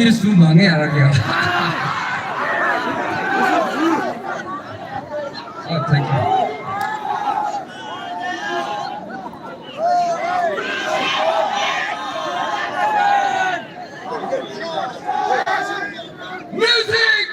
minutes tu mange ara kya. Oh, thank you. Music!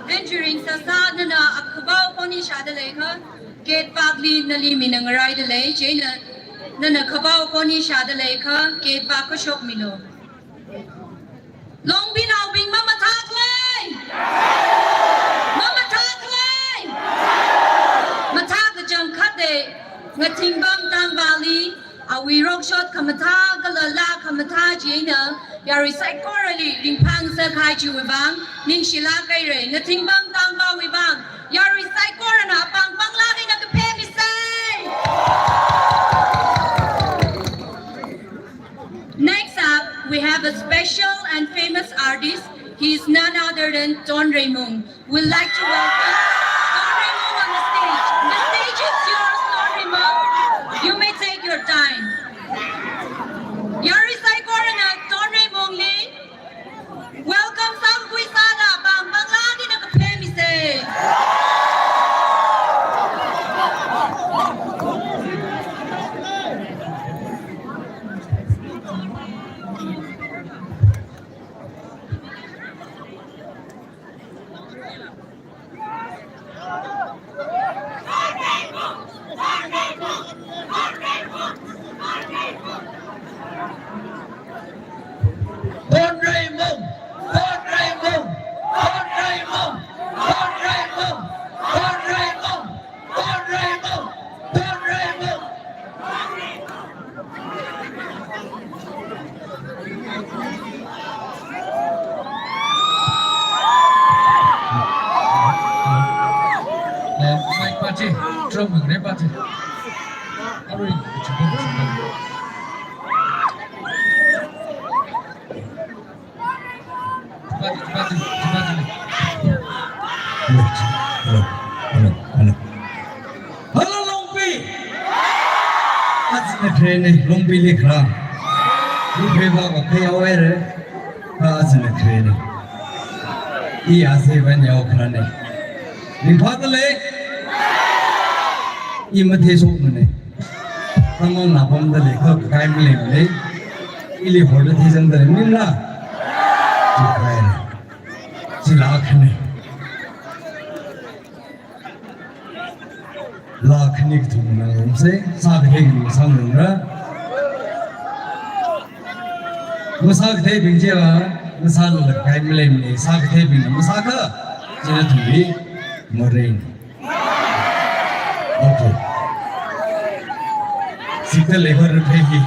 Entering Sasa Nana Akabao Pony Shadaleka, Gate Bagli Nali Minangarai the Lay, Jana Nana Kabao Pony Shadaleka, Gate Bakashop Milo. Long bin out being Mama Taklay! Mama Taklay! Matak the Junk Kade, Natimbang Tang Bali, a we rock shot kamata galala kamata jina ya recycle ling pang sa khai chu bang ning shila kai re na thing bang tang ba we bang ya recycle na pang pang la kai na ka pe mi sai. Next up, we have a special and famous artist. He is none other than Don Raymond. We'd like to welcome Don Raymond on the stage. The stage is yours, Don Raymond. You may take your time. Yari Sai Corona, Don Raymond Lee. Welcome Sam Guisada, Bang Banglagi na kapemise. Don Raymond, Don Raymond, Don Raymond, Don Raymond, Don Raymond, Don Raymond, Don Raymond. Mike Pachi, drum ne Pachi. Aduh, cukup cukup. Hello, Longpi. आज मैं train में लंबी लिख रहा ये भेजा को कहीं और है आज मैं ट्रेन ये आसे बन जाओ खराने निभाते ले ये मध्य सोच मने हम लोग नापम दले कब काय मिले मिले इले होटल थी जंदर मिलना जो काय ने जिलाख ने लाखनिक तुमने हमसे साथ है कि सामने मसाक थे बिंजेवा मसाल लगाए मिले मिले साक थे बिंग मसाका जिन्हें तुम्ही मरें ओके सीखते लेकर रखेगी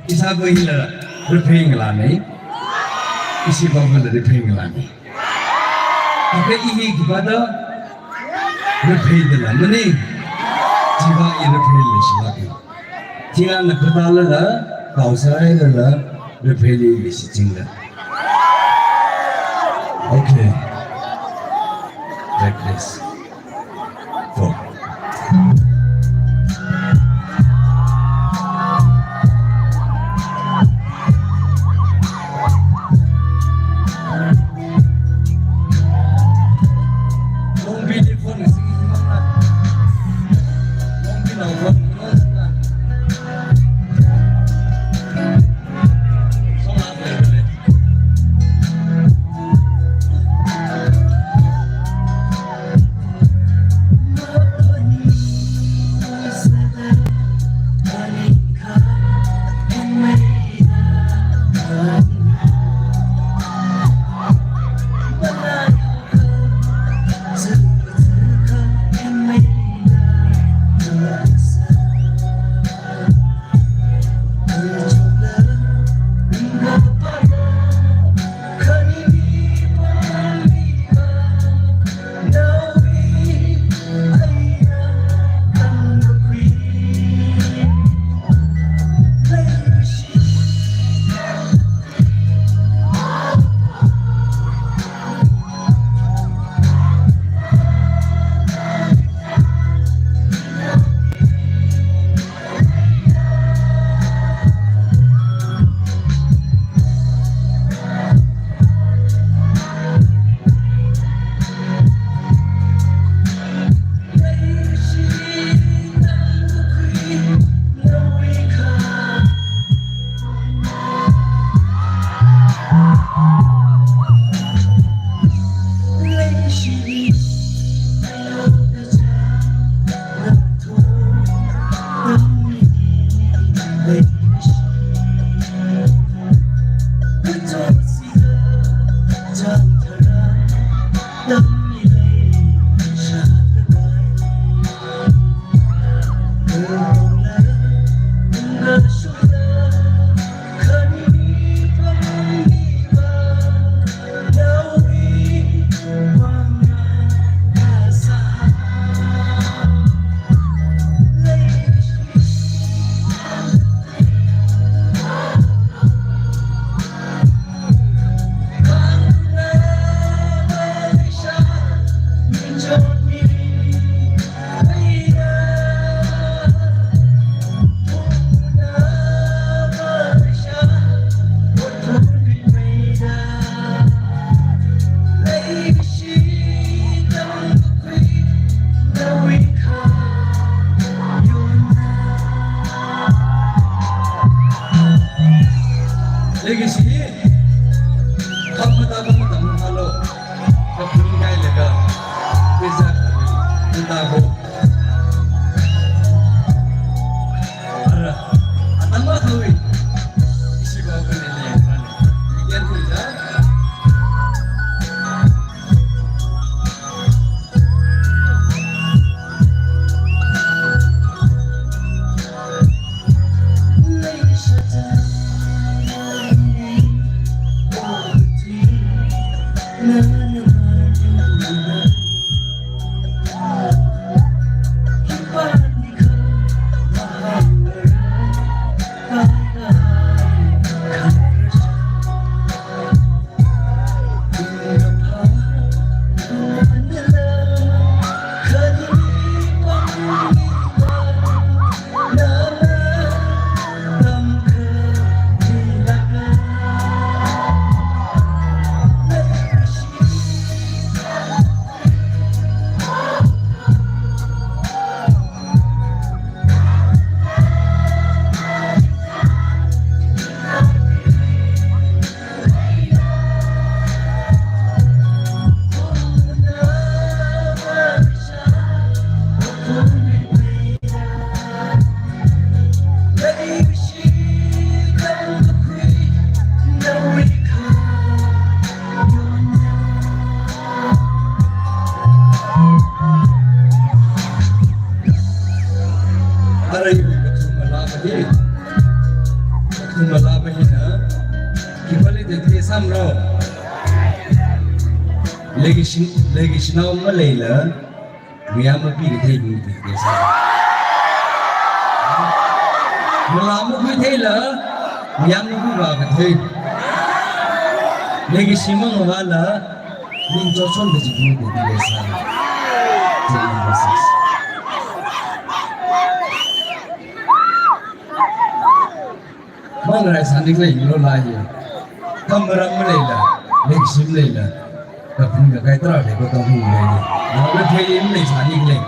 isago hila repaying lani isi bagal repaying lani tapi ini kepada repay dela mani jiwa ini repay lagi jika nak bertala la kau saya la repay lagi sejengga okay like this go sam ro legis now malayla miyam pi ke thei ni ke sa malam pi thei la miyam pi ba ke thei legis mang wala ning jo chon de ji ni ke sa mang rai sandik lai lo la ye kamaram malayla legis malayla ka phun ka kai tra le ko ta hu le ni na le thei im nei sandik lai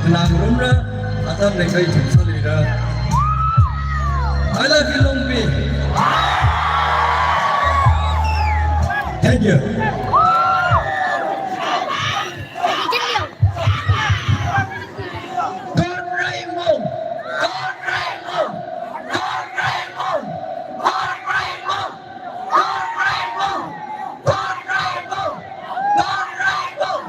Lang Rumra, Atam Lekai Salida. I love you, Longbi. Thank you. Don Raymond! Don Raymond! Don Raymond! Don Raymond! Don Raymond! Don Raymond! Don Raymond!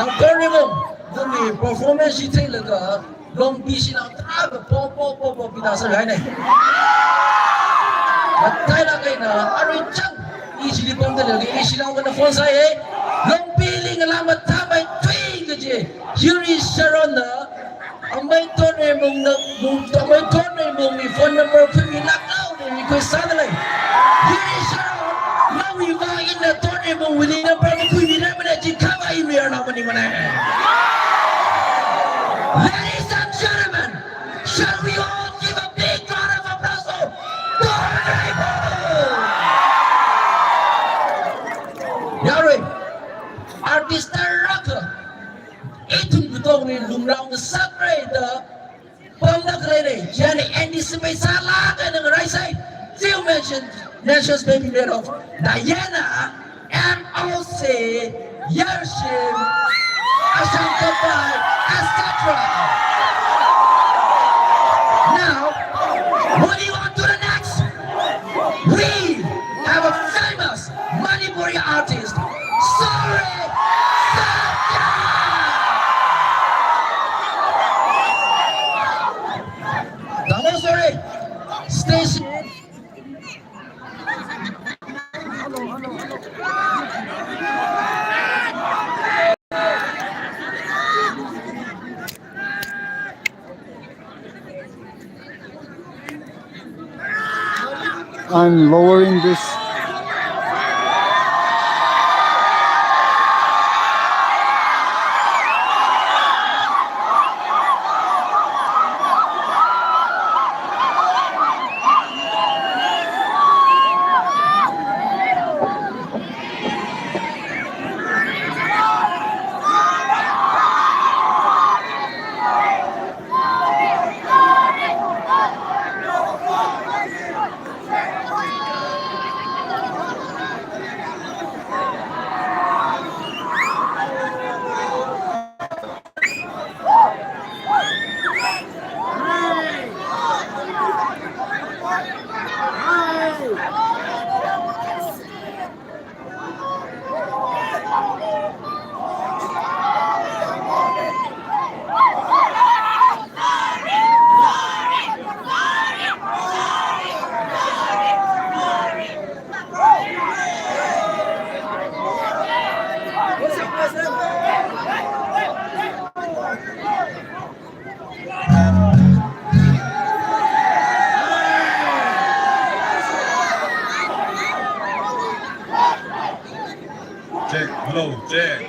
Don Raymond, the performance you take like a long piece of time, pop, that's right. But Thailand, I return easily from the easily on the phone side. Long peeling alarm at time by twin. Here is Sharona. Ang may tonne mong phone number could be locked out and request suddenly. Here is Sharon. Now we are in the tonne mong within a brother could be limited. Come in here now. Ladies and gentlemen, shall we all give a big round of applause to Don Raymond? Yari, artist rocker. Itong butong ni lumlaw na celebrate pamnagrere yani anticipate sa laga ng right side. Still mentioned Nationals baby made of Diana and also Yershim Ashankabai etc. Now, moving on to the next, we have a famous Manipuri artist, Sorry Satya. Sorry, station. I'm lowering this. Check, hello, check.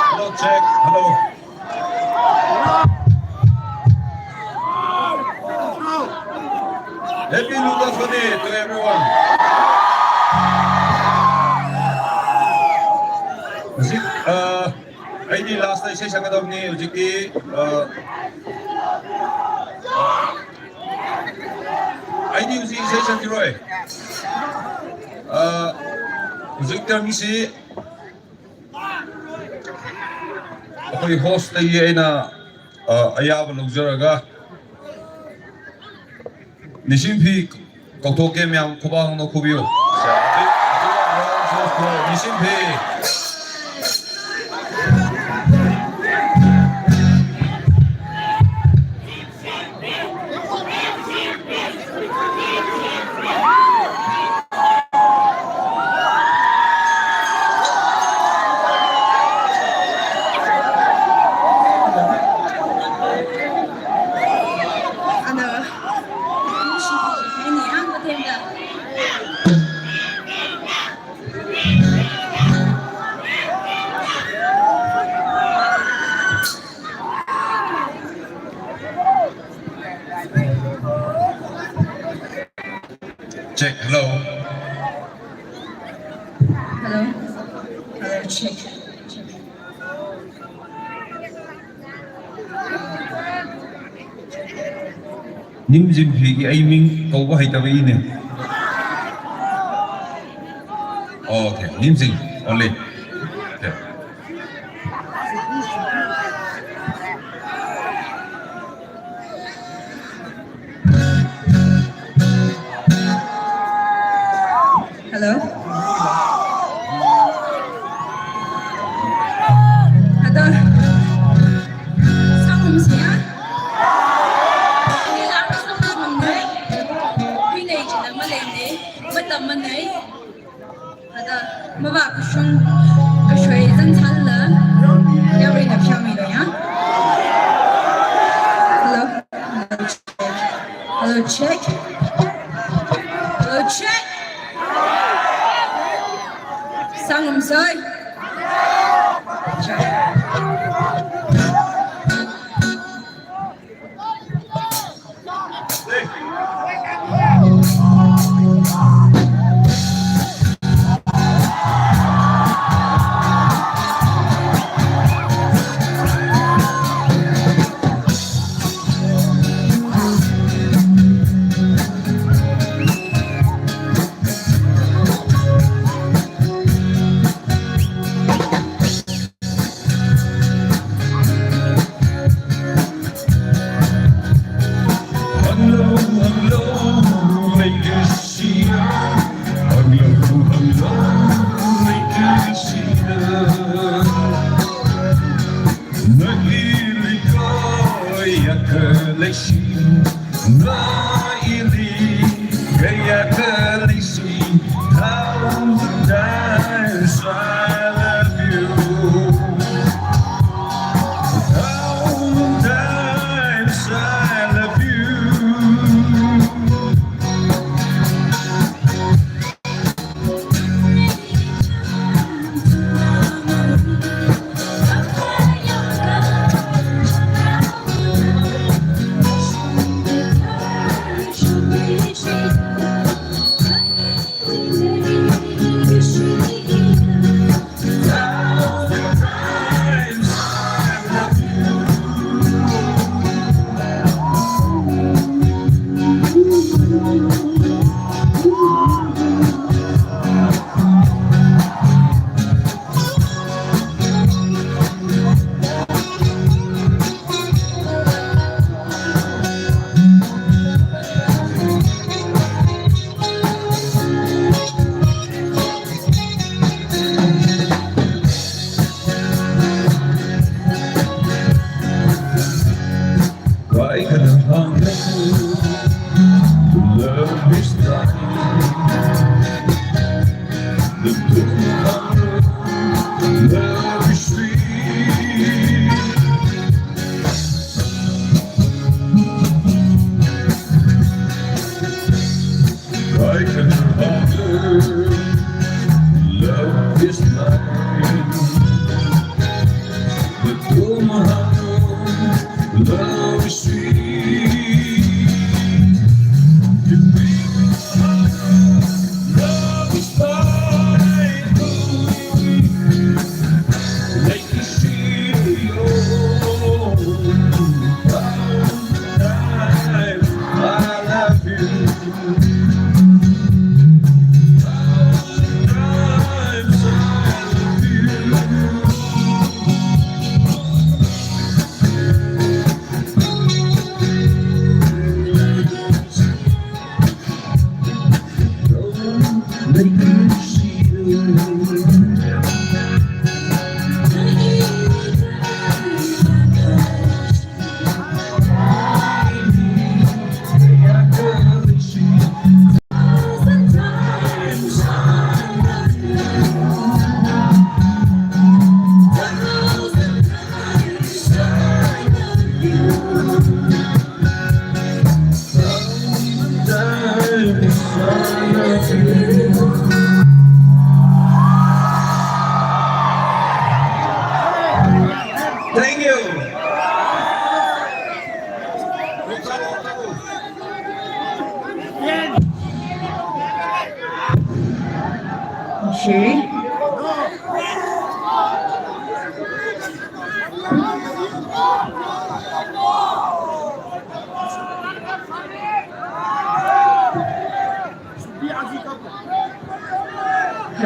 Hello, check, hello. Happy Lutasoni to everyone. ID last night session ka daw ni Ujiki. ID Uzi session di Roy. Ujikter misi. Ako'y host na iya na ayaw lugzaraga. Nishimpi kautoke miyang kubahang no kubiyo. Nishimpi. Check, hello. Hello? Hello, check. nim jim phi gi ai ming ko ba hai ta bai ne okay nim jing only okay Hello. Ada. Sao gì á? Đi làm sao mà mình đấy? Cái này chỉ là mà lên đấy, mà tầm mình đấy. Ada, mà bảo cái sung, cái suy dân thân là, giao đi gặp sao mình rồi nhá? Hello. Hello check. Hello check. Sang làm rơi. Thank you. Okay.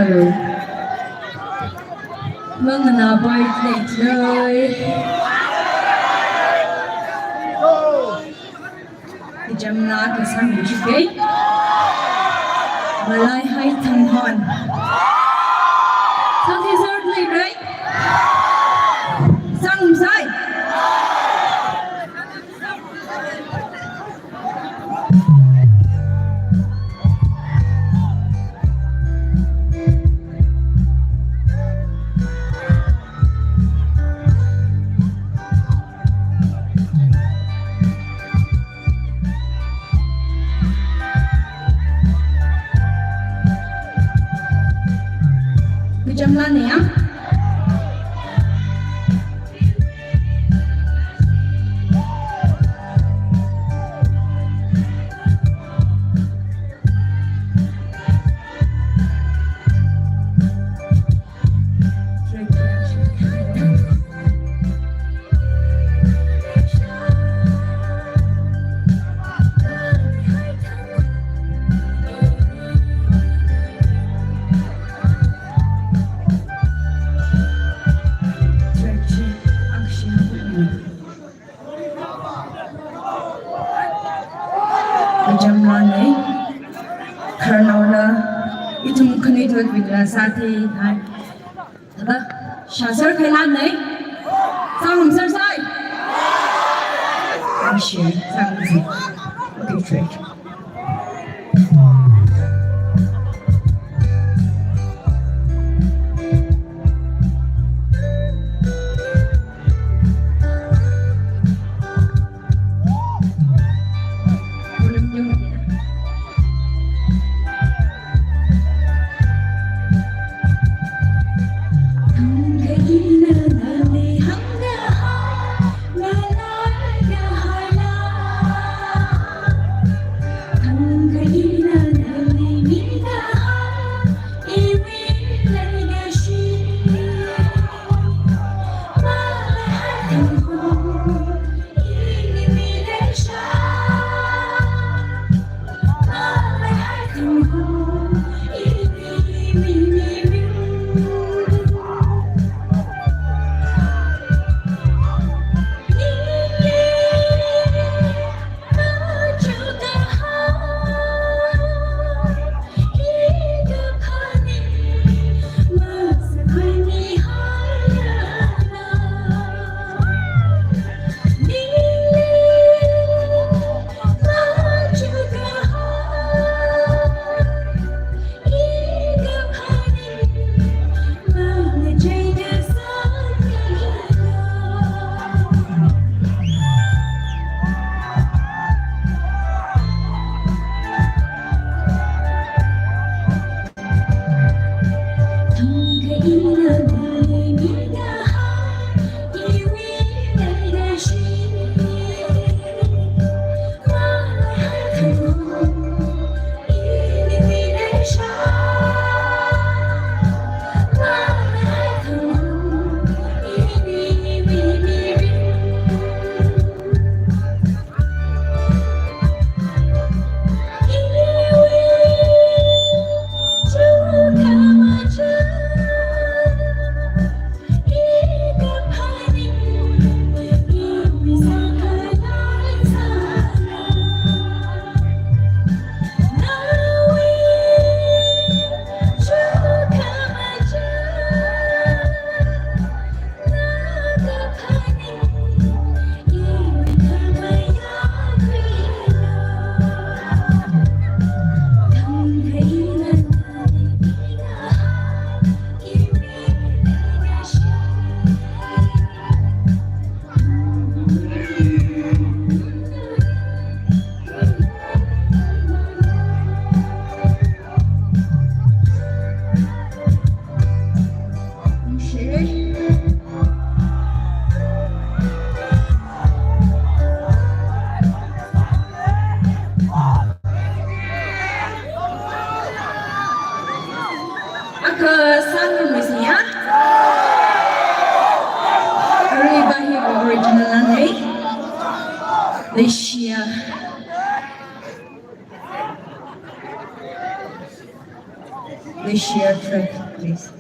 Hello มึงน่ะบ่อยเลยที่จำลาก็สั่งอยู่เฉยมาไล่ให้ทั้งหอนสั่งที่สุดเลยไรสั่งใส่ Jam lan ya. Jam lan ni karena orang itu mungkin itu kita sahaja hai, ada syasar kailan ni, sang selesai, asyik sang selesai, okay straight. Please share track, please.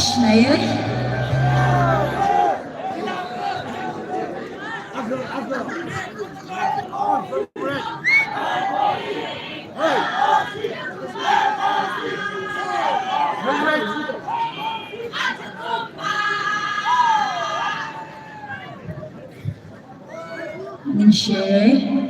Schnell. Michelle.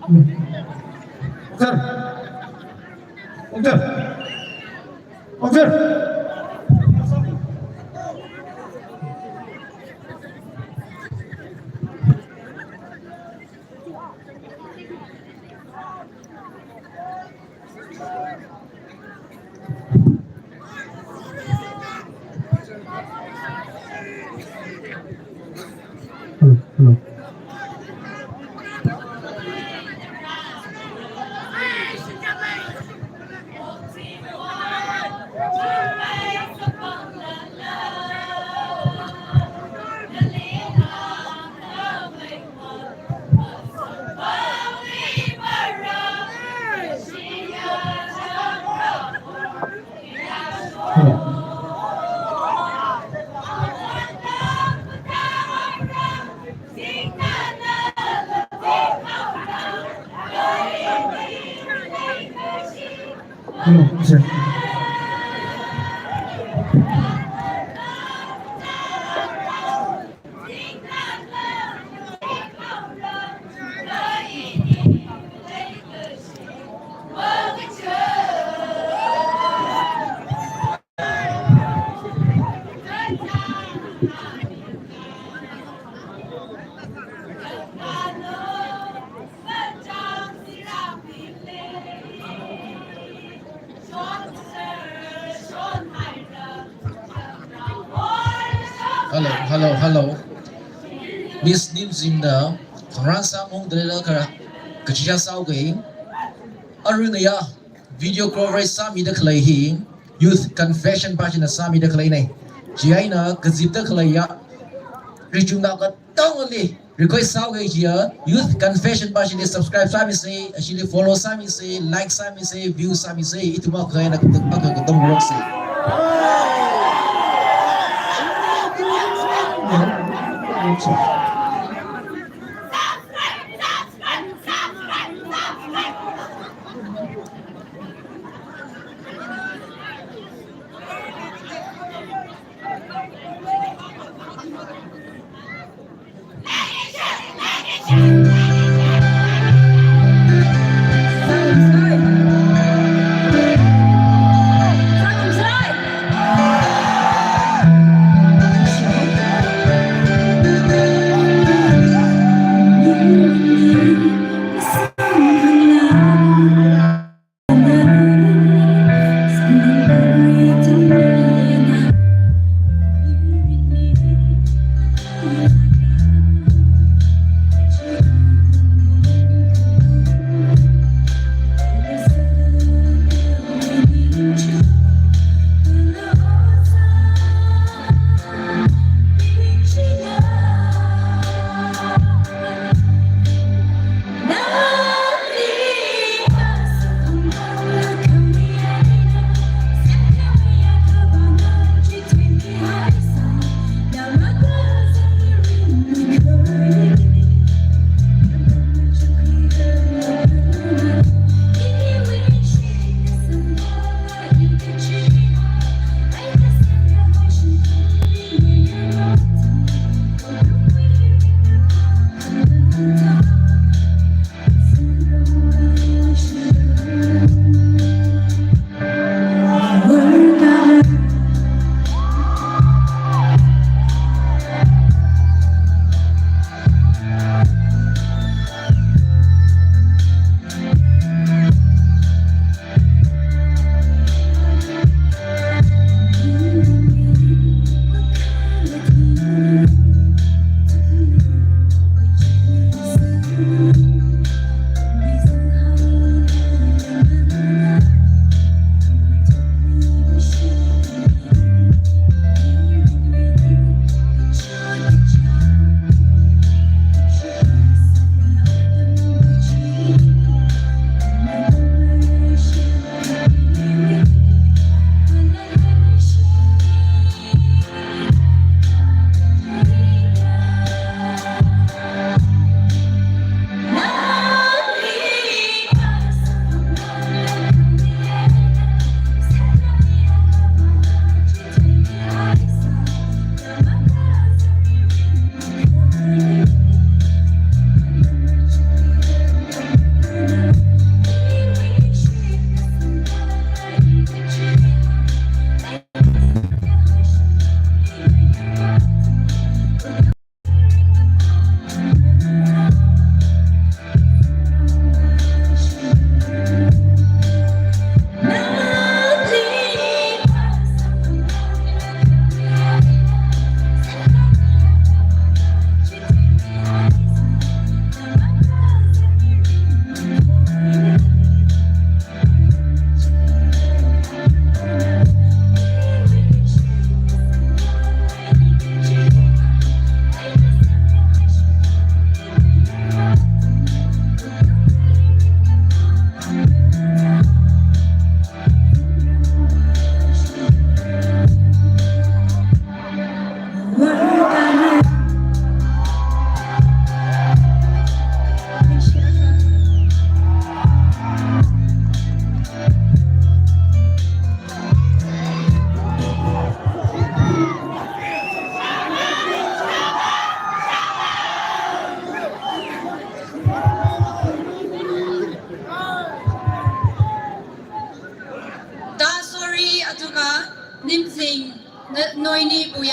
옹철 옹철 hello Miss Nim Zim da Khran Samong Dela Kara Kachia Sauge Arunaya video coverage Sami the Clay Hi Youth Confession Passion Sami the Clay Ne Giana Gazita Klaya Rijunga Tongoli request Sauge here Youth Confession Passion is subscribe Sami say actually follow Sami say like Sami say view Sami say ituma kaya nakatong work say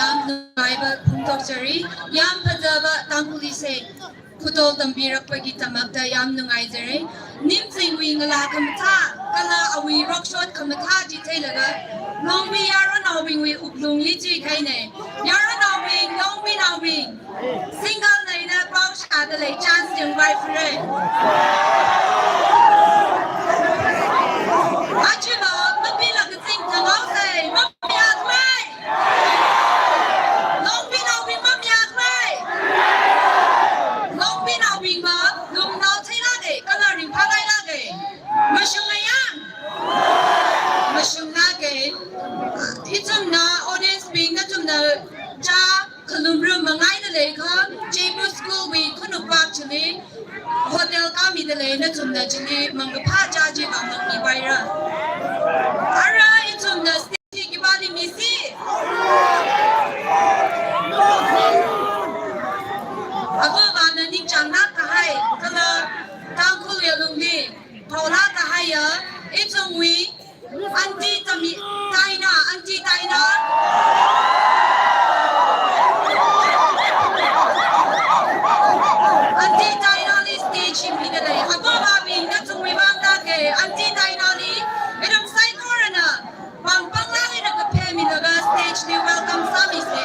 yam nungaiba pungtokjari yam phajaba tangkuli se khutol tambirak pagi tamakta yam nungaijare nim singwi ngala khamtha kala awi rockshot khamtha ji thailaga longwi yaro nawi wi uplung li ji khaine yaro nawi longwi nawi single naina pau shada le chance jeng bai fre achima nabi la sing tangau se mamya thai longwi nawi mamya thai longwi nawi ma lung nau thaila de kala ring phagai la de mashungayang mashunga itumna audience being na tumna cha kalumru mangai na le kha jebu school we khunu pak chile hotel ka mi de le na tumna chile mangpha cha je ba mangi baira ara itumna city ki bali misi abo ba na ni changna ka hai kala tang khul ya lung ni paula ka hai ya itum we anti tami taina anti taina anti taina li stage mi de le ababa bi na tumi bang ta ke anti taina li edam sai corona bang bang la ni na ka pe mi na stage ni welcome sami se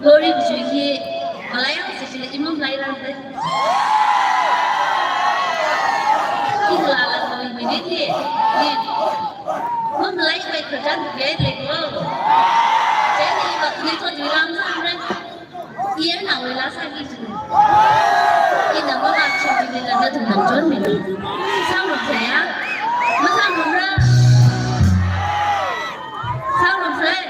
Glory to you. Malayang sesile imam lairan de. Ilala kami meniti. Mom lai baik kerjaan biaya lego. Jadi waktu itu jualan sampai iya nak wala sakit. Ina mau nak cuci di dalam tentang jual minum. Sama saya, masa murah. Sama saya.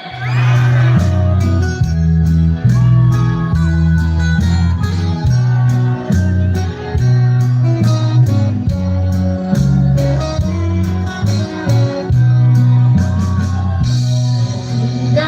The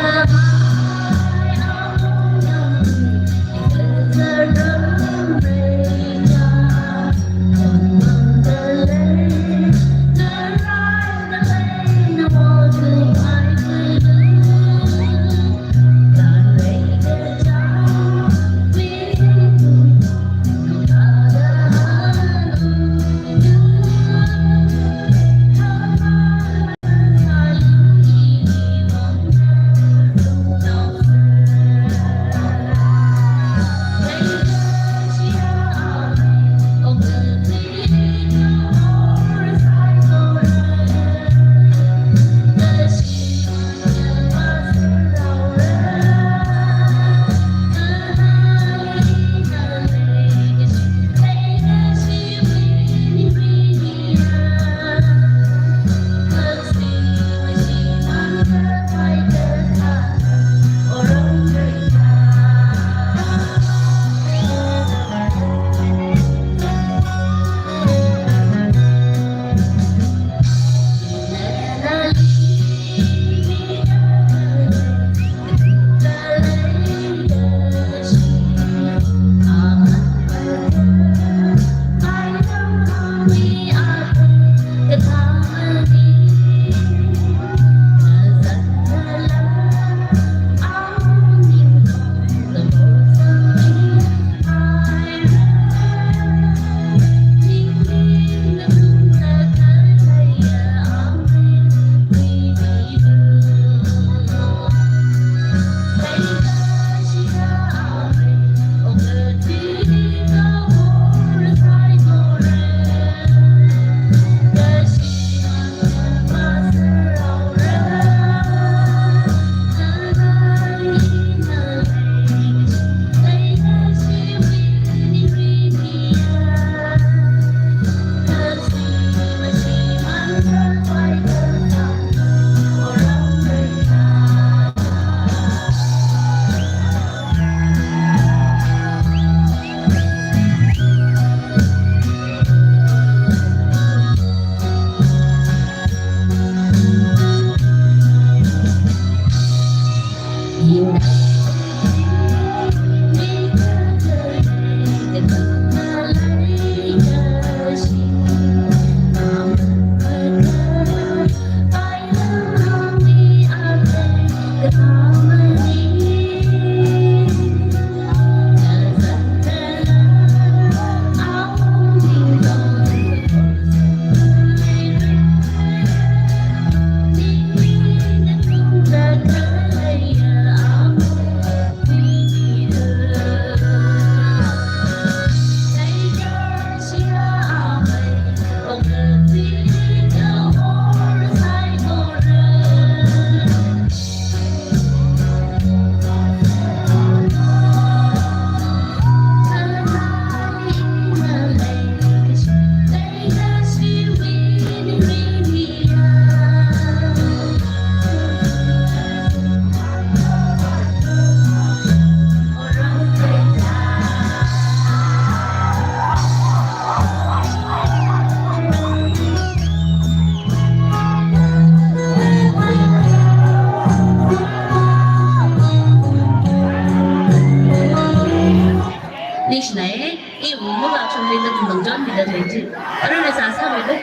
你是来，因为我们老从这个农庄里的推荐，而且啥啥来的。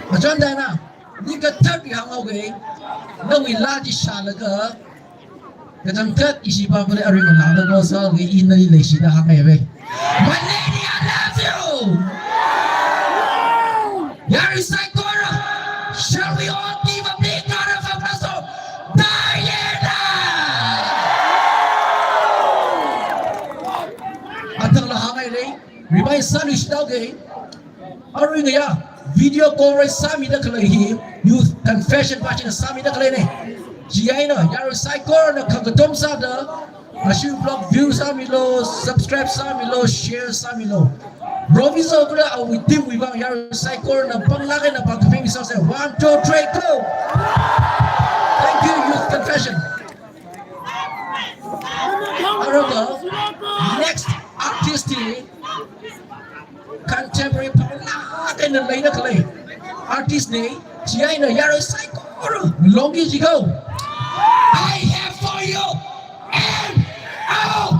Macam mana? Ni kata pihak awak, nak wilayah di sana ke? Kadang kat isi bapa ada orang nak kau sah ke ini lesi dah hang ayah. My lady, I love you. Yari Saikora, shall we all give a big round of applause to Diana? Atang lah hang ayah, ribai sanu istau ke? Orang ni ya. Video call right sami dah kelai youth confession pasien sami dah kelai ni. Jia ina yaro cycle na kagdom sa da. Asyik blog view sami lo, subscribe sami lo, share sami lo. Robizo kena awi tim wibang yaro cycle na panglaki na pagkaping bisa say 1, 2, 3, go. Thank you youth confession. Araga next artist ni contemporary panglaki na lain na kalay. Artist ni Jia ina yaro cycle longi jigo. I have for you MOC.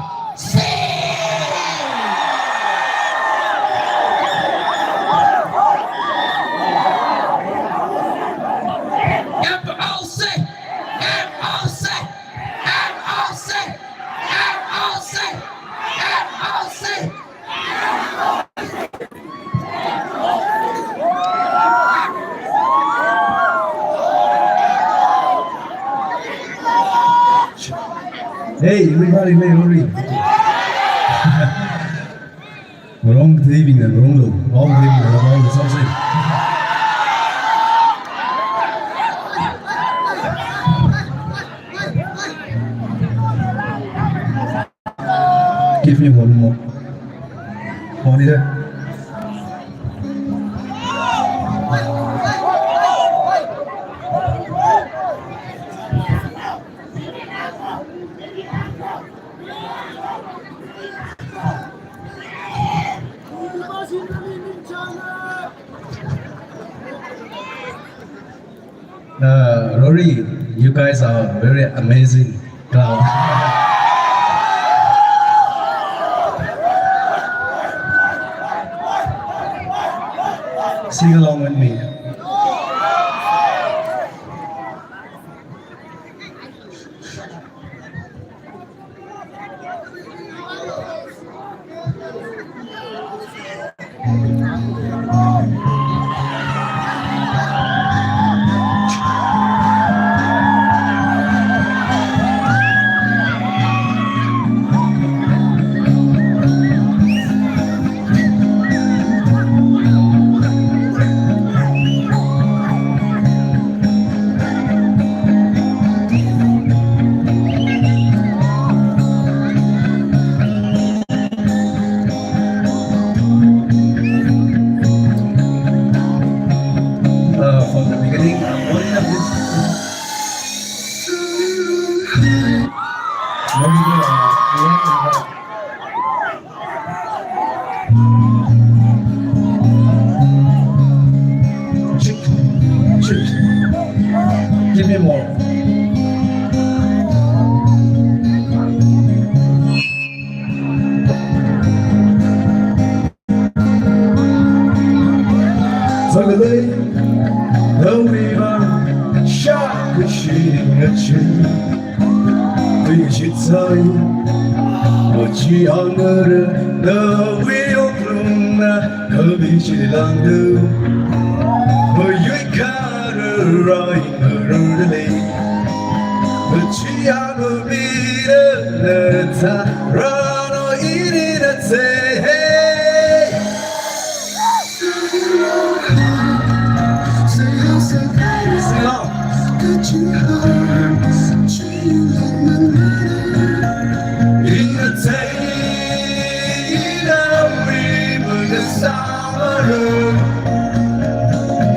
Hey, everybody, hey, Rory. Wrong living and wrong look. Wrong living and wrong look. Something. Give me one more. One here. Rory, you guys are very amazing clown. Sing along with me. From the beginning, what is this? Give me more. Suddenly, the river sharp shooting at you. We should say, what you under the wheel bloom, the beach is under. But you can't ride early. But you are a bit of time, run or eat it and say, hey. Sing on. In a day, we were the summer.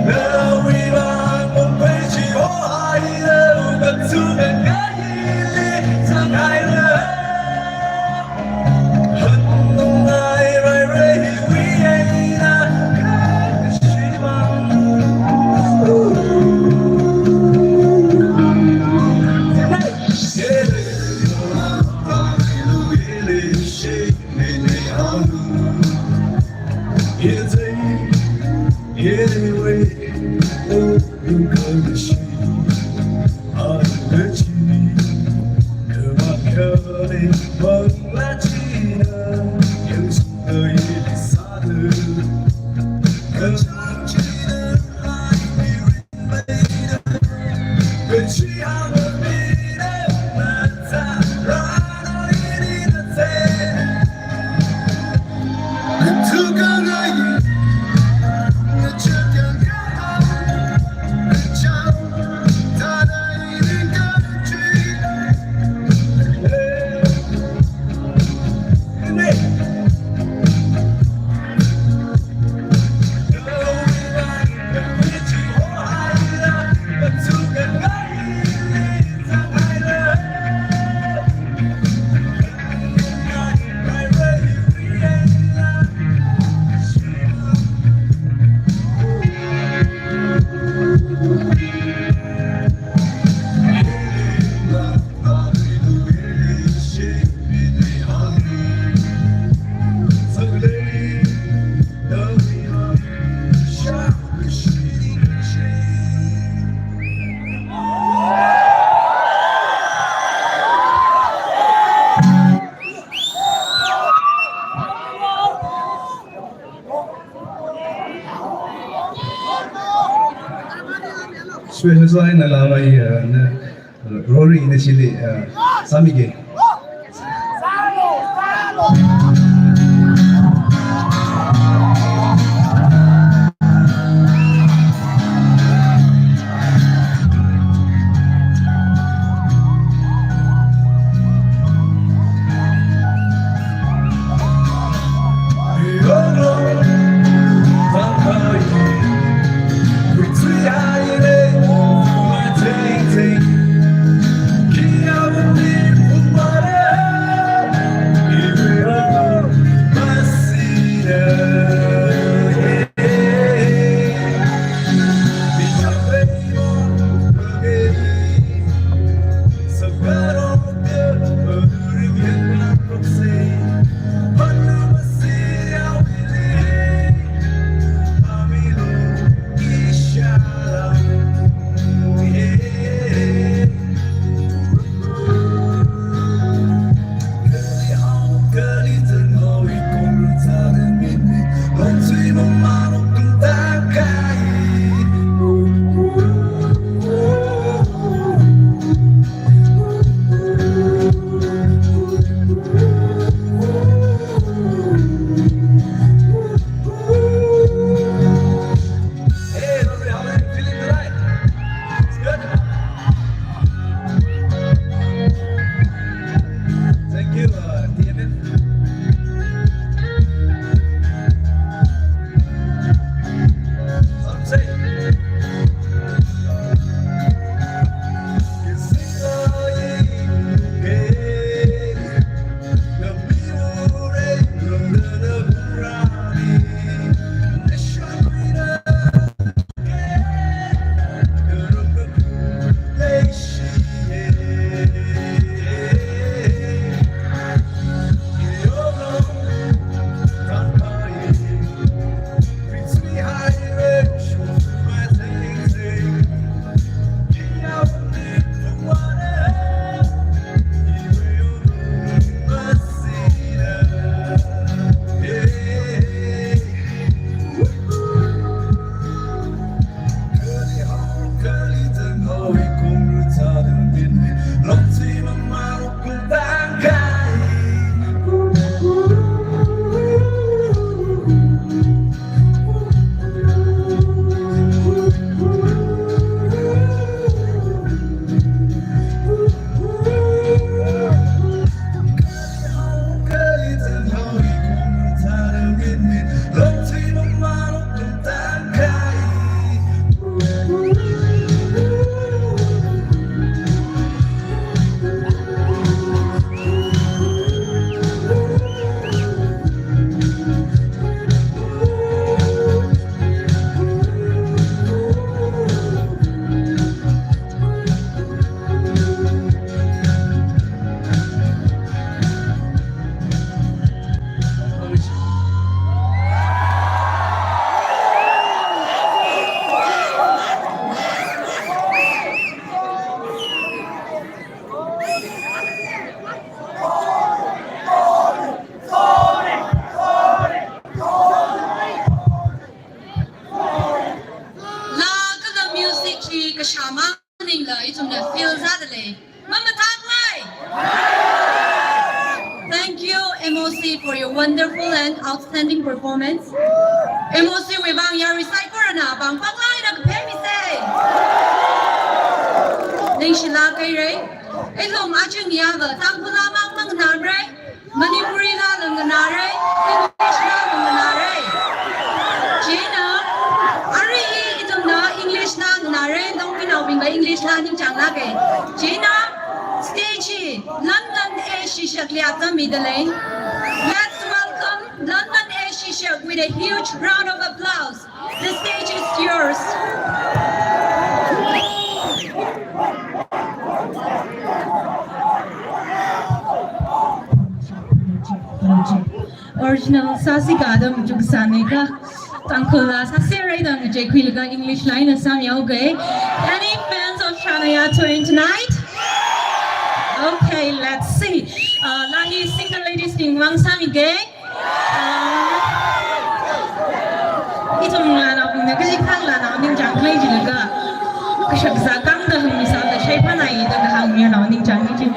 Now we are on page of higher, but to the night, we ain't anyway, oh, look at the sheet. I'm the cheat. Come on, one Latina. Young sister, you decided. Cause I'm cheating, I'm being but she had a bit of time. Right on in the tail. I took a night. Special sign na laway Rory initially Samige. stage ka shama ning la itum na feel za de le mama tak lai Thank you MOC for your wonderful and outstanding performance MOC we bang ya recycle na bang pang lai na ka pe mi say Ning shila kai re ai lom a chung ya ga tang pula mang mang na re Manipuri la lang na re English la lang na re Jina Ari itum na English na na re dong pinau bing ba English la ning chang la ke Jina stage London Asia Shakliat na middle Let's welcome London Asia Shak with a huge round of applause The stage is yours Original Sasi Gadam Jugsaneka Tankula Sasira Dang Jaquilga English line and Sam Yoge. Any fans of Shanaya Twain tonight? Okay, let's see. Lahi single ladies sing Wang Sami Gay. Itong lana na kasi kang lana ning jang play jinaga. Kasi sa kang dah misal da shape na ida da hang niya na ning jang ni.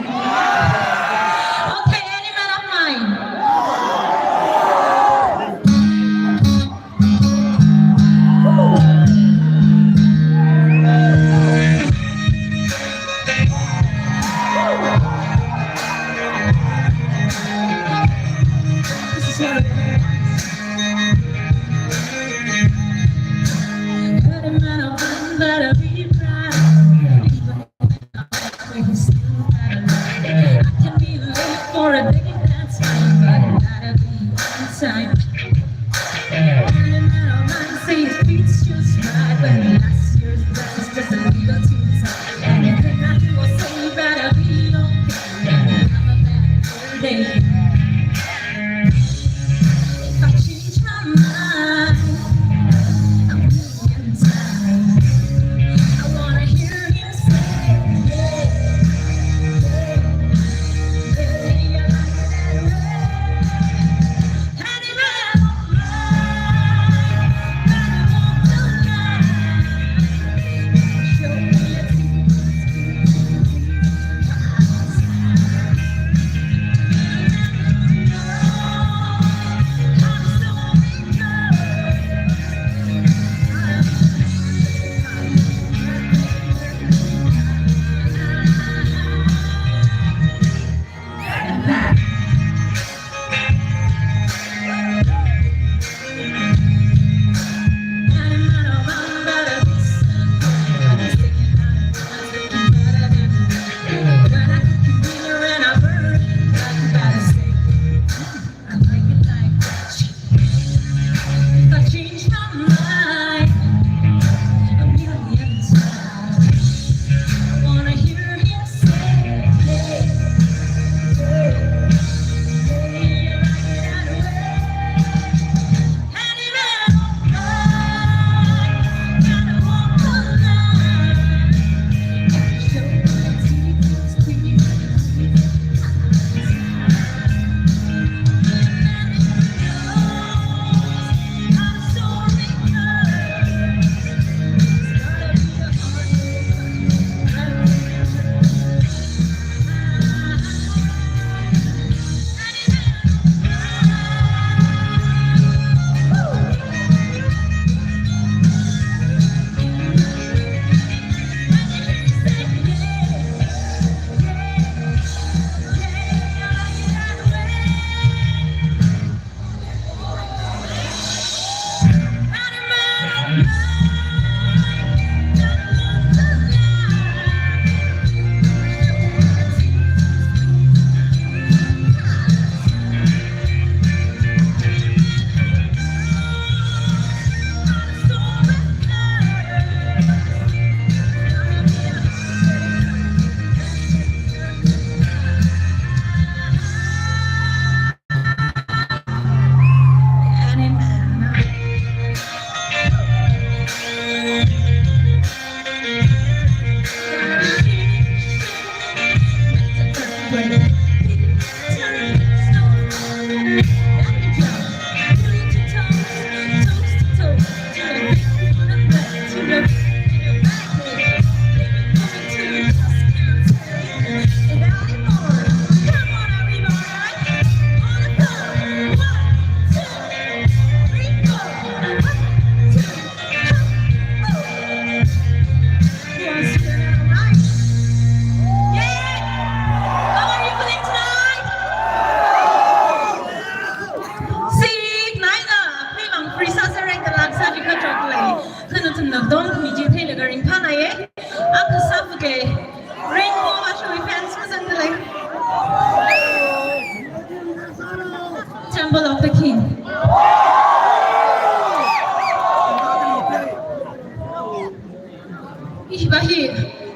Okay, any man of mine. I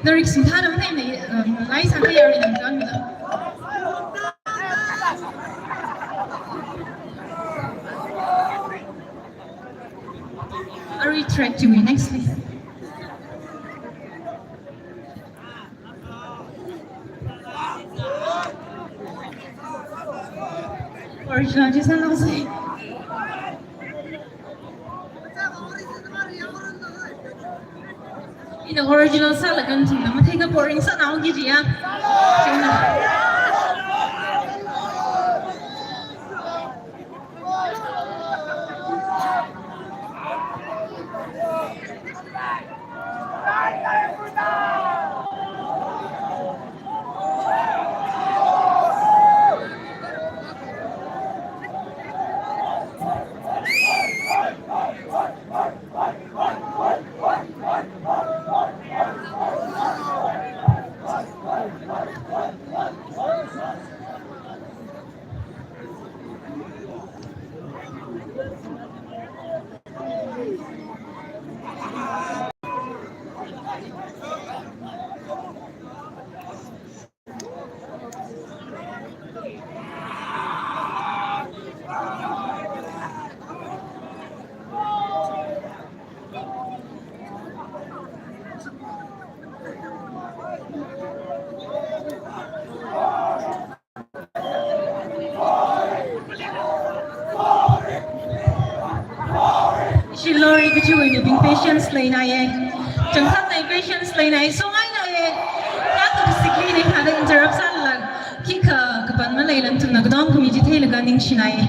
lyrics 他的妹妹来一场可以而能教你的。Are we track to me next please? Original 就三老师。Ini original sa lagan tu, nama tega boring sa naung gitu ya. Jangan. She lori cái chuyện này being patience lấy này chẳng hạn này patience lấy này so ngay này các cái basically này khá là interruption là khi cái bạn mà lấy lần tuần nào đó cũng chỉ thấy là cái những chuyện này.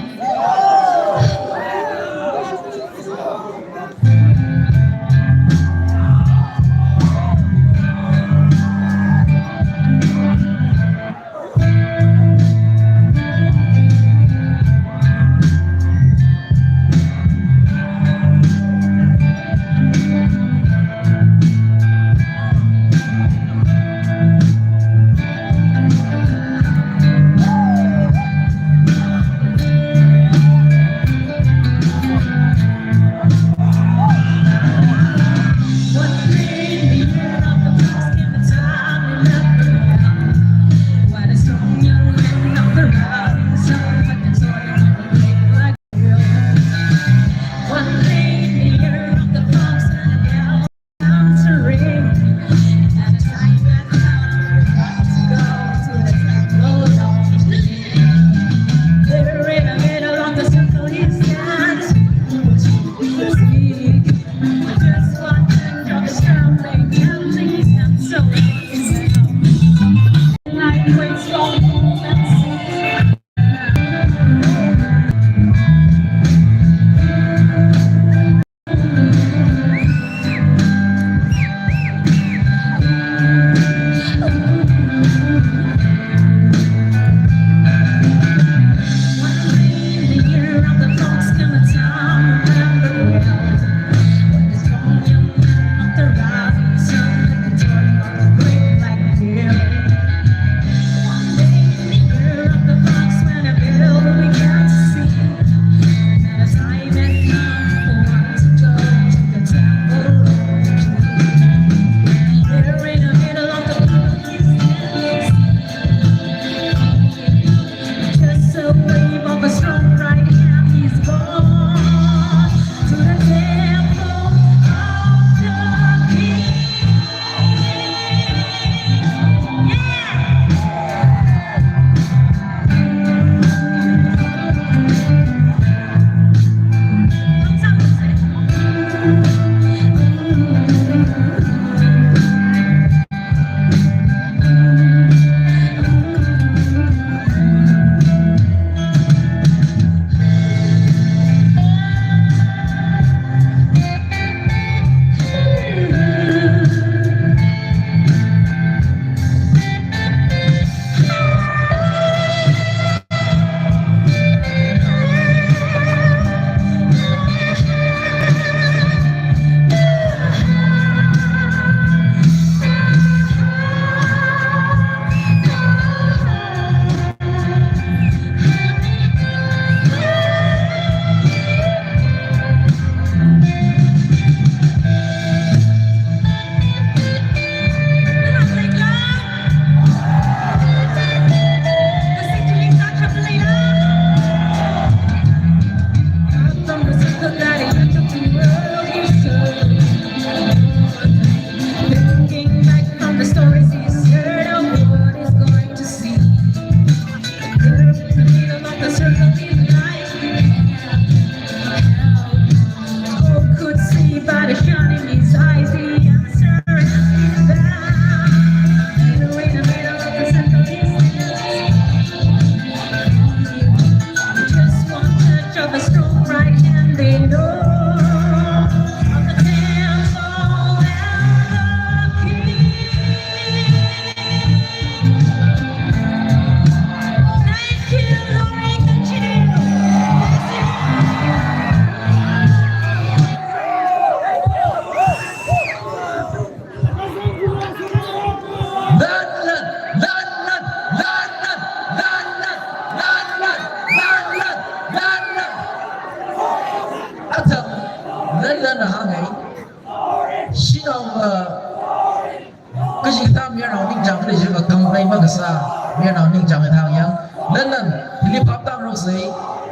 มีเรานิ่งจังเลยใช่ไหมกำไรมากกว่ามีเรานิ่งจังในทางยังนั่นที่พับตั้งเราสิ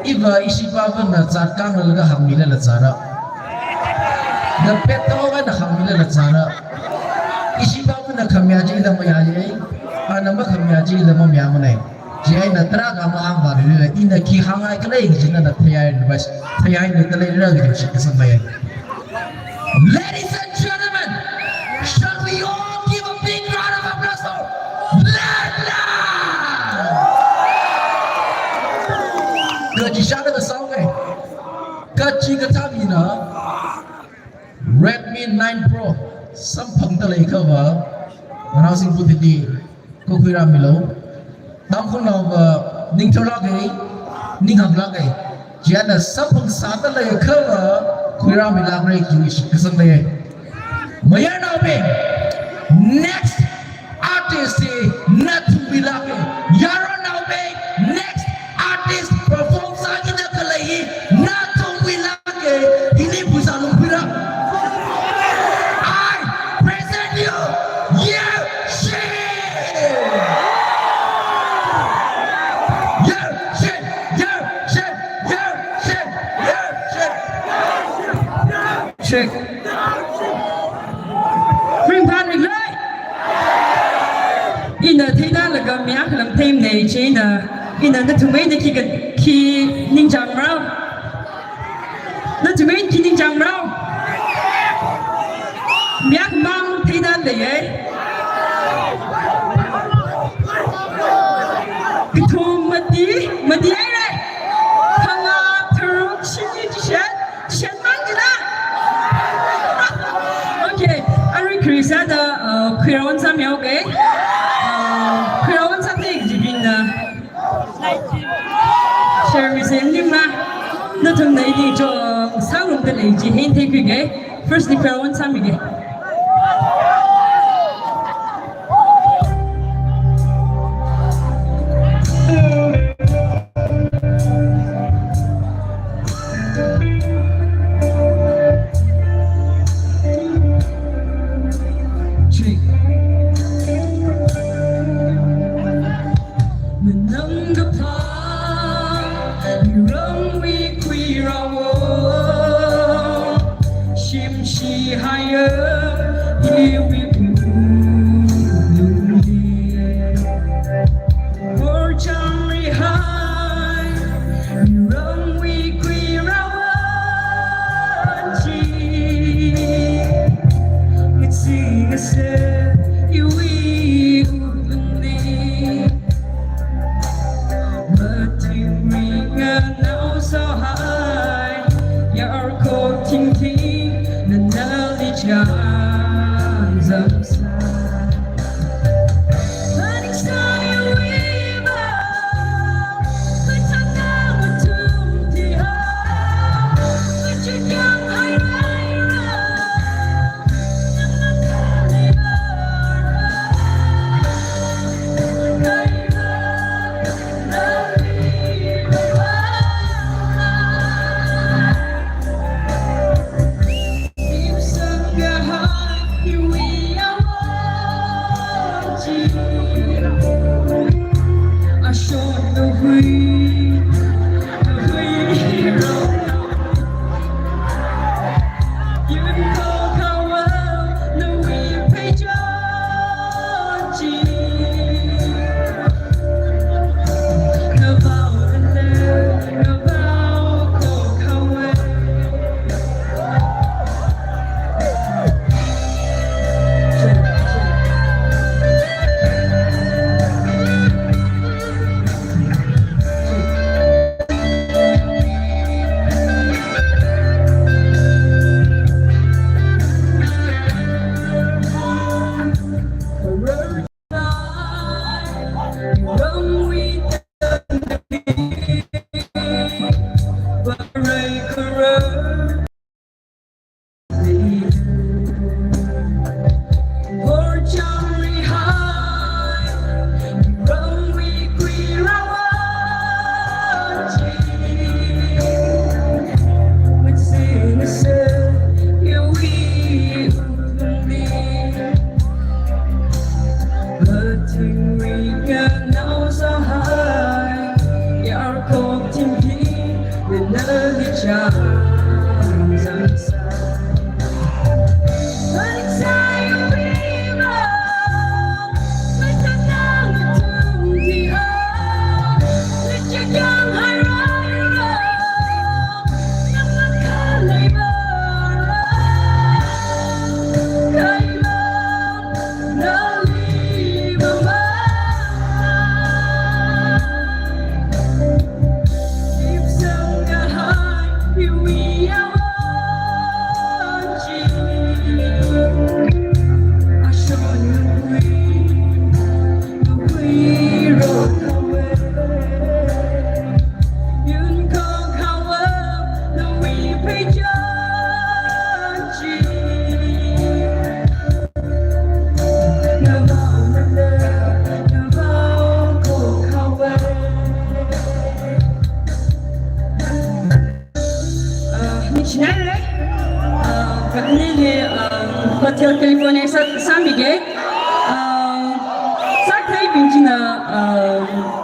อีกว่าอิชิบาเป็นนักจัดการเลยก็หางมีเลยละจ้าระเด็กเป็ดตัวเป็นนักหางมีเลยละจ้าระอิชิบาเป็นนักขมีอาจีละไม่อาจีอันนั้นไม่ขมีอาจีละไม่มีอะไรจีไอ้นักตระกามาอังบาร์เลยอินนักขี้หางไอ้ก็เลยจีนั่นนักทยายน์บัสทยายน์ก็เลยเรื่องที่สิ่งที่สมัย Ladies and gentlemen, shall we all give a big round of applause for Lala? 个几下那个烧哎，个几个差别呢 ？Redmi 9 Pro 三朋的雷克吧，然后新不提的，ก็คุยรามิโลตามคนเรานิ่งเท่าไรนิ่งหักลักไอ้เจ้าน่ะสัมพังสาตเลยเข้าว่าคุยรามิลักเลยอยู่ก็สังเลยมาอย่างนั้นเอง next artist นัทวิลักยารานาเอง next artist perform สักนิดก็เลยนัทวิลักที่นี่ผู้สาวลุงพิรา I present you check วิ่งผ่านอีกเลยอินเดที่นั่นแล้วก็มีอาการเต็มในเจน่ะอินเดนั่นทำไมได้ขี้นิ่งจังเรานั่นทำไมขี้นิ่งจังเรามีอาการบังที่นั่นเลยกิทูมาดีอะไรข้างหน้าทะลุชิ้นที่เช่นมันจีน่ะOkay, Ari Krisa da Kirawan Sam ya okay. Kirawan Sam ni jibin na. Share mi sen lim na. Na thum nei ni jo sang rum de lei ji hin te kwi ge. First ni Kirawan Sam mi ge.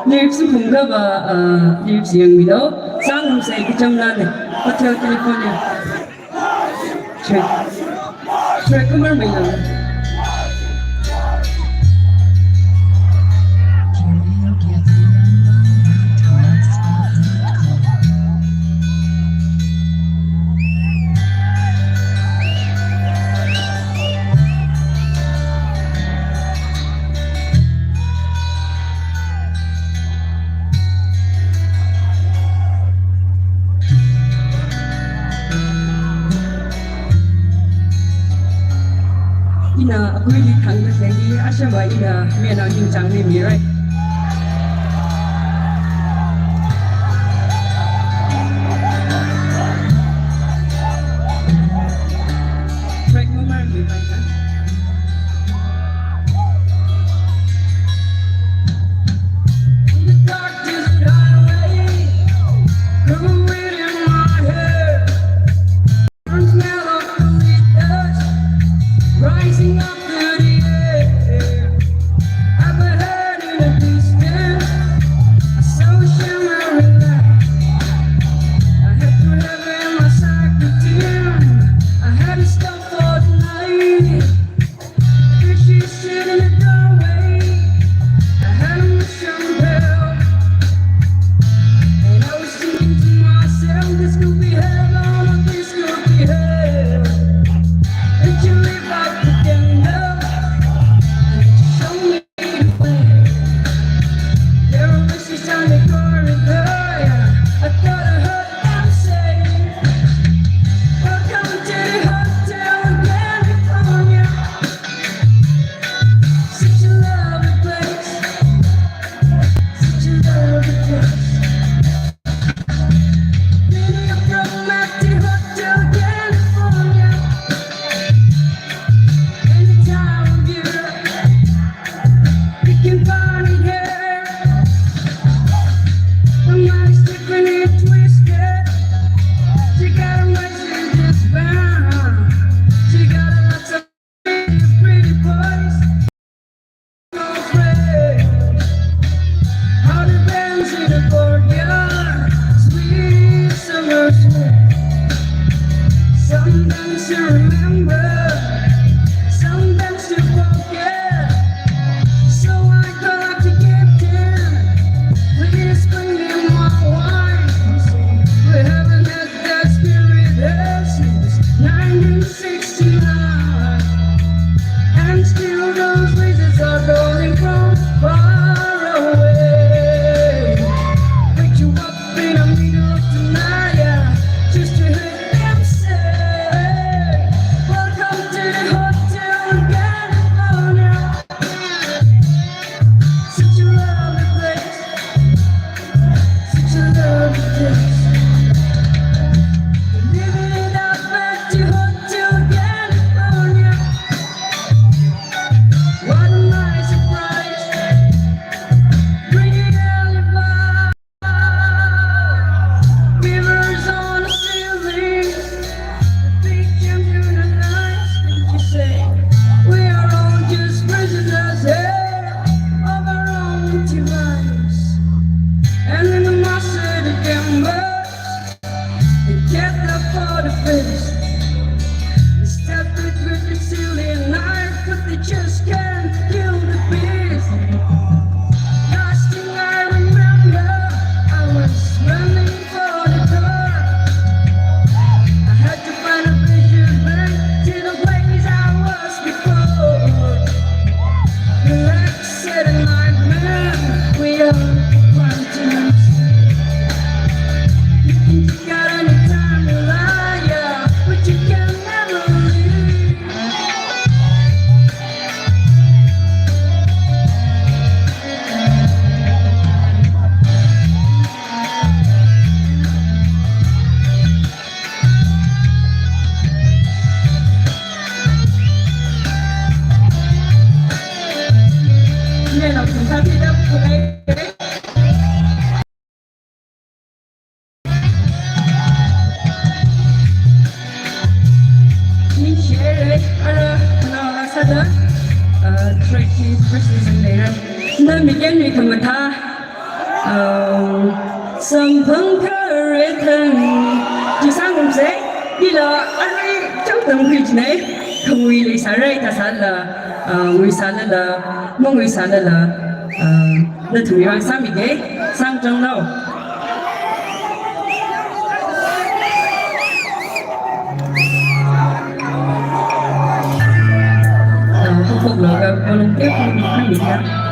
lyrics cũng có và lyrics riêng mình đó sáng hôm say cái trong lan này Hotel California track của mình là ina akwai di thang da sai di asha ba ina me na jing chang ne mi right track mo mar mi ba ka in the dark desert highway come in my head burns smell of the dust rising up through the air, up ahead in the distance, I saw a shimmering light. I had to have in my secretary, I had to stop for the night. There she stood in the doorway, I had a mission bell, and I was thinking to myself, this could be heaven or this could be hell. Did you live like the jungle? Did you show me the way? There were voices on the corridor. I thought I heard them say, welcome to the Hotel California. Such a lovely place. Such a lovely place. Many are from at the Hotel California. Any time of year, you can find it here. My mind's different and twisted. She got a Mercedes Benz. She got a lot of pretty boys. No afraid. All the bands in the courtyard. Sweet summer sweet. Sometimes you remember. Sometimes to forget, so I got to get there. Please bring me my wine. We haven't had that spirit there since 1969, and still those voices are calling from far away. Wake you up in the middle of the night, yeah, just to hear them say, welcome to the Hotel California. Such a lovely place. Such a lovely place. Living it up at the Hotel California. What a nice surprise. Pretty alibi. Mirrors on the ceiling. Big champion and nice, didn't you say? We are all just prisoners here of our own device. And in the master the gambers, they get up for the face. They step it with the silly knife, but they just can't kill the beast. Last thing I remember, I was running for the door. I had to find a vision back to the place I was before. Relax, said a nightmare, we are quarantined. You think you got any time to lie, yeah, but you can never leave. Nghe đọc chúng ta đi đâu của đây. Mình share it, là sao đó? Tricky versus in there. Nên mình cái này thì mình tha. Some return chỉ sang năm sẽ đi là anh ấy trong tầm quy trình này không người lấy sản ra ta sản là người sản là mong người sản là nó thủ yếu sang bị cái sang trong đâu không phục là cái con tiếp không hay gì cả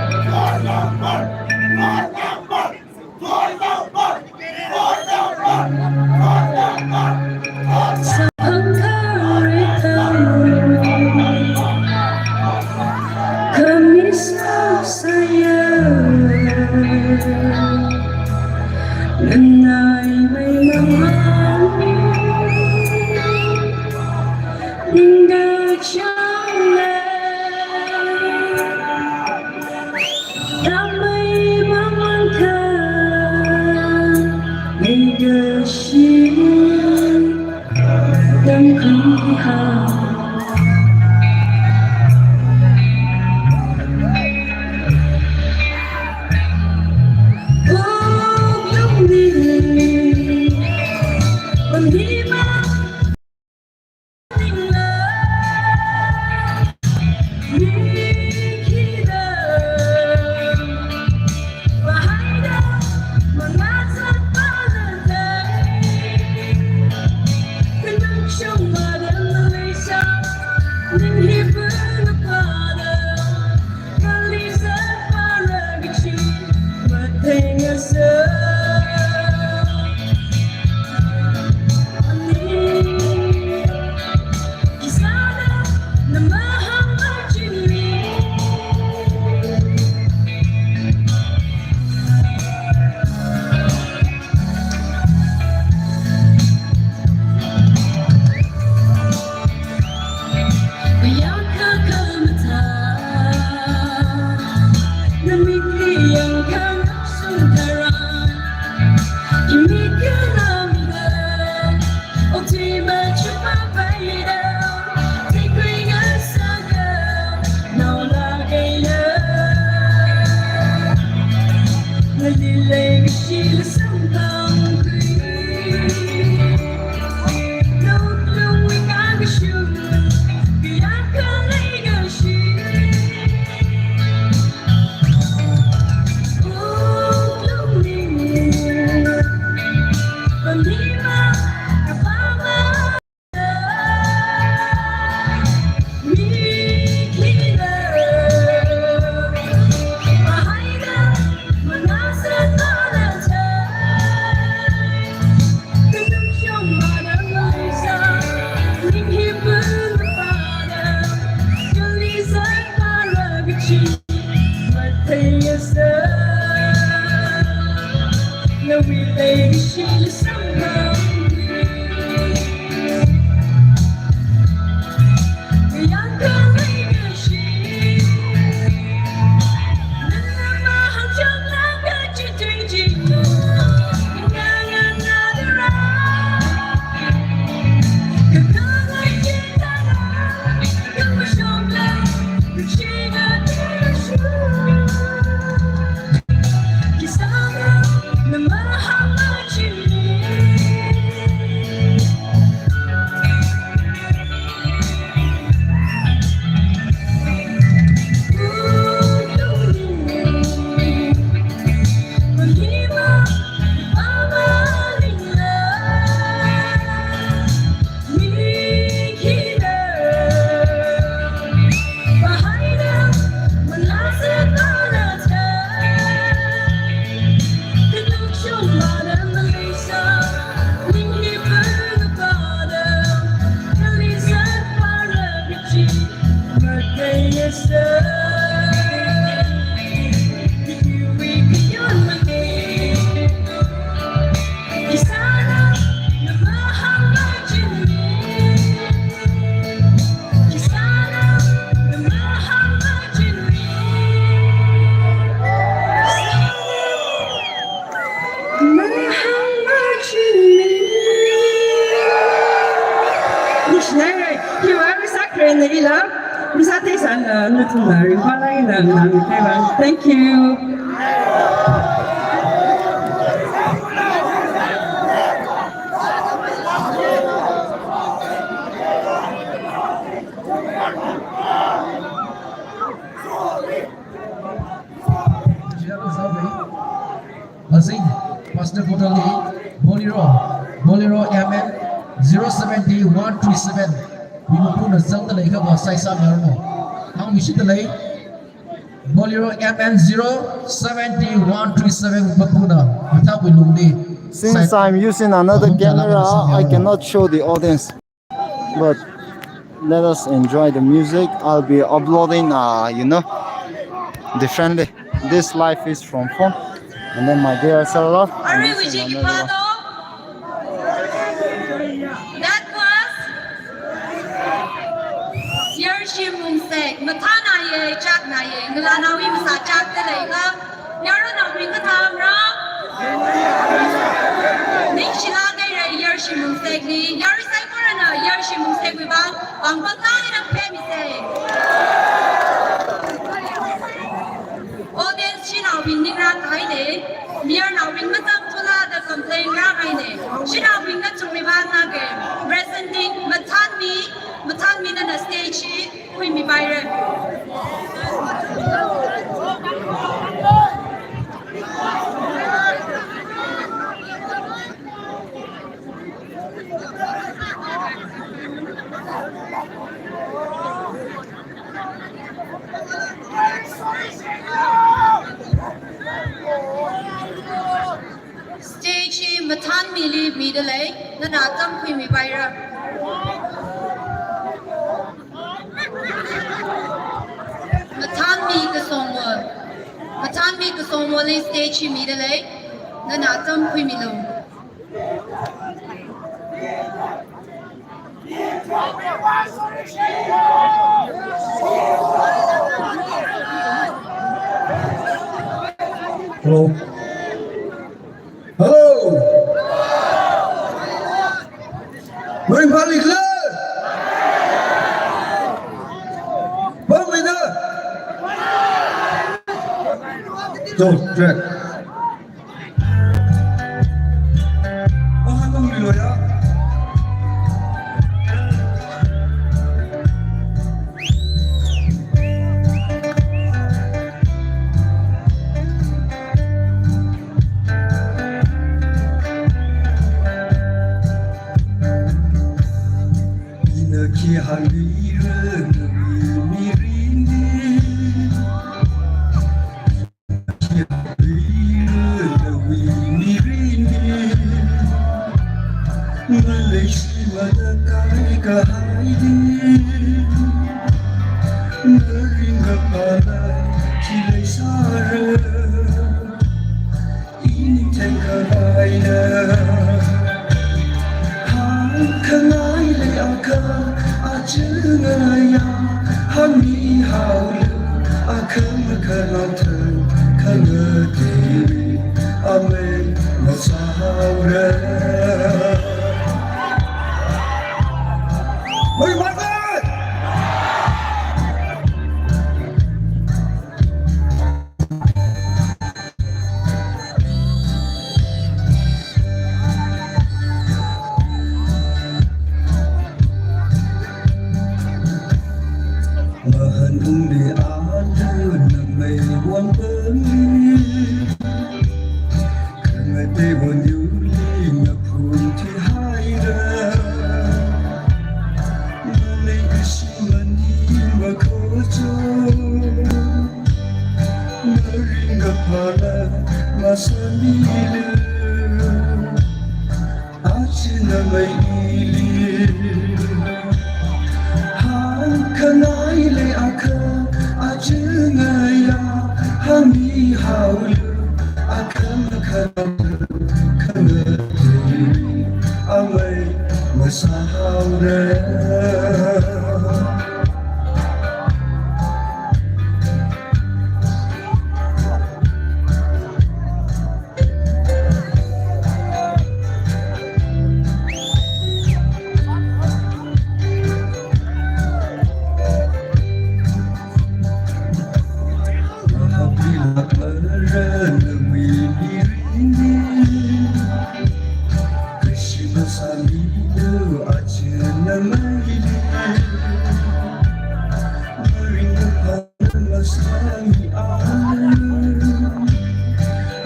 Thank you. Azing, Pastor Kotali, Bolero MN 070137. We will put a song the lake of Sai Sam Yarmo. How we should the lake? Bolero MN 070137 Bakuna. Without we look Since I'm using another camera, I cannot show the audience. But let us enjoy the music. I'll be uploading, differently. This live is from phone, and then my DSLR. Are we wishing you Pado? That was Yershim Mumsek, Matana Ye, Jack Naye, Milana Wimsa, Jack the Lega, Yarana Wingatam Ram. Nixila de Yershim Mumsek, Yarisai Morana, Yershim Mumsek, Bangpatang and Pemise. Audience Shina winning Ran Haide, Mirna Wingatam Tula, the complaint Ran Haide, Shina Wingatum Rivana game, presenting Matanmi and the stage, Queen Byron. Stage Matan Mili Midale, the Natam Queen Byron. Matan mi the song wall stage immediately, the Natam Quimilo. Hello. Hello. We're in public love. What we do? Don't drag. Oh, how long will you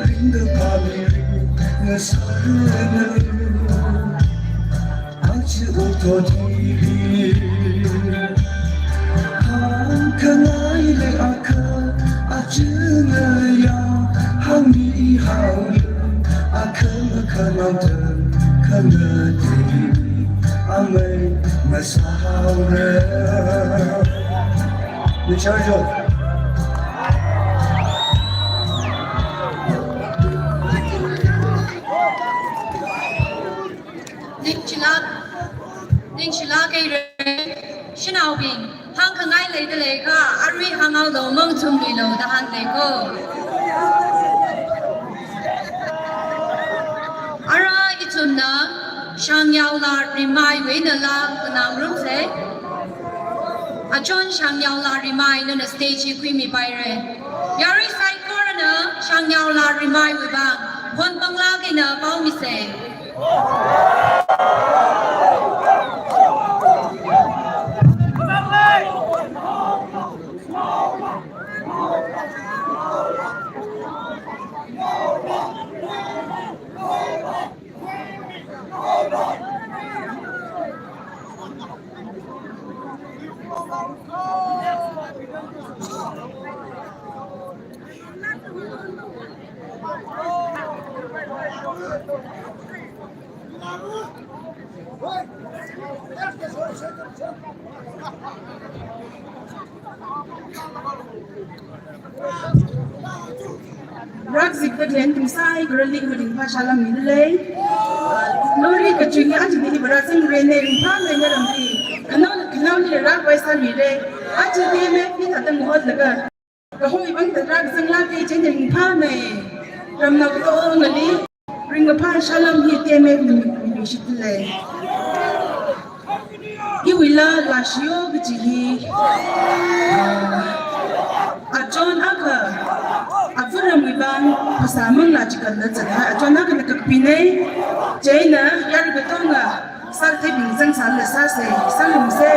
Ring the mountain, Kanadi, Ame, Masaure. The charge of Ning Chila Gay Shinao Bing, Hang Kangai Lake the Lake, Ari Hang out the Mong Tum below the hand they go. Ara Ituna, Shang Yao La, Remai Winala, the Namrum say. A John Shang Yao La Remai on a stage, Creamy Byre. Yari Sai Coroner, Shang Yao La Remai Wibang, One Banglag in a Baumi say. Rắc dịch vật lên cùng sai, rồi linh mình phát ra làm mình lấy. Nói đi cái chuyện anh chỉ đi vào sinh viên này mình tham lên làm gì? Cái nào đi rắc vay san mình đây. Anh chỉ đi mấy cái thằng từng hot là cái hôm bắn từ rắc sinh lá cái trên mình tham này. Làm nào có ông người đi. Ring cái phát ra làm gì thì mình biết lấy. Cái villa là siêu cái gì? John Aka. After we ban pasamang na chikan na chana achona ka nakapine jaina yar betonga sar the bingsang san le sa se sang se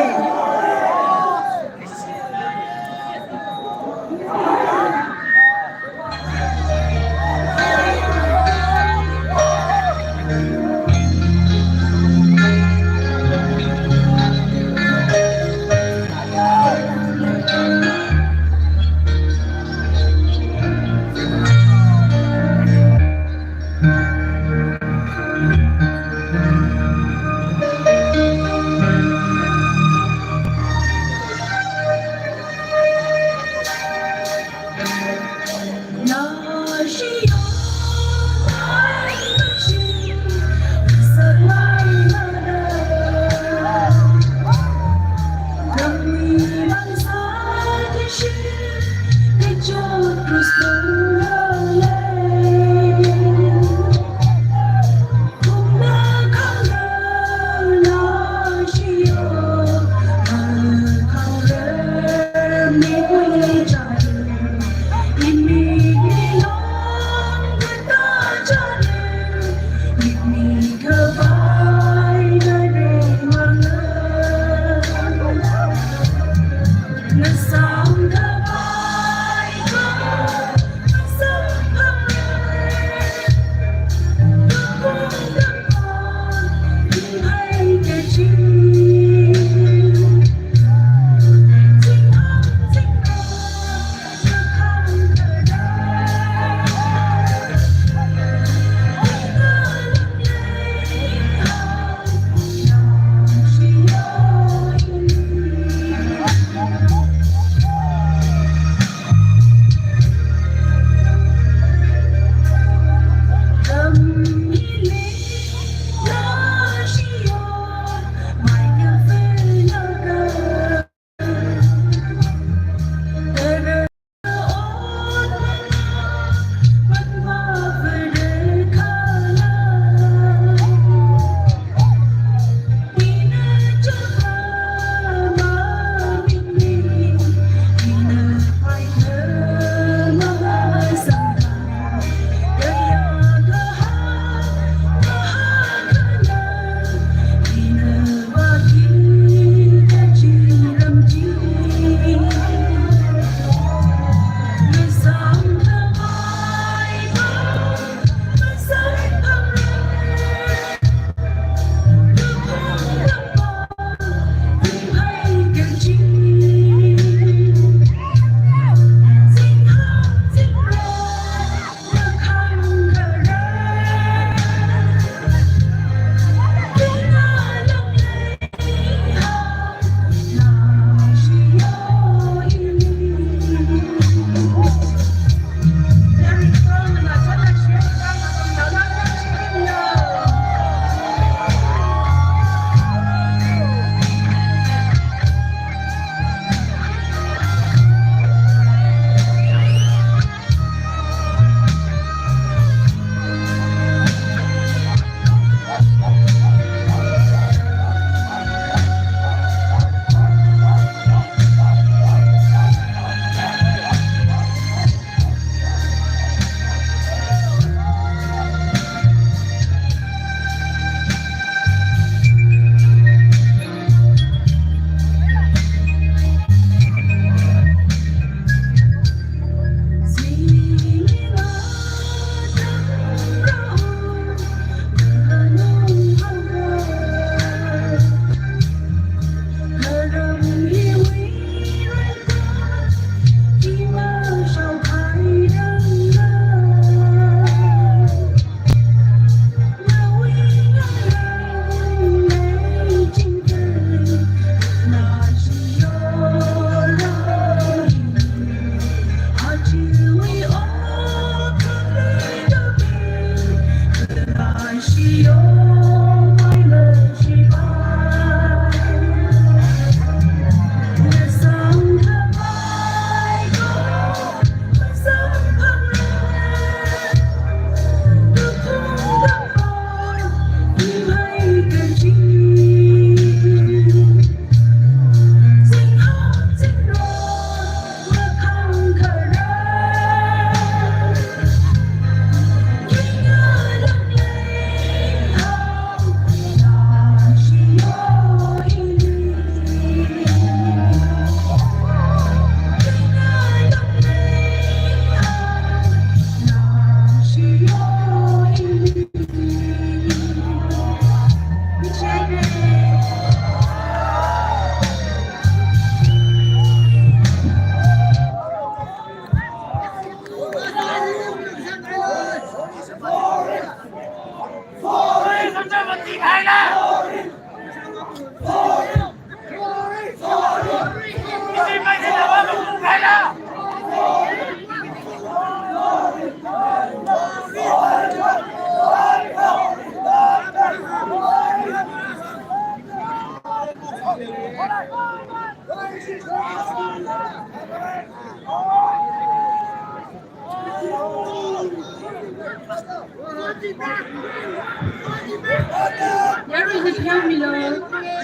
Yaro ni pia milo.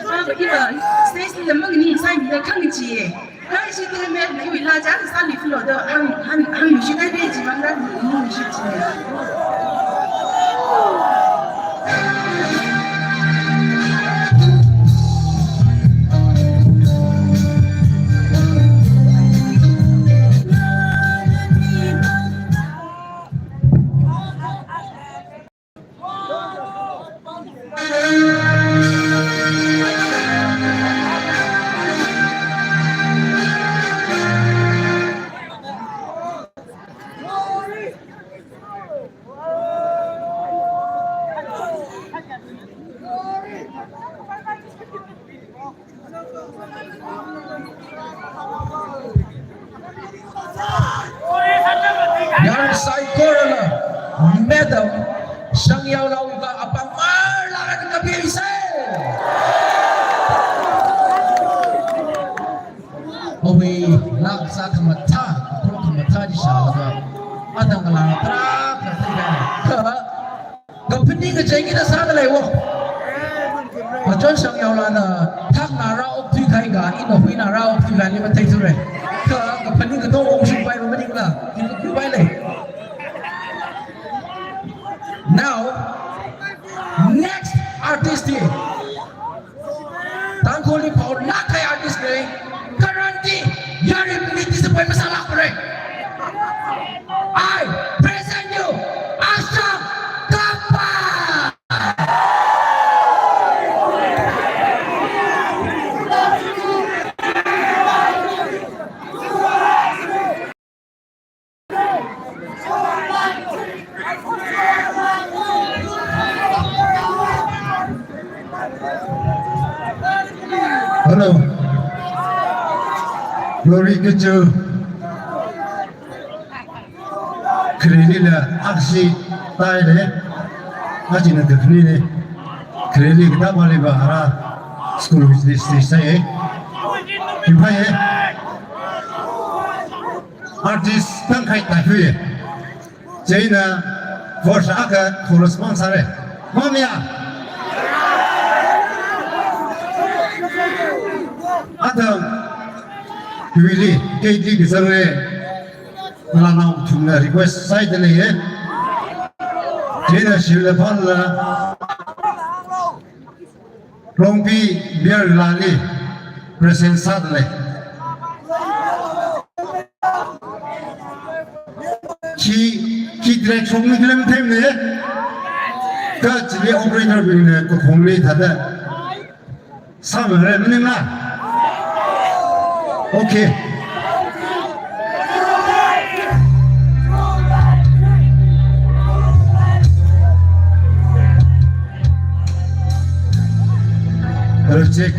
Ba iba stage ni lemong ni sai ni kang ni ji. Kai shi de me ni wi la ja sa li flo de han yu shi dai be ji ban da ni shi ji. Yang sai korala, madam, sang yaw lau ka apang marlakan ka bisa. Owe lak sa kamata, pro kamata di sana. Adang kalang terak tertiga. Gapini ka jangi na sana lewo. Ajon sang yaw lana, thak nara opti kai ga, ino hui nara opti ga ni matai tu re. Gapini ka dong ong sumpai rumaning la, ino kubai le. Now, next artist here. Tangkoli pau nakai artist ni. Garanti, yari miti sepai masalah kore. I present you, Ashraf Kappa. Hello. Glory Keju. Kredi la aksi tai le. Aji na dekni le. Kredi kita balik bahara. School business saya. Kimpai ye. Artist tangkai tahu ye. Jadi na force agak korespon sare. Mamia. Adam Willy KD kisare nana tuna request side le ye jena shile palla longpi biar lali present sadle ki direct from the film time le ka jile operator bin ko khongli thada samare minna. Okay. Let's check.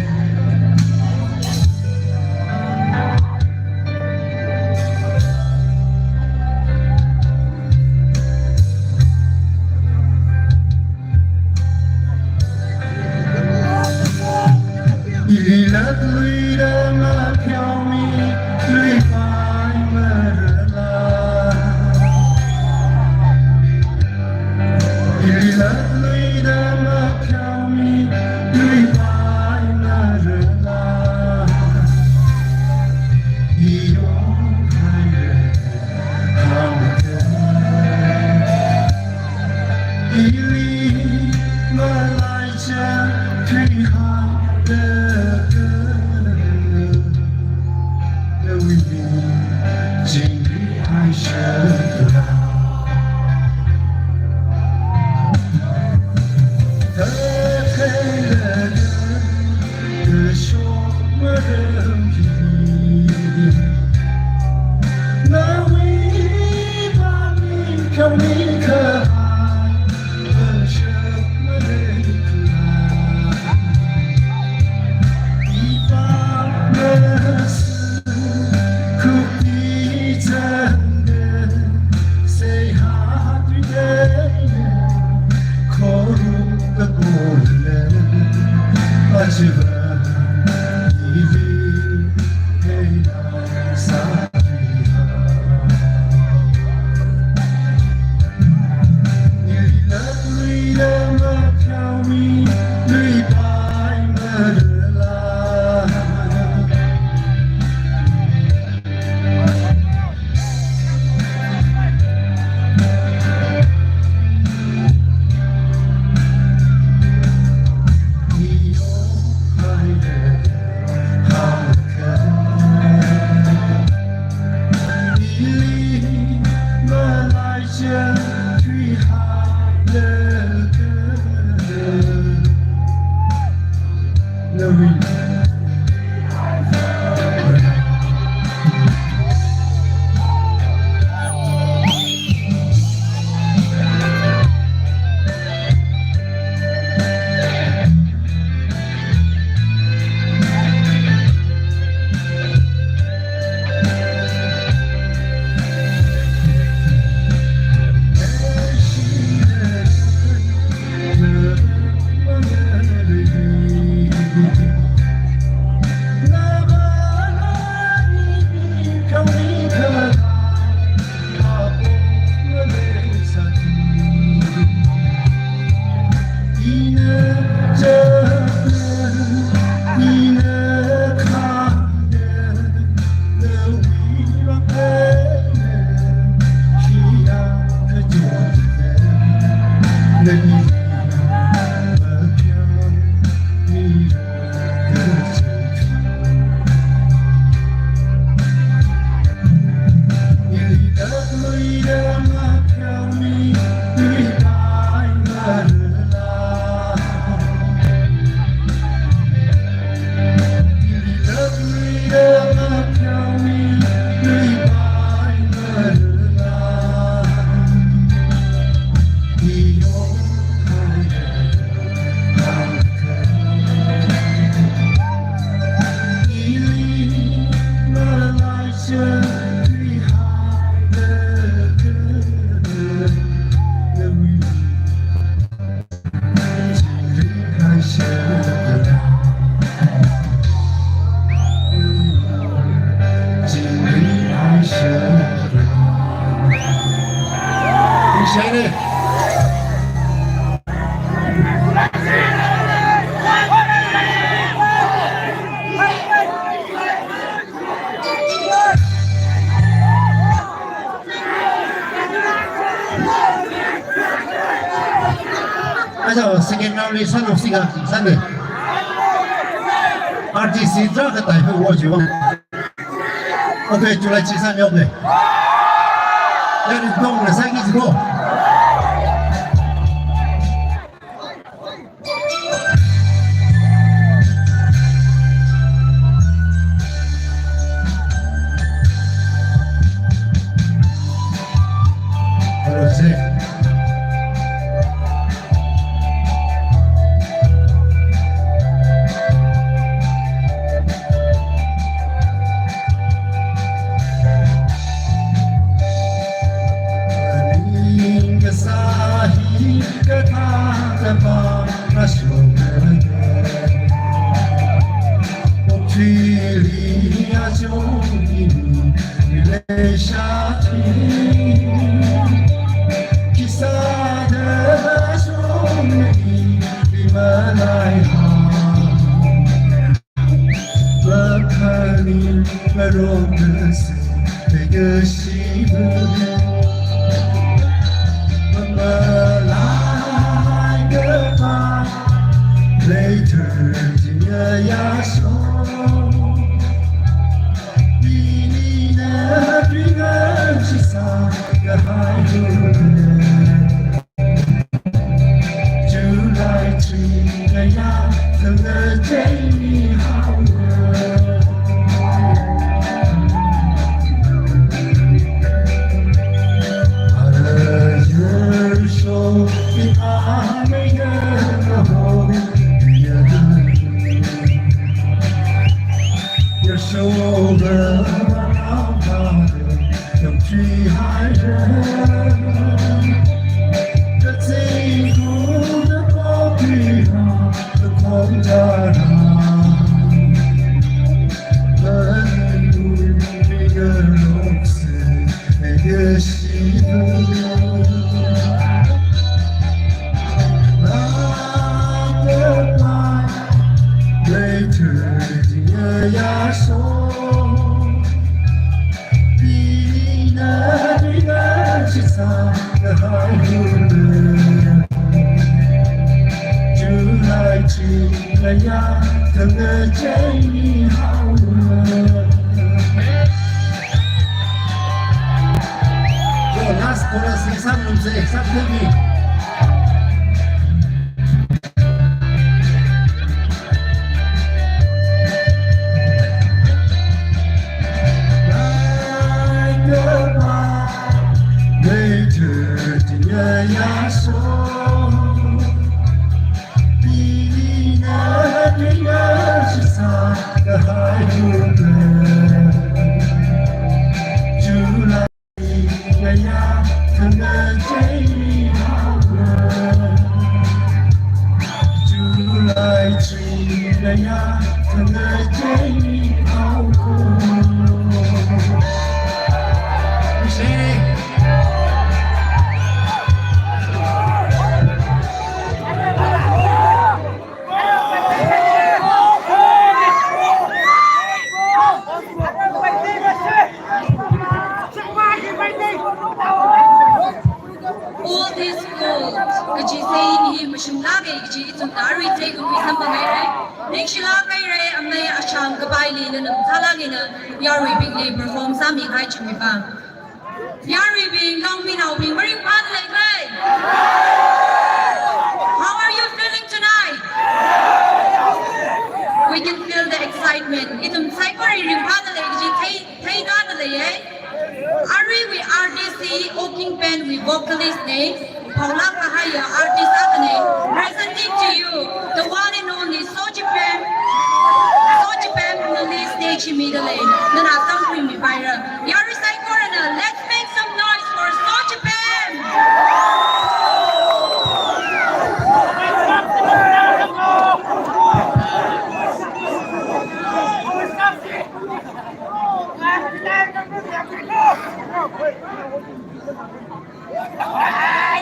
China. Also, second round 你三六四個三嘅，RTC 這個代表我就，OK， 就來73秒嘅，要你動了三個字過。All these gold, kaji say ni mashumla ke kaji itum dari take we some bangai re. Next shila kai re amne asham kabai li na thala ke na yari big li perform sami kai chumi pa. Yari bing long mi now bing very fun like kai. How are you feeling tonight? We can feel the excitement. Itum sai kori ring pa na le kaji thay na na le ye. Ari we RDC opening band with vocalist name Paula Kahaya artist Agane presenting to you the one and only Sojipan from the lead stage immediately. Nana Tangri mi Baira. Yari Sai Corona, let's make some noise for Sojipan! Ah!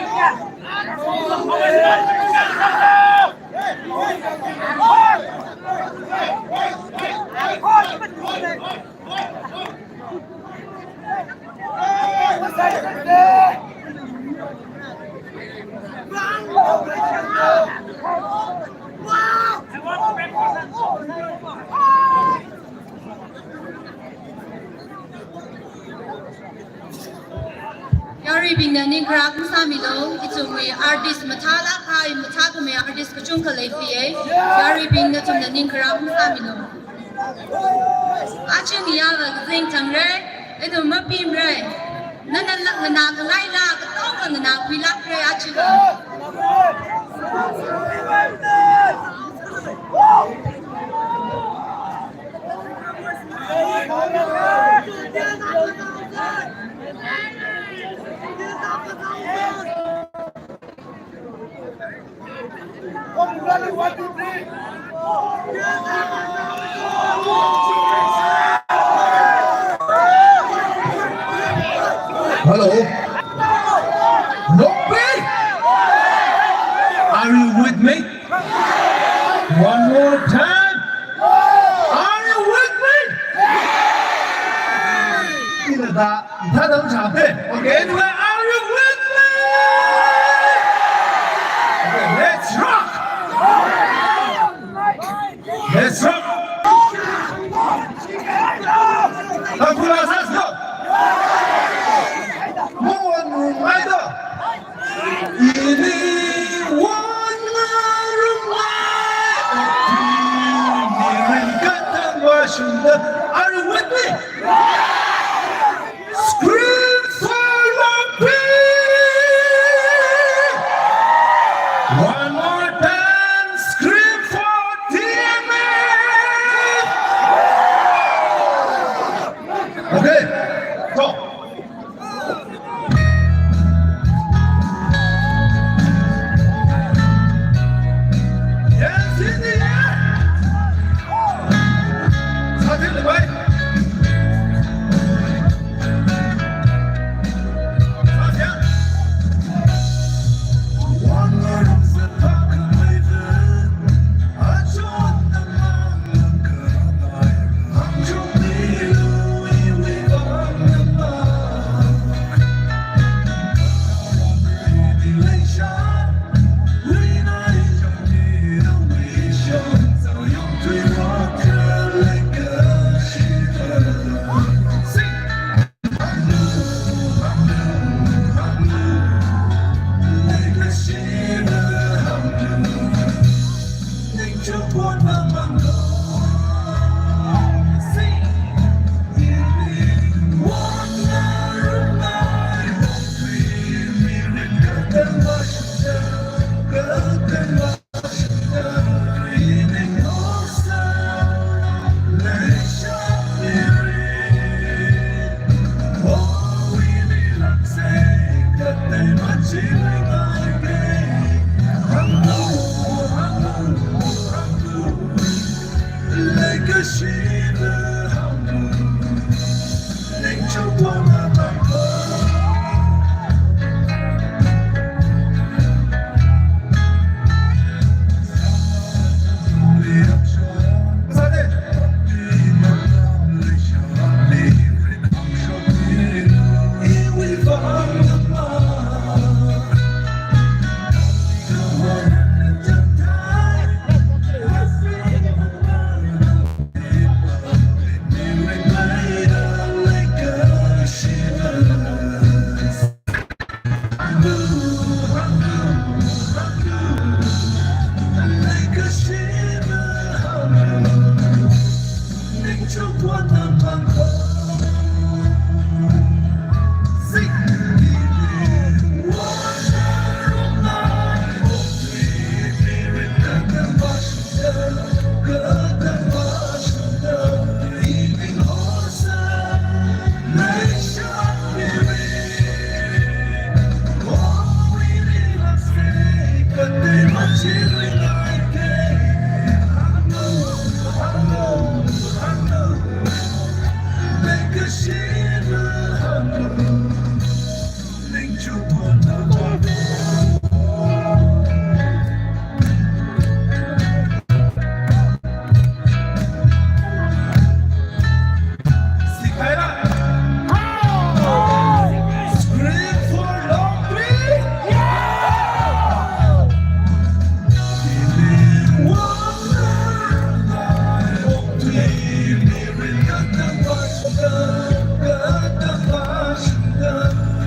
Gary Bing na ning krak samilo itumi artist mathala khai matha me artist kachung khalai pie Gary Bing na tum na ning krak samilo achen ya la zing tang re edo ma pim re na lai la ka tong na kwi la re achen Hello. Nobby. Are you with me? One more time. Are you with me? 记得他能场对 Okay, well, are you with me? Okay, let's rock. Let's rock. let's go. One rider. Are you with me? Scream for your peace! One more time, scream for TMA! Okay, go. Yes, in the air! Start in the way.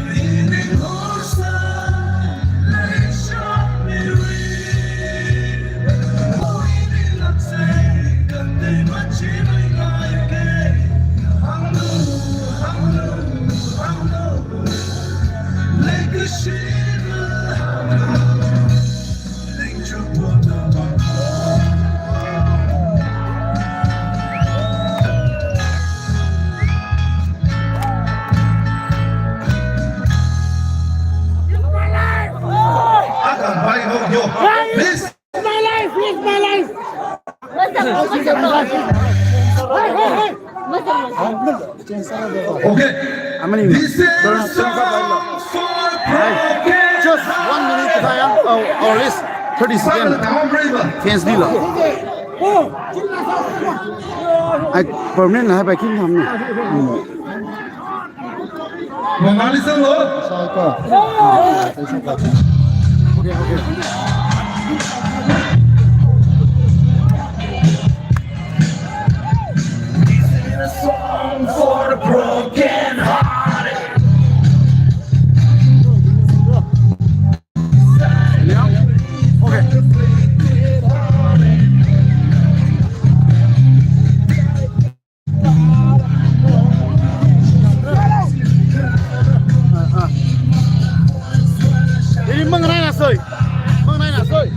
Leaning on Okay. This is Turn up, song for broken Just 1 minute time or less 30 seconds. Fans đi lắm. Ai permanent là hai bài kinh thầm này. Mong listen lo. Sao cơ? Okay, okay. Song for the broken hearted. Đi mừng này là sơi. Mừng này là sơi.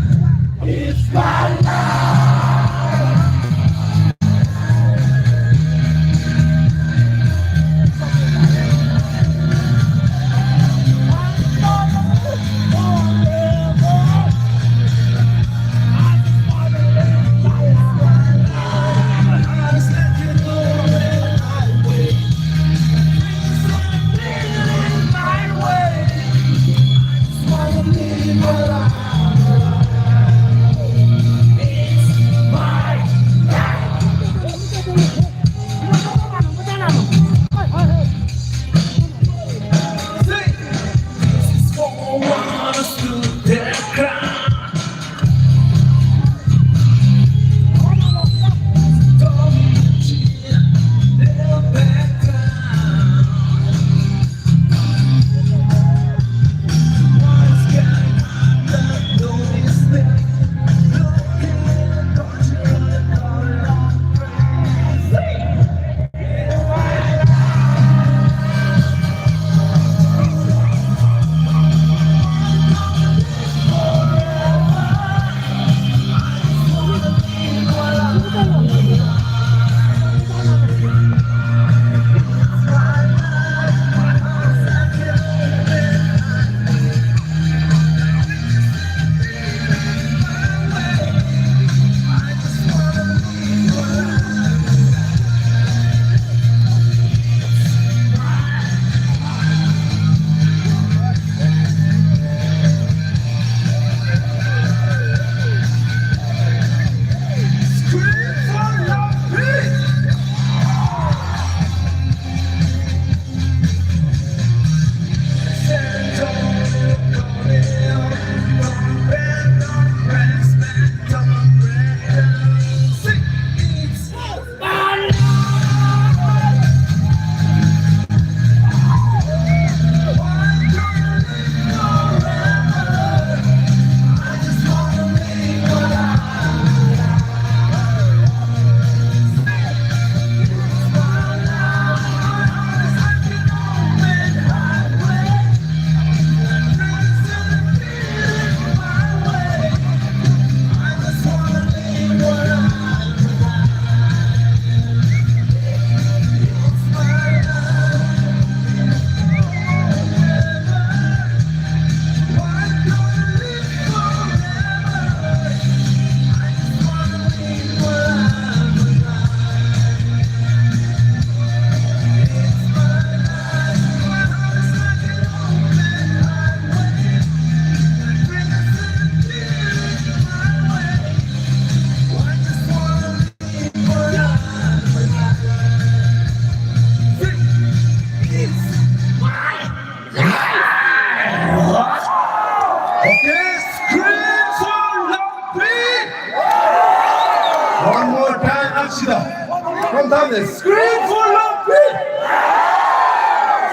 From Thomas. Scream for Lumpy!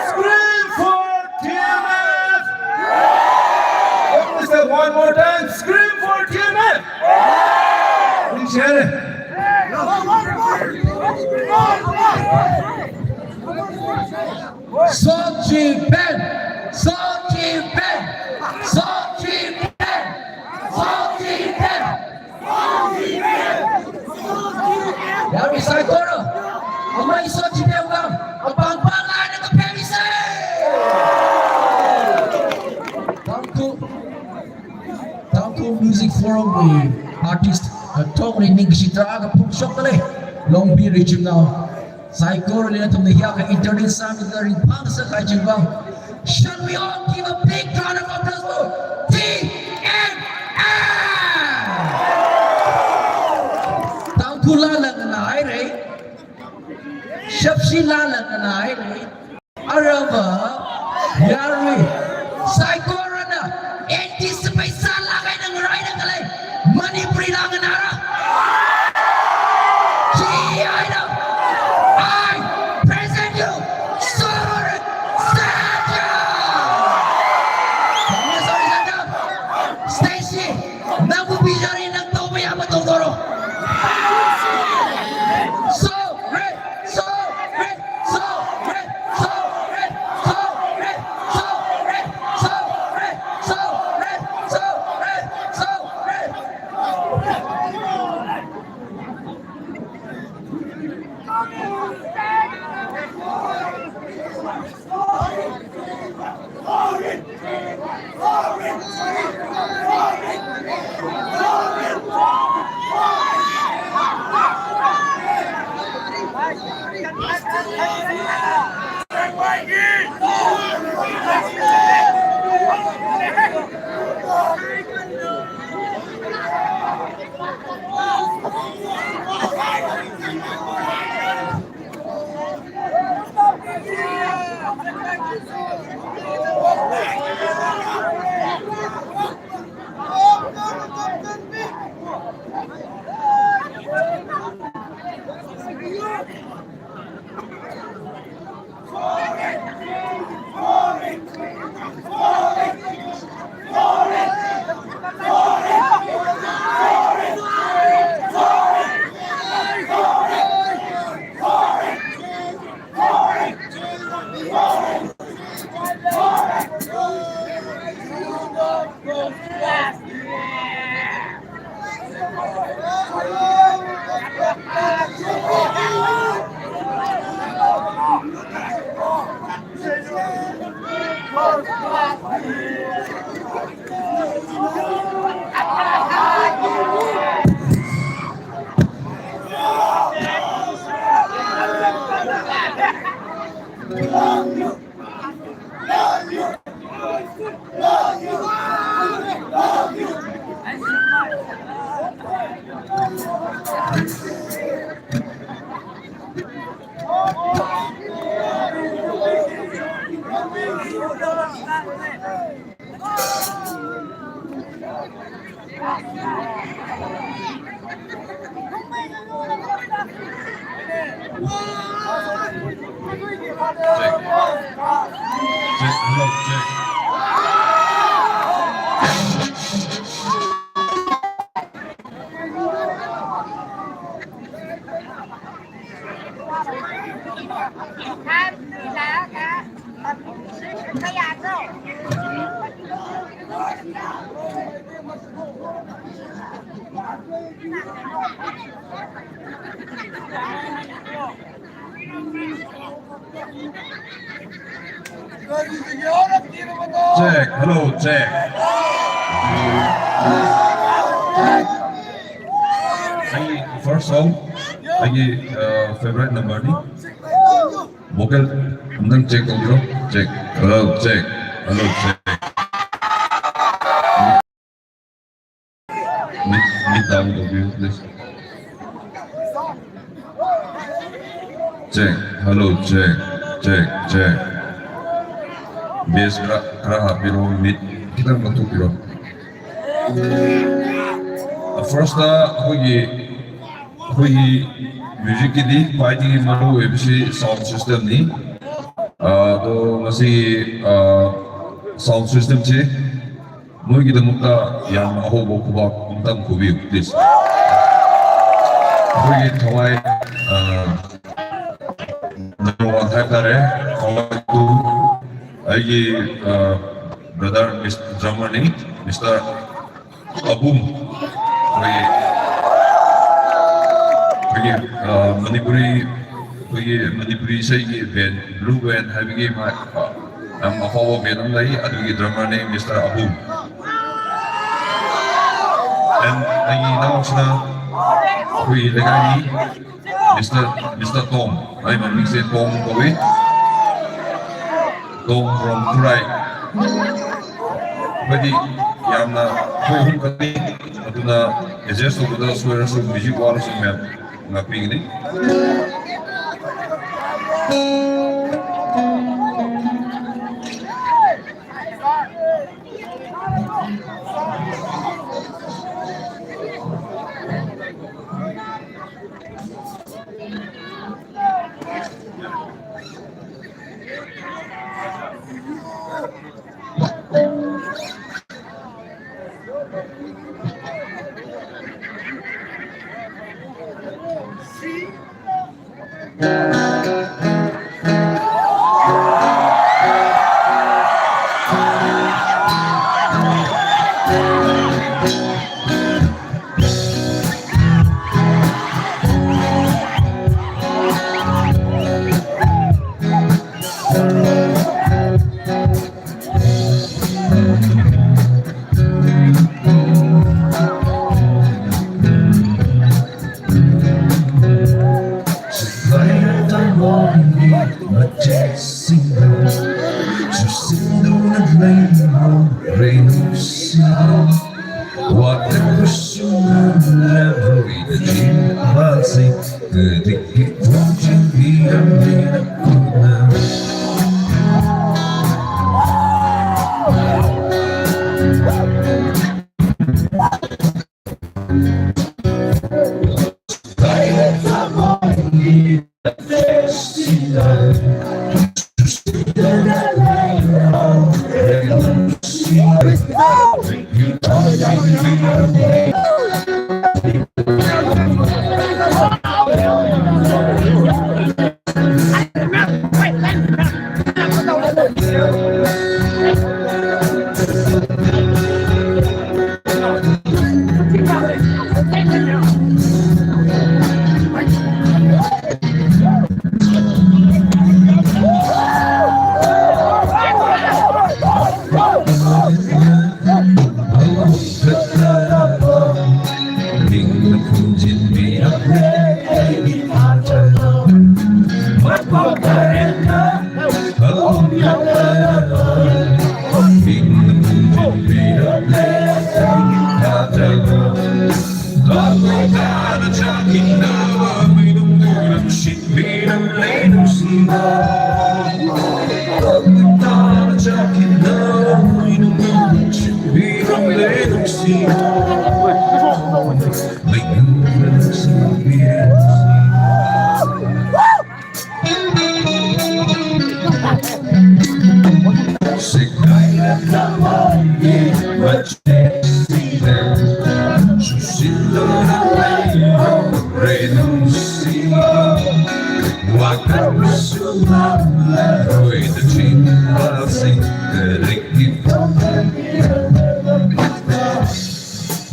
Scream for TMF! Let me say one more time. Scream for TMF! Please share it. Sochi Ben! Sochi Ben! Sochi Ben! Sochi Ben! Dari saya korang, apa iso cipta orang, apa pangan ke Paris? Tangku Music Forum ni artist Tong ni Citra ke pun shock kali, long be region now. Psycho rin itong nahiya ka internet summit na rin pang sa kajibang. Shall we all give a big round of applause for TNN? Tangkulala na na ay rin. Shapsilala na na ay rin. Araba, Yarwi, Psycho na, anticipate sa lakay ng ray ng kalay. Manipuri lang ang nara. I present you, Sorry Sanja! Sorry Sanja! Stacy, nagpupilya rin ng tumaya matuturo. Jack, hello, Jack. First song, favorite number ni. Vocal, हमने check करो. Jack, hello, Jack, hello, Jack. Meet down the view, please. Jack, hello, Jack, Jack. Bass kara hapiro mid kita bantu piro. First hogi music di fighting maru ABC sound system ni. To masih sound system je. Moi kita muka yang mahu bawa tentang kubi please. Hogi thawai number one type dare. Tu brother Mr. Germany, Mr. Abum, Manipuri say band, blue band, having a follow band lay, and drummer name Mr. Abum. And I announced the guy, Mr. Tom. ay maming si Tong Kowi. Tong from Kurai. Pwede yan na kung kani ito na adjust ko na swear sa music wala sa mga ngaping ni.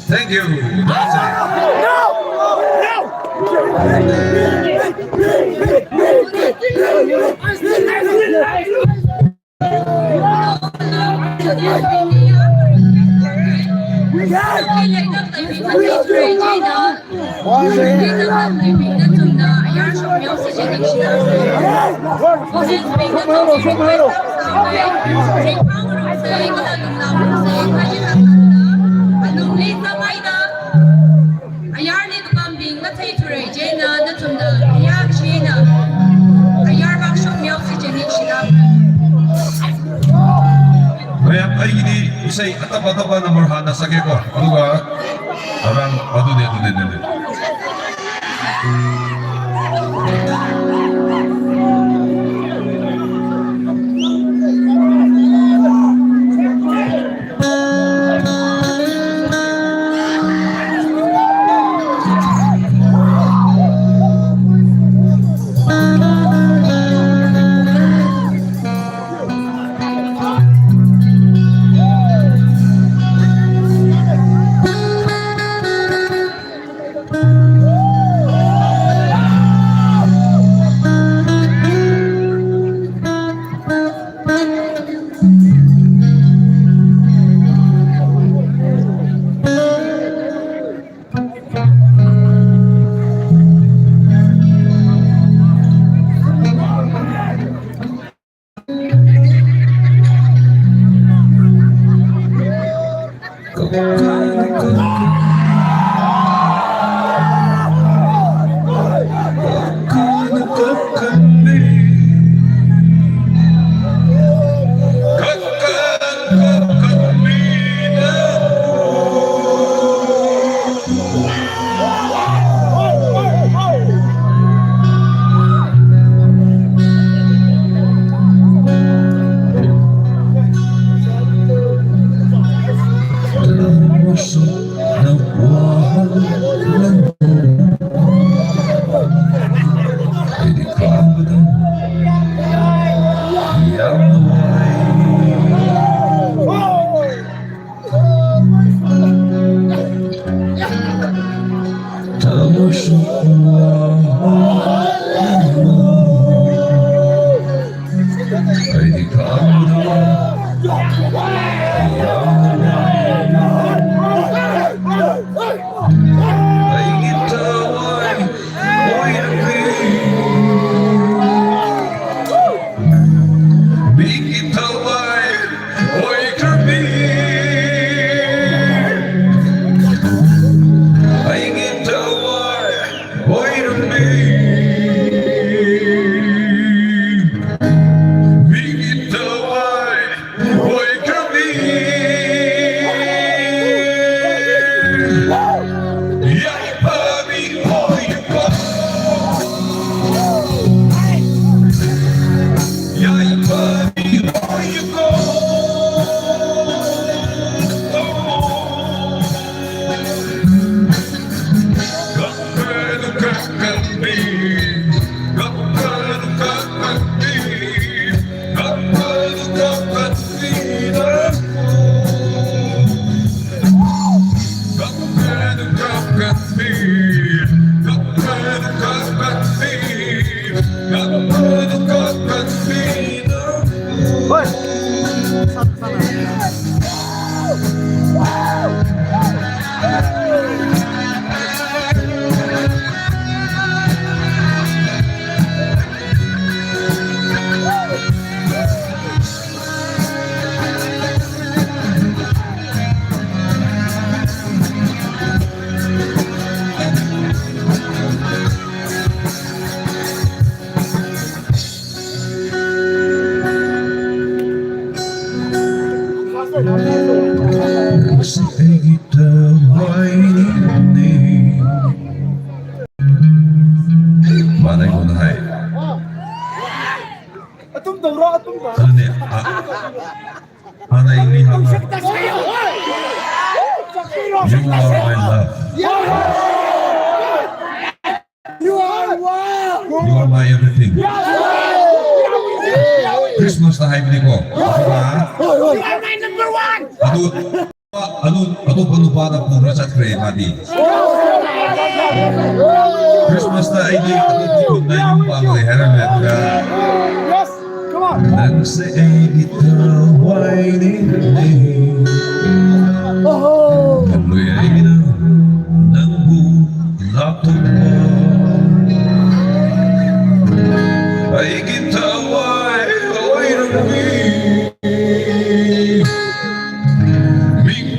Thank you. Kaya ay ini isay ataba-taba na marhana sa ko. Ano ba? Parang din. Manay ko na hay. Ano niya? Manay ni Hama. You are my love. You are my everything. Christmas na hype ni ko. You are my number one. Ano panupada po sa kremadi? Christmas na ay nagtutulog na yung pang-helmet ka. Yes, come on. Nang sa edita, whining name. Tuloy ay ng bulatot mo. Ay gitaway, oy rami. Big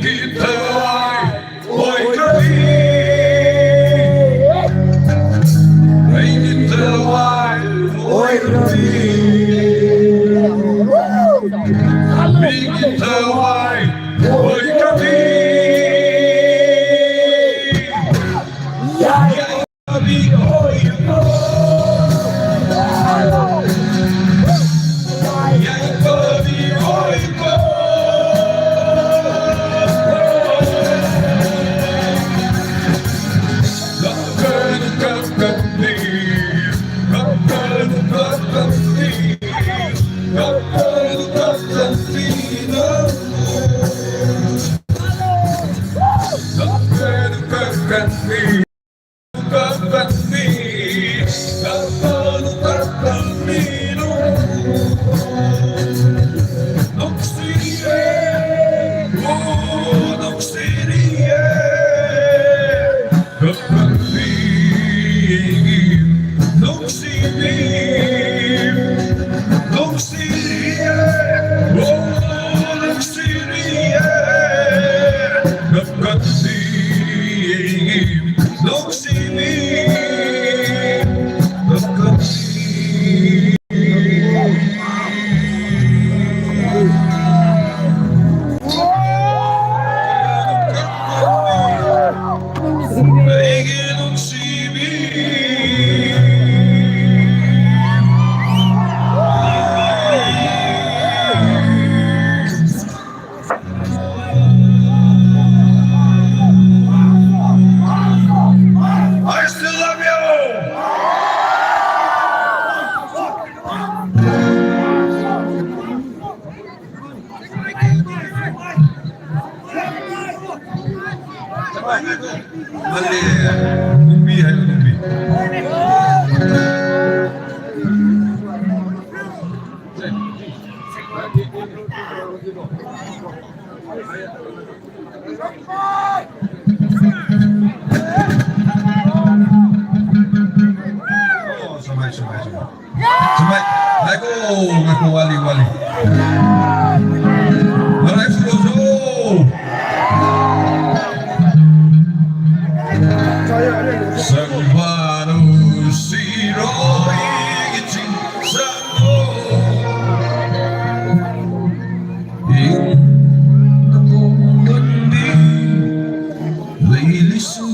Tawai, oi kami. Mali, Numbi hai Numbi. Oh, samai. Naiko wali. Marai Furojo. Sangbaru siro igicing sango ing napungundi lilisu.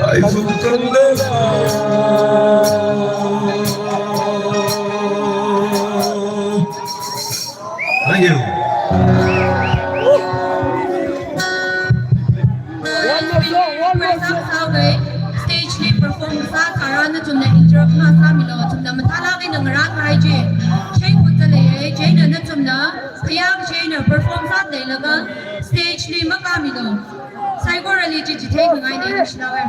Ay, na tum na interrupt ma sa mi lo tum na matala kay nang rat hai je chain ko tale je na tum na kaya chain na perform sa de la ga stage ni ma ka mi lo sai ko really ji ji thai ngai ne shi na ga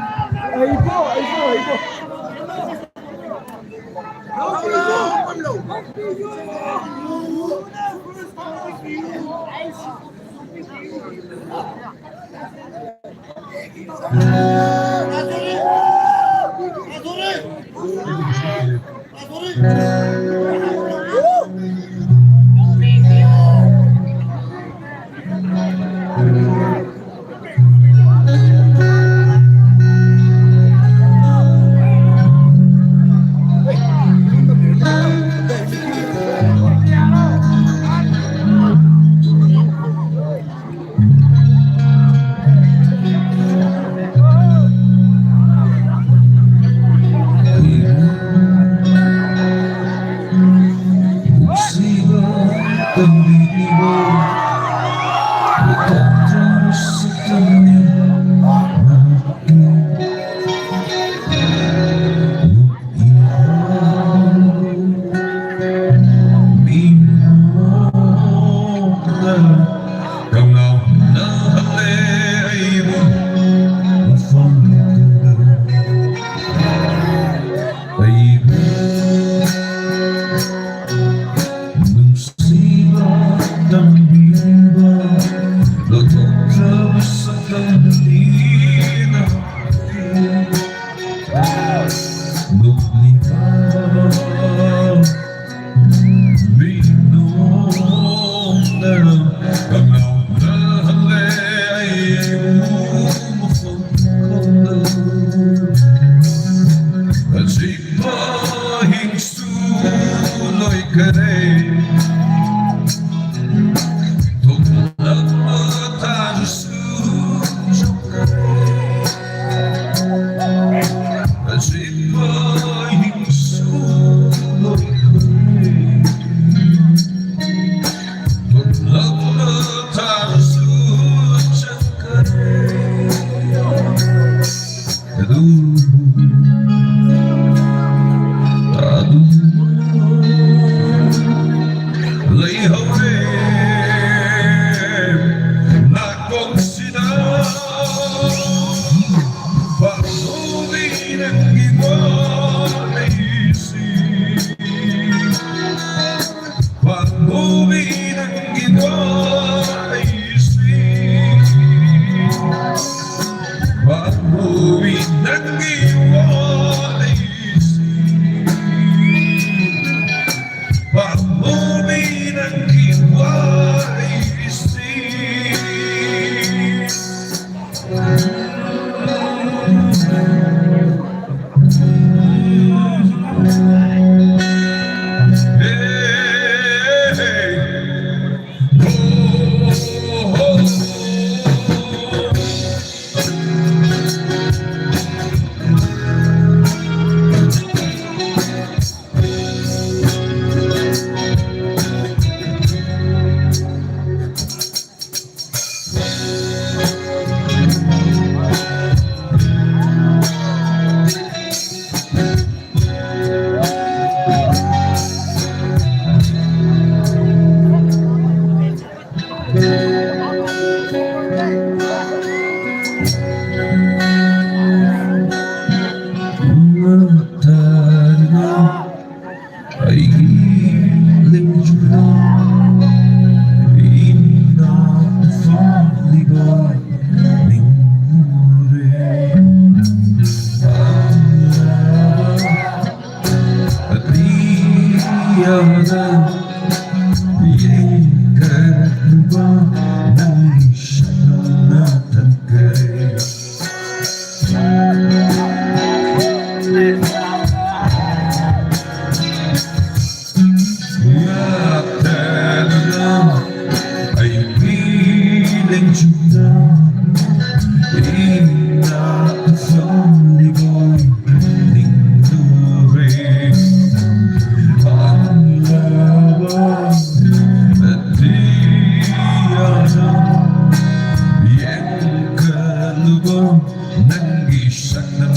Nangi sakna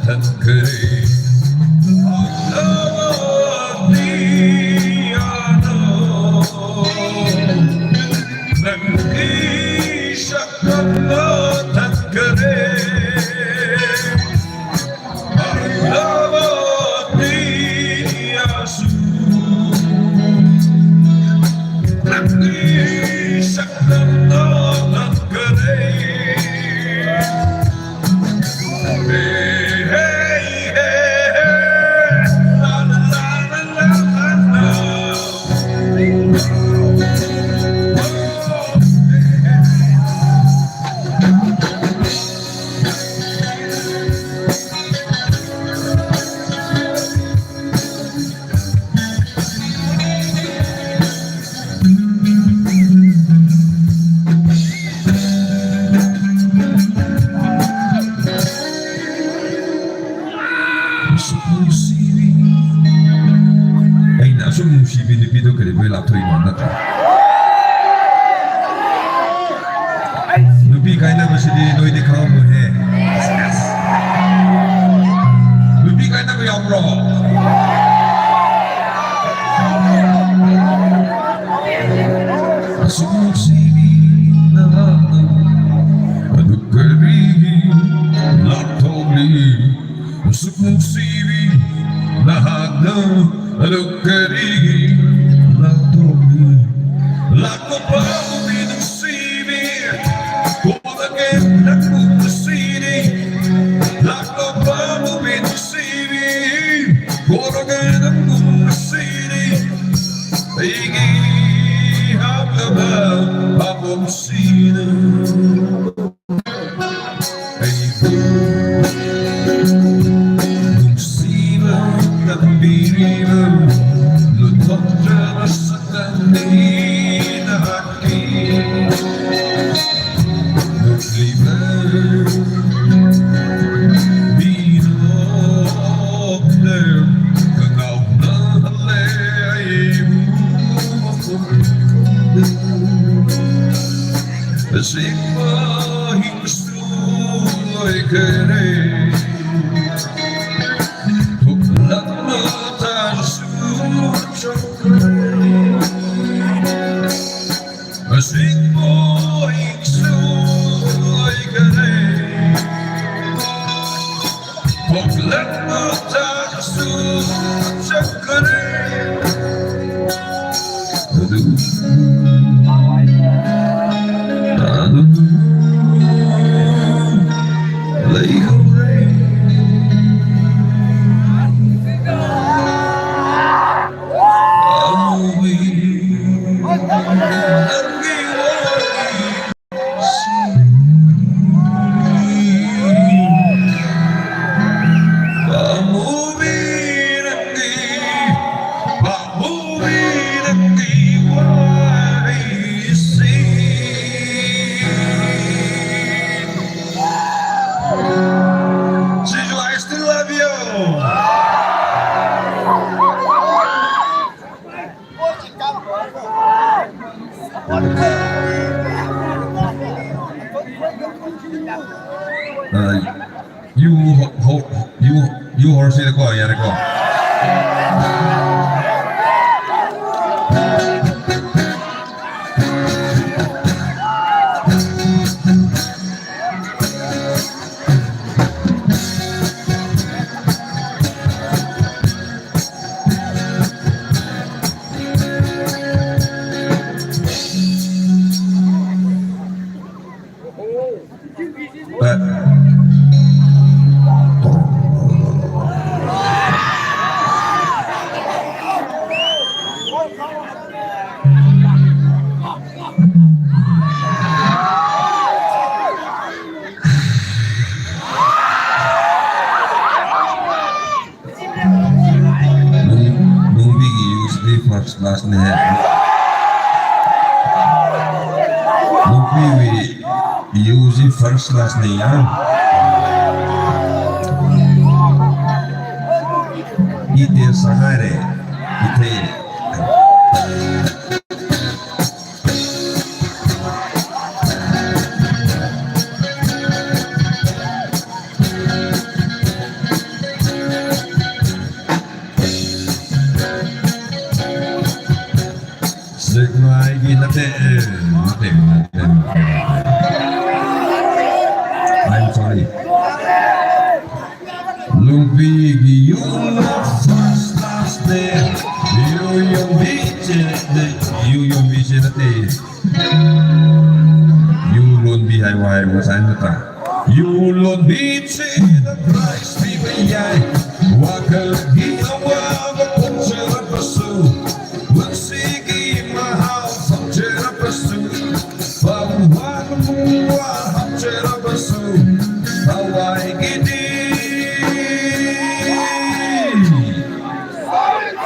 tan kare Pinipido que le voy a la tuya nata. Lupi kaya na ba siya di noy di kao mo he? Lupi kaya na ba yung bro? Asumong sini na ano kari latoli asumong sini na ano kari Laco Pau in the city, for the game that moved the city. Laco Pau in the city, for the game that moved the city. Biggie, habla Pablo City. Musiba, Tambiriba, lo toca Satani. Sigma histuloy kere Tuklat mata suchokre Sigma histuloy kere Tuklat mata suchokre You horse the call, yeah, the call. First last name. We use the first last name. Ite Sahare, Ite. Lumpigi, you love first last name. You yung biche na te. You lon bihay wahay wasain na ta. You lon biche na price bibiyay. Wakal ginawa magpunchera pasu. Magsigi mahal pagchera pasu. Pabuhan mua hapchera pasu. Hawai gidi.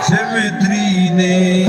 Cemetrine.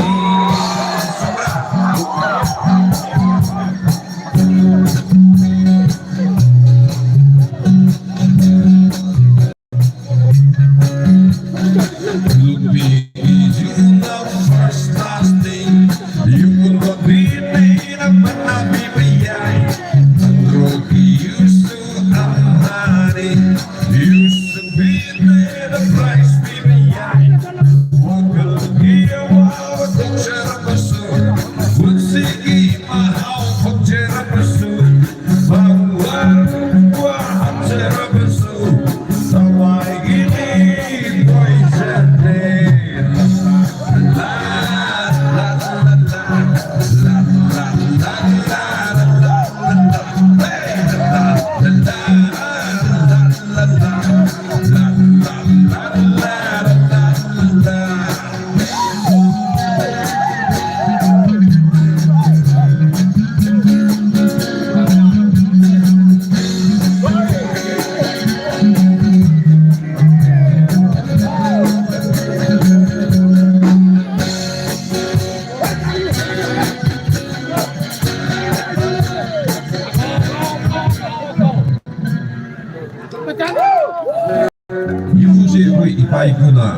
Ipaikuna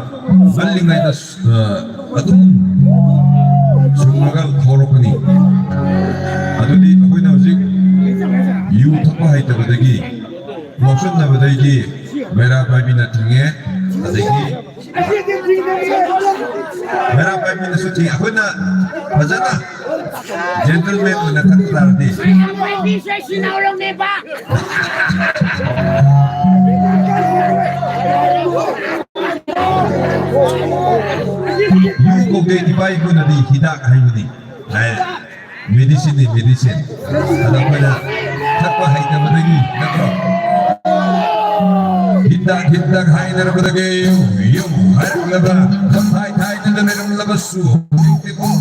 salling na ito atong sumagal korokuni ato di ako'y nausik yu tapahay tabadagi moksyon na badagi mera babi na tinge adagi mera babi na suci ako'y na mazana gentleman na tatardi Hindi siya sinawalong nipa! Yung kung kayo ibay ko na di hida kayo ni ay medicine ni medicine alam ko na tapahay na madagi nakro hida kayo na madagi yung harap laba tapahay tayo na nalang labasu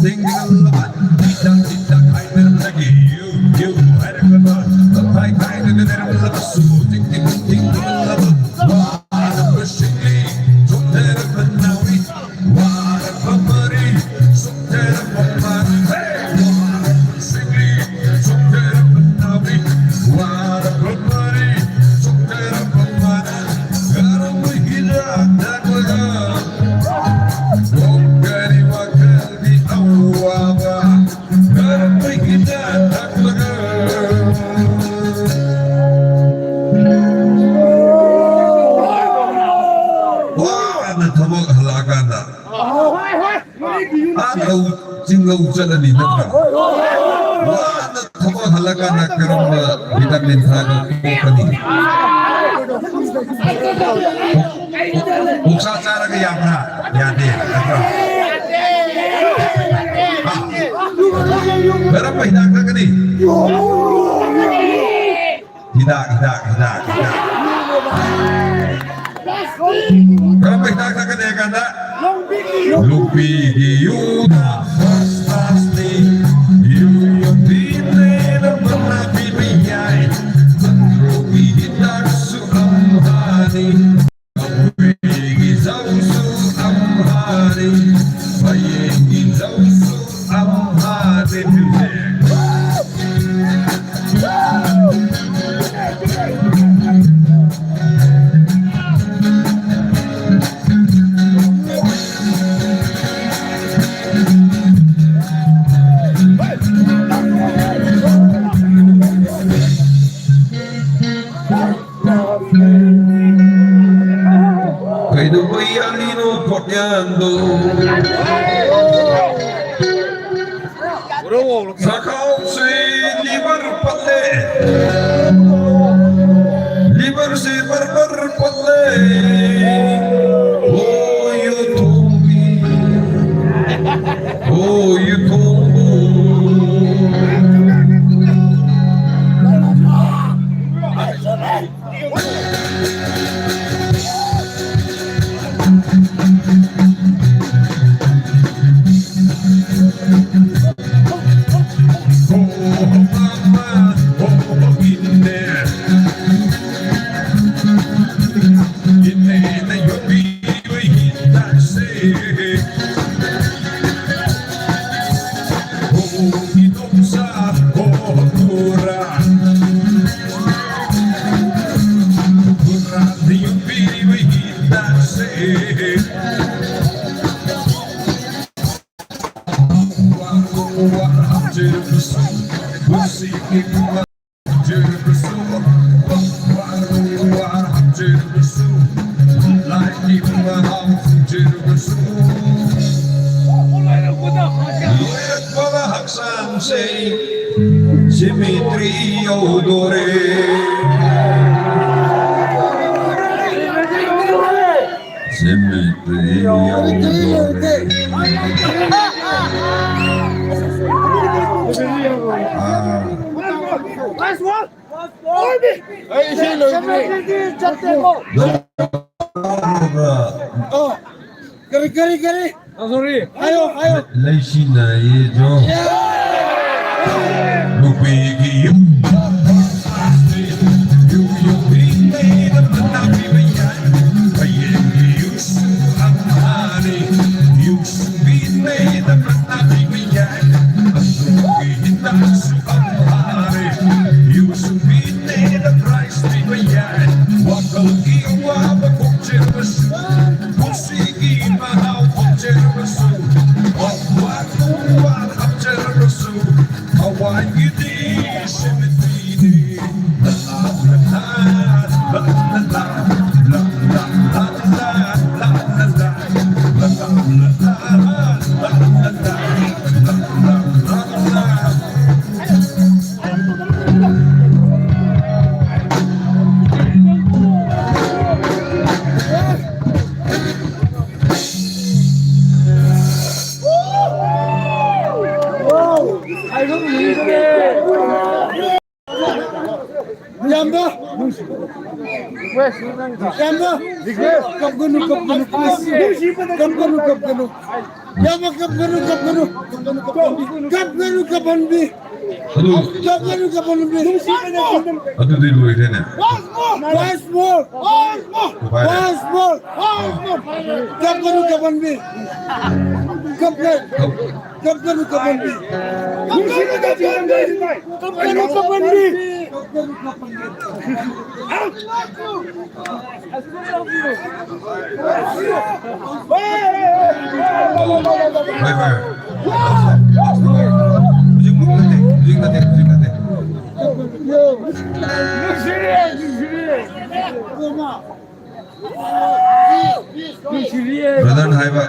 ting ng laban hida kayo na madagi yung harap laba tapahay tayo na nalang labasu ting ng laban wala ba siya sumtera panawi wala ba mari sumtera pamari wala ba siya sumtera panawi wala ba mari sumtera pamari garang mahirap na wala huwag gani wakal di awawa garang mahirap na wala tabog halaga na. Araw singlaw jalan ni nagka. Wala tabog halaga na karong vitamin haga company. Uksa cara kaya na yade. Berapa pa hidak ka ni? Hidak. Berapa hidak ka ni kanda? Lumpigi yuda first pasti yung dine na manapibiyay Androgi hidak su amhani Awigi zaw su amhani Bayegi zaw su amhani Kaido ba'y alino potnyando sa kausi libar pale libar si barbar pale Dimitri Odore. Dimitri Odore. Kari. Sorry. Ayo. Leishina yejo. Lupigi. Aduh di luar ini. Once more. Brother Haiba,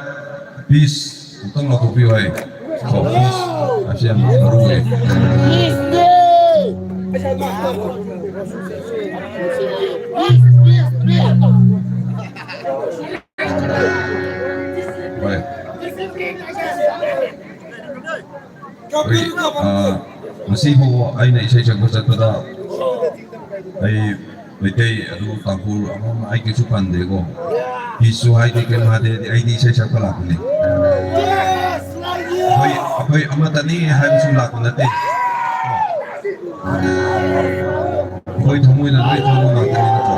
peace. Untung lo kopi wae. So peace. Asyam baru wae. Wae. Masih ho ay na isay siyang gusto tada ay Betul, aduh kampur, amam ay kecupan dego. Isu ay di kemade ay di isay siyang palaku ni. Apoy amata ni hay sulak nate. Apoy thamoy na rin thamoy na rin ito.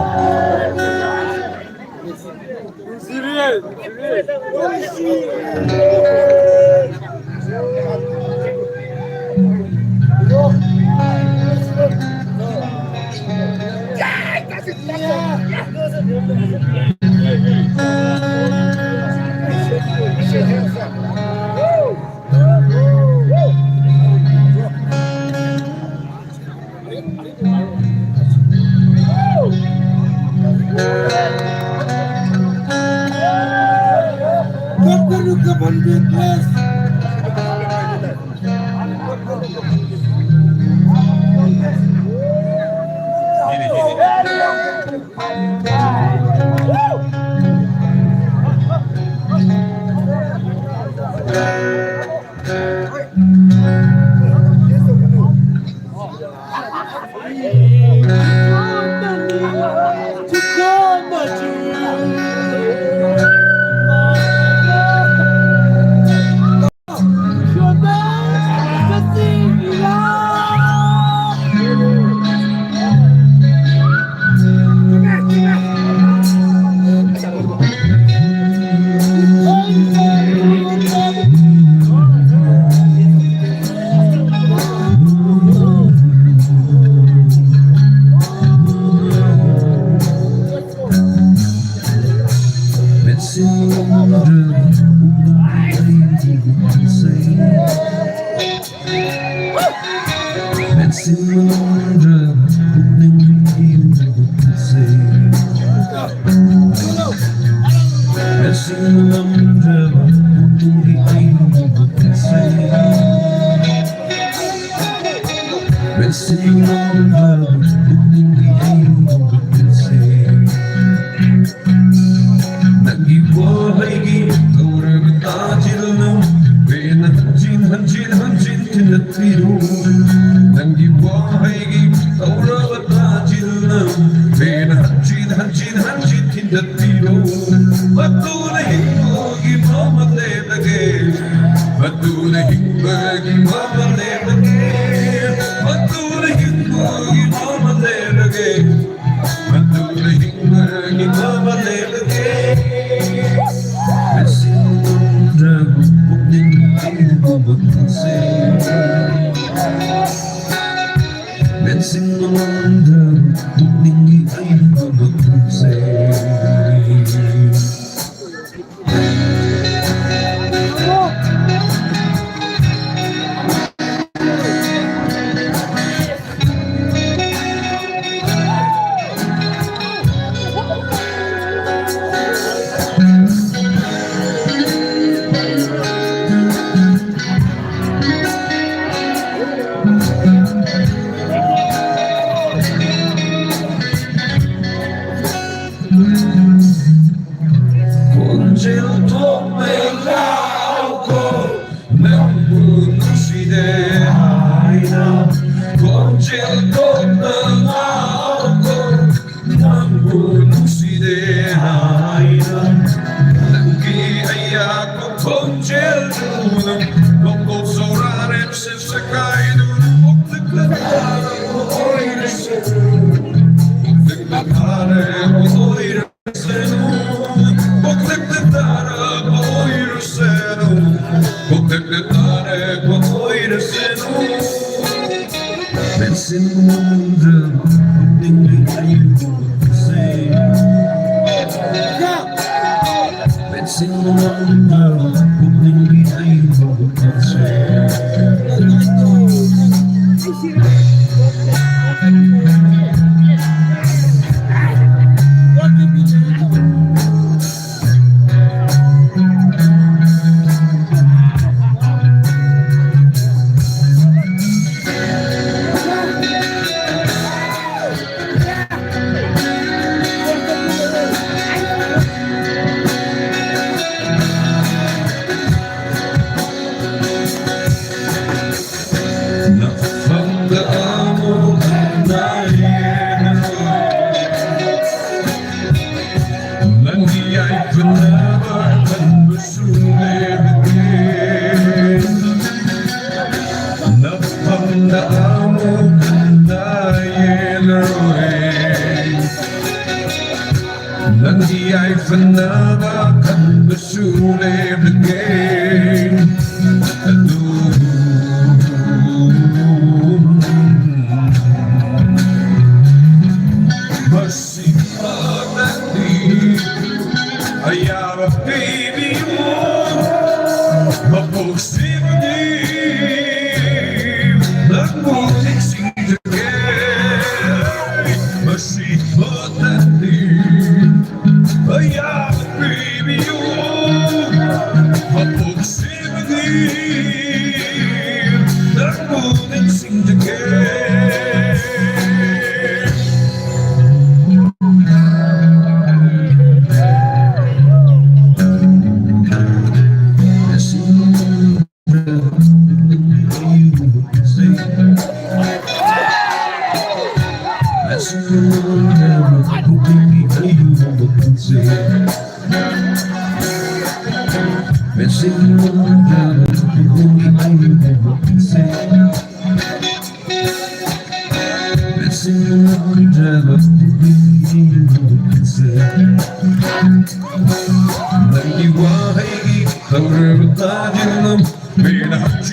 Being a hundred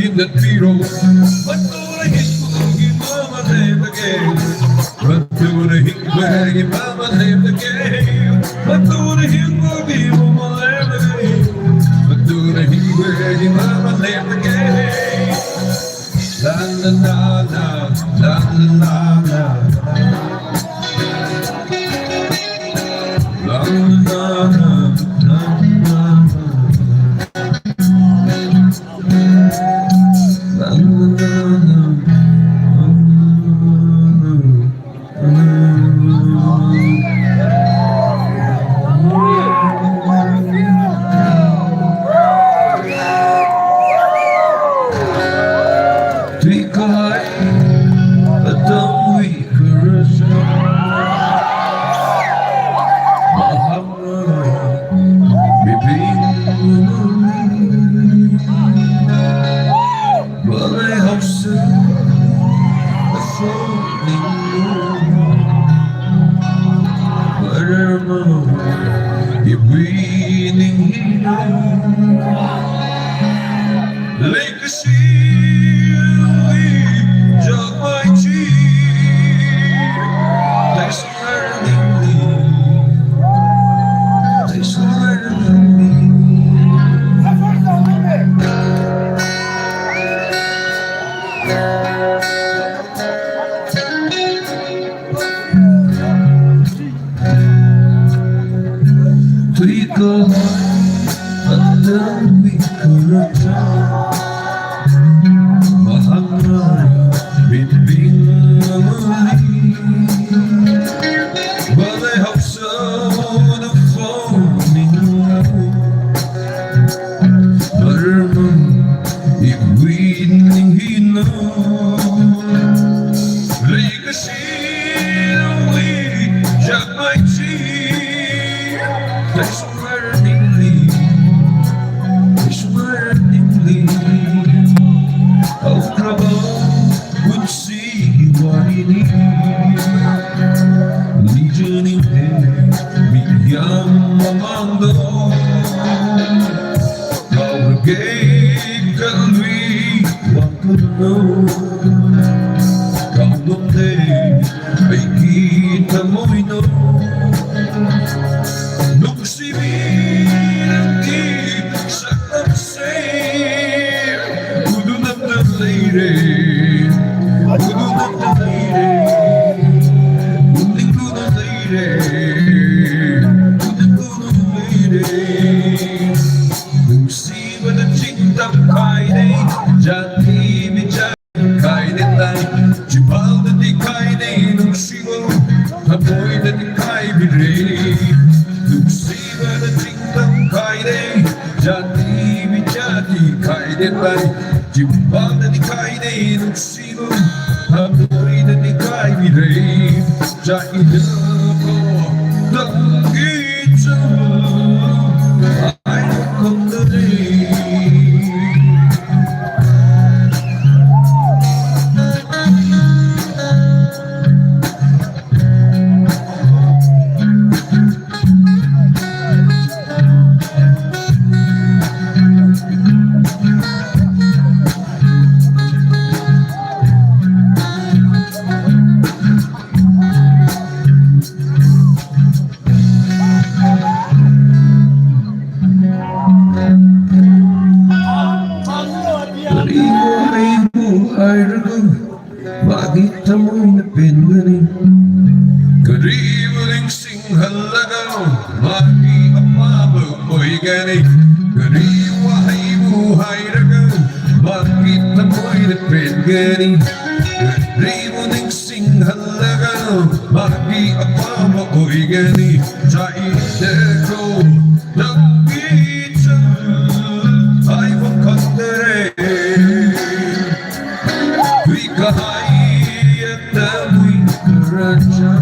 in the beat, where your mama lived the game. But do the hill will be woman live the game. But do the hill where your mama lived the game. La la la la, la la la la, la la la. Twinkle, under me, well, I hope so. The phone if we know, like a shit away, just my cheek. That's burning, it's burning. Oh, trouble would see what it is. Legion in head, me young among those. Our gate can we want to know? Come one day, make it a moino. Look, see me, and keep something safe. Who do not the lady? Who do not the lady? Who do not the lady? Who do not the lady? Who see what the chick up hiding? Jati mi jati hiding like Jibal the decaying. Who see what the boy the decaying? Who see what the chick up hiding? Jati mi jati hiding like Jibal the decaying. Who see what the boy the decaying? Jati the I don't come the day. Bakit amoy na pingaling? Kariwaling singhalagaw, magi amababoy ganing. Kariwahay buhay ragaw, bakit amoy na pingaling? Kariwaling singhalagaw, magi amababoy ganing. Sa ideko ng pizza ay wakandere. Kahayat amoy karadya,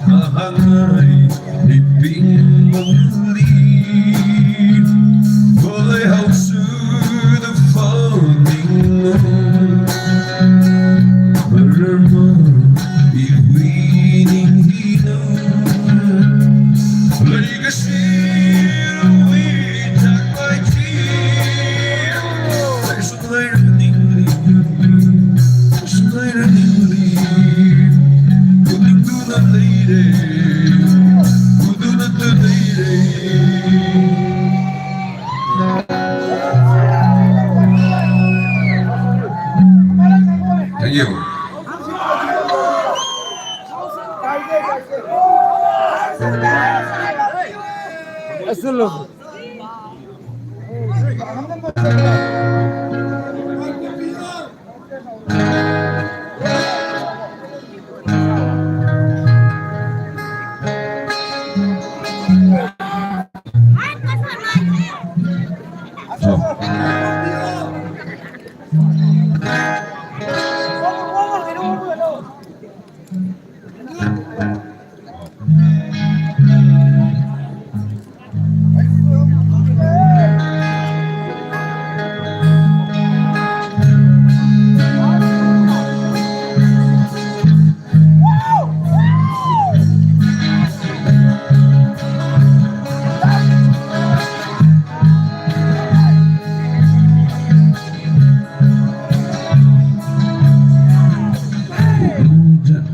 mahanay liping mamulit. Bulay house to the falling moon. Marama, iwining hinon. Ligasin away, tak my tear. There's a learning. you.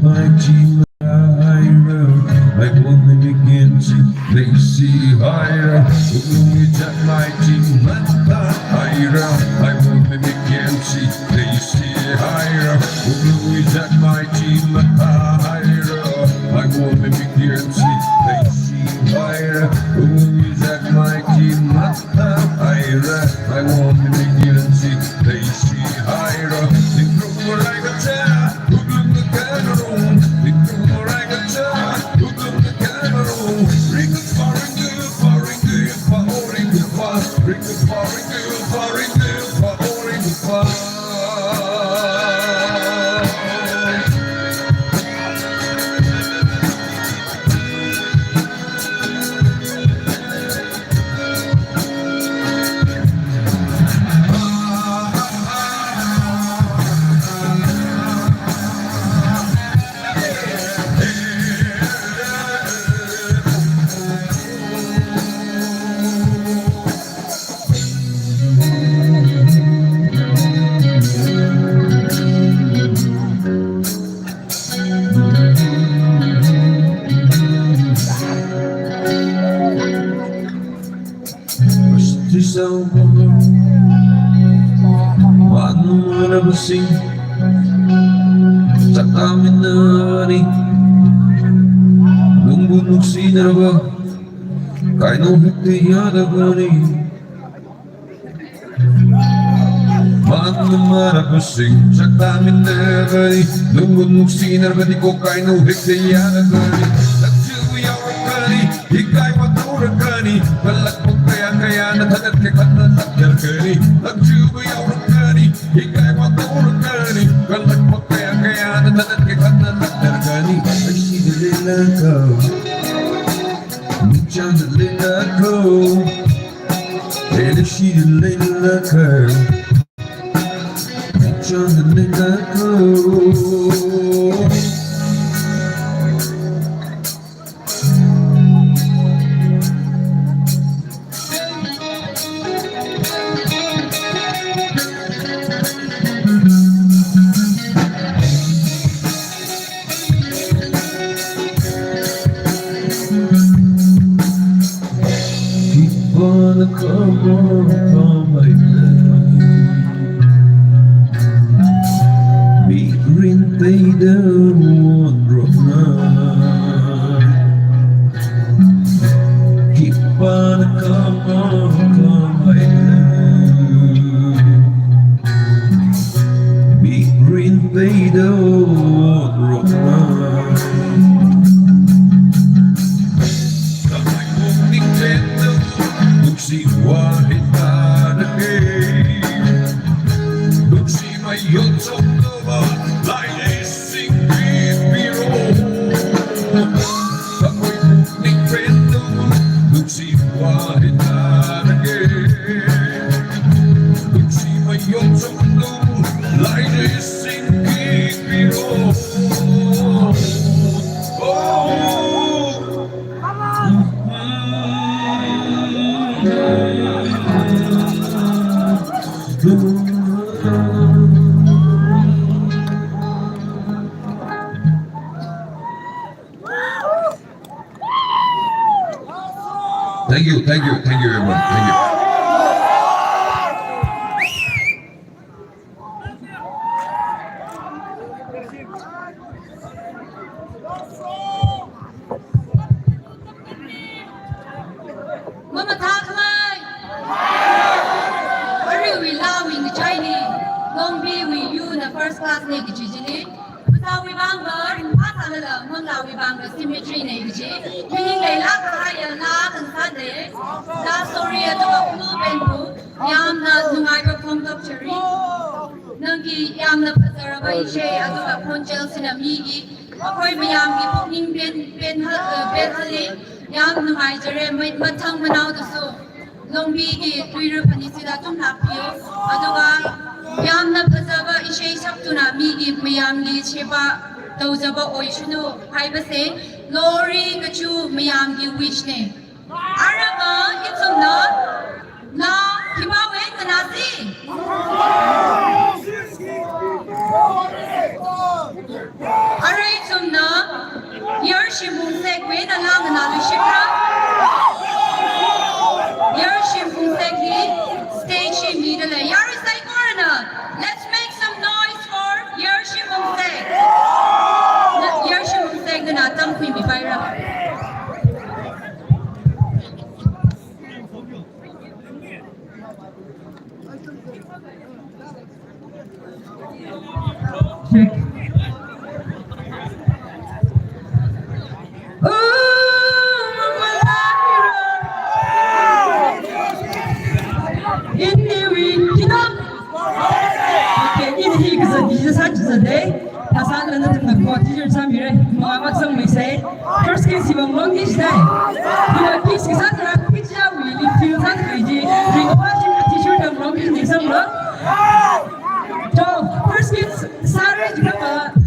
My team higher, I want to begin to they see higher. We got my team higher, I want to begin to they see higher. We got my team higher, I want to begin to they see higher. We got my team higher, I want to begin to they see higher. They grow like a child. Paano mo nabasing sa amin na ni nung bunog sinaraba kaya nung hikayada gani paano naman nabasing sa amin na ni nung bunog sinaraba di ko kaya nung hikayada gani nagsiyaw ang gani hikay maturang gani malakpag kaya natagat ka kanalakyan gani nagsiyaw ang gani hikay maturang gani malakpag kaya natagat ka kanalakyan gani nagsidalilan ka nagsidalilan ko nagsidalilan ka nagsidalilan ko wanna come on my life. Big green tader one drop now. Keep on come my life. Big green tader one drop now. See what it done again. Look, see my youth of love, like a sinking hero. Ako'y muling kwento, look, see what it done again. Look, see my youth of love, like a sinking hero. Thank you everyone, thank you. the first class ne gi ji sa wi bang ba pa sa la mon la wi bang symmetry ne gi mi le la ka ya la tan sa de da story ya to ku ben bu yam na nungai ba phom top cheri nang gi yam na pasara ba che ya to ba phon chel sina mi gi akoi mayam gi pokning ben ha le yam nungai jare mai mathang manau da so longbi gi tuiru pani sida tum na pio aduga yamna phajaba ishei sabtuna mi gi mayam gi cheba tawjaba oishunu haibase lori gachu mayam gi wish ne arama itsumna na kibawe kanasi arai itsumna yershimung sekwe na lang na lu shikra yershimung sekli stage middle yari sai corner. Let's make some noise for Yershimung Sek. Yershimung Sek na tam kui mi bayra. Check. First case, you will long each day. You will kiss his other picture, we will feel that we did. We will watch him a t-shirt and long in December. So, first case, Sarah, you have a.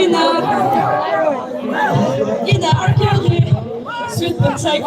in the archaeology, sweet but say.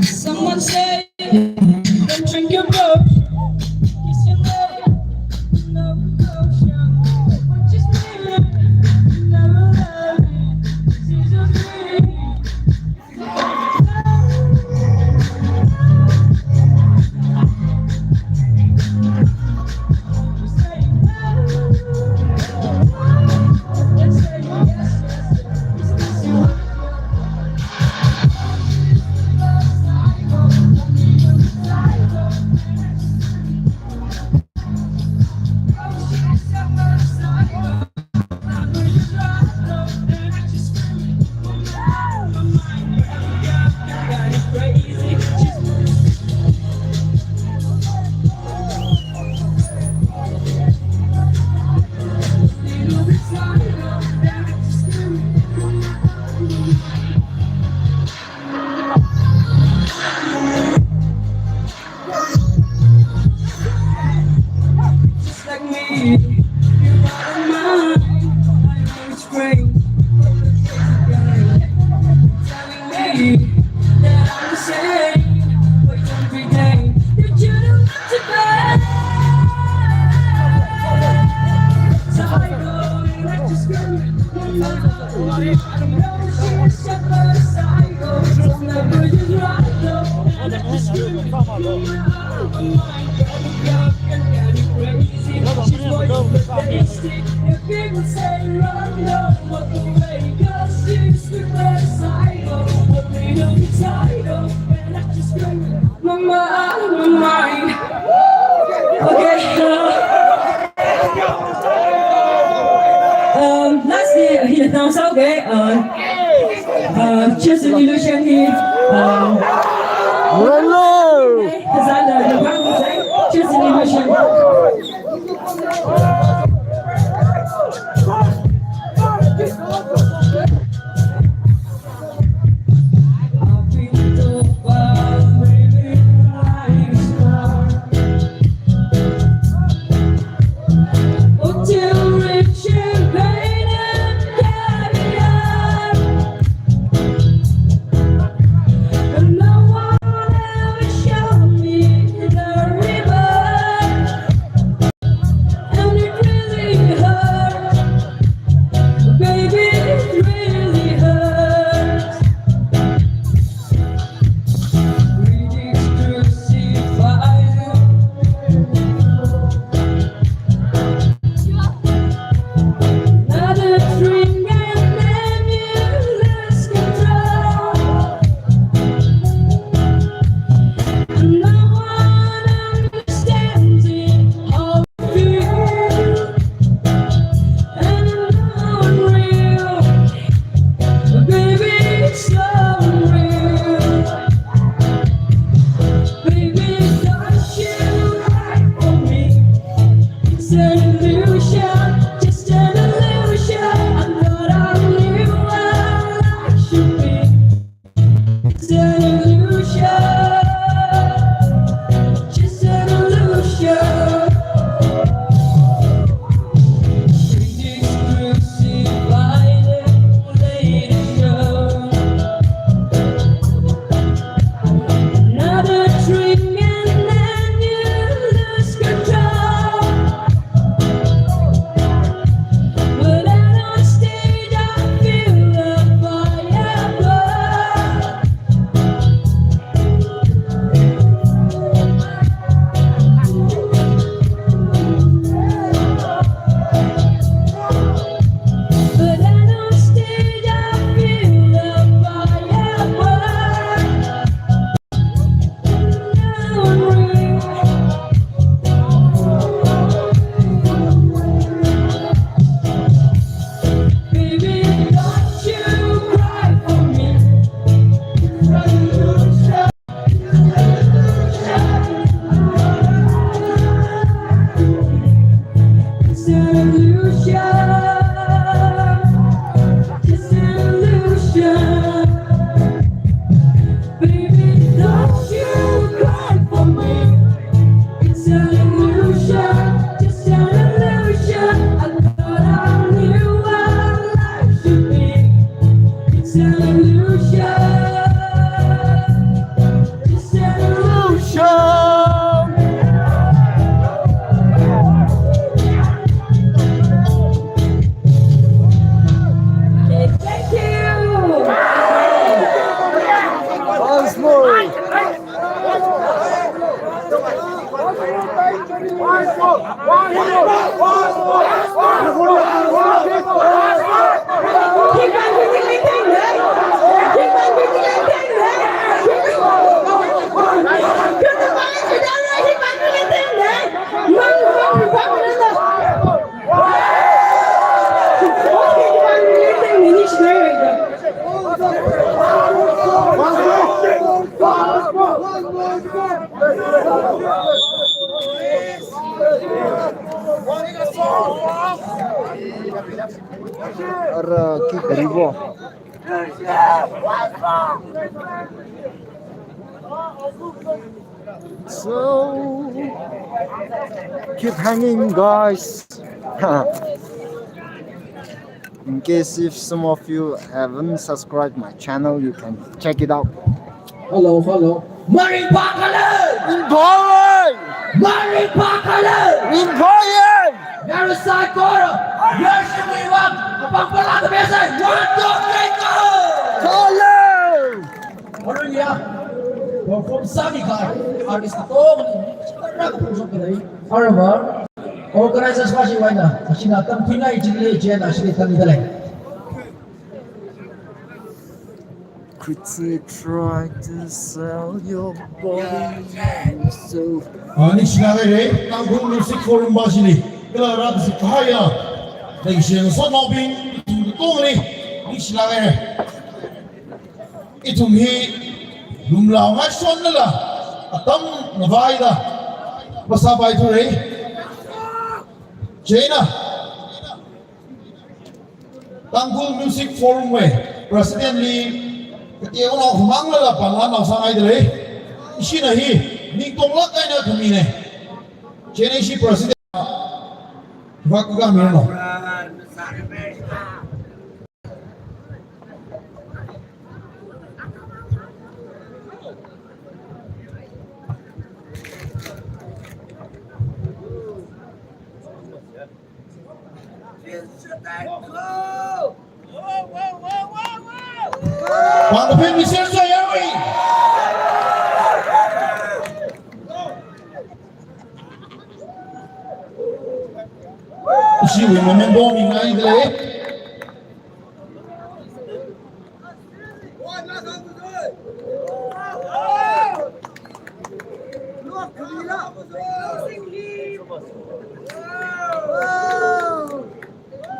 Someone say, don't drink your blood. Kiss your leg, no emotion. What you screaming? Never love me. This is your dream. You say no. Let's say yes. Is this you? Like me, you're out of mind. I know it's great. Telling me that I'm the same, but don't pretend that you don't want to be. So I go and I just scream. I know she's separate cycles. Don't never just right though. And I just scream. You're out of my mind. If people say run, don't walk away. Cause she's the best idol. But we don't be title. And I just scream, my mind. Okay, lastly, here now, so okay. Just an illusion here. Hello! Cause I love you, I'm gonna say, just an illusion. It's an illusion. It's an illusion. Baby, don't you cry for me. It's an illusion. Just an illusion. I thought I knew what life should be. It's an illusion. It's an illusion. Thank you. Once more. Ara ki karibo. So keep hanging, guys. In case if some of you haven't subscribed my channel, you can check it out. Hello, hello. Mari Pakala! Important! Mari Pakala! Important! Narasai Koro! Yershimi Wang! Kapag pala ka besa! 1, 2, 3, go! Ano niya? From Samikar, artist na to. Nagpapusok ka na eh. Ano ba? Organizers pa siya na. Kasi natang pinay jingle siya na siya nitang nidalay. Critique try to sell your body so 아니 시간에 땅콩 뮤직 포럼 바시니 그라라스 가야 땡시는 소모빙 동리 이 시간에 이 tumhi lumlawa sonnala atam navaida basa bai thore Jaina Tangkul Music Forum we President Lee kaya una humangla pala na sa ay dali isi na hi ning tonglak ay na tumine Jaina si President Vakuga Mirno Quando vem me ser só eu aí. Isi we momen bomi ngai dele.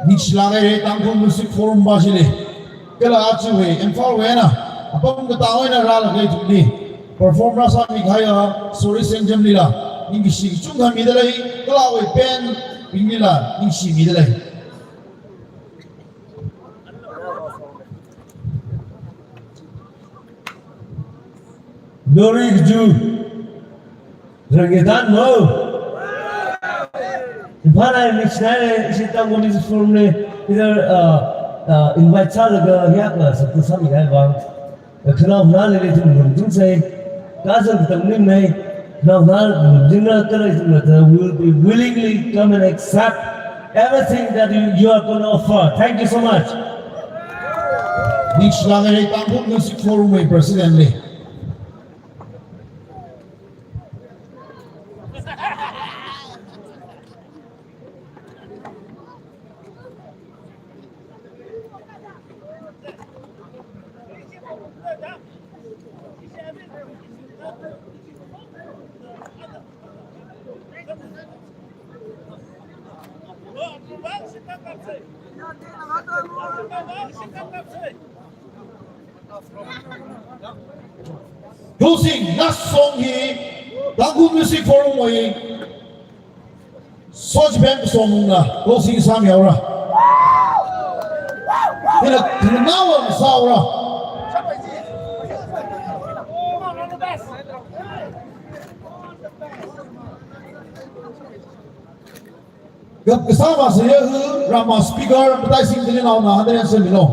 Nichlange Tangkul Music Forum basile. Kala achu we Imphal we na apam ta oi na ral gai thuni perform rasa mi khaya sori senjam lila ning si chung ha mi dalai kala we pen binila ning si mi dalai Glory to Rangedan no. Para missionary is Tangkul Music Forum ne either invite Chalaga Yakla, so to some Yavang, the Kanal Nali to say, Gazan Tamini, Nal Dinner will be willingly come and accept everything that you are going to offer. Thank you so much. Nichlange Tangkul Music Forum we President Lee Using last song here, Tangkul Music Forum we 소지 뱀 소문나 고시 상여라 그냥 나와 싸우라 Kasama saya ramah speaker betai sing dili na na hadren sa milo.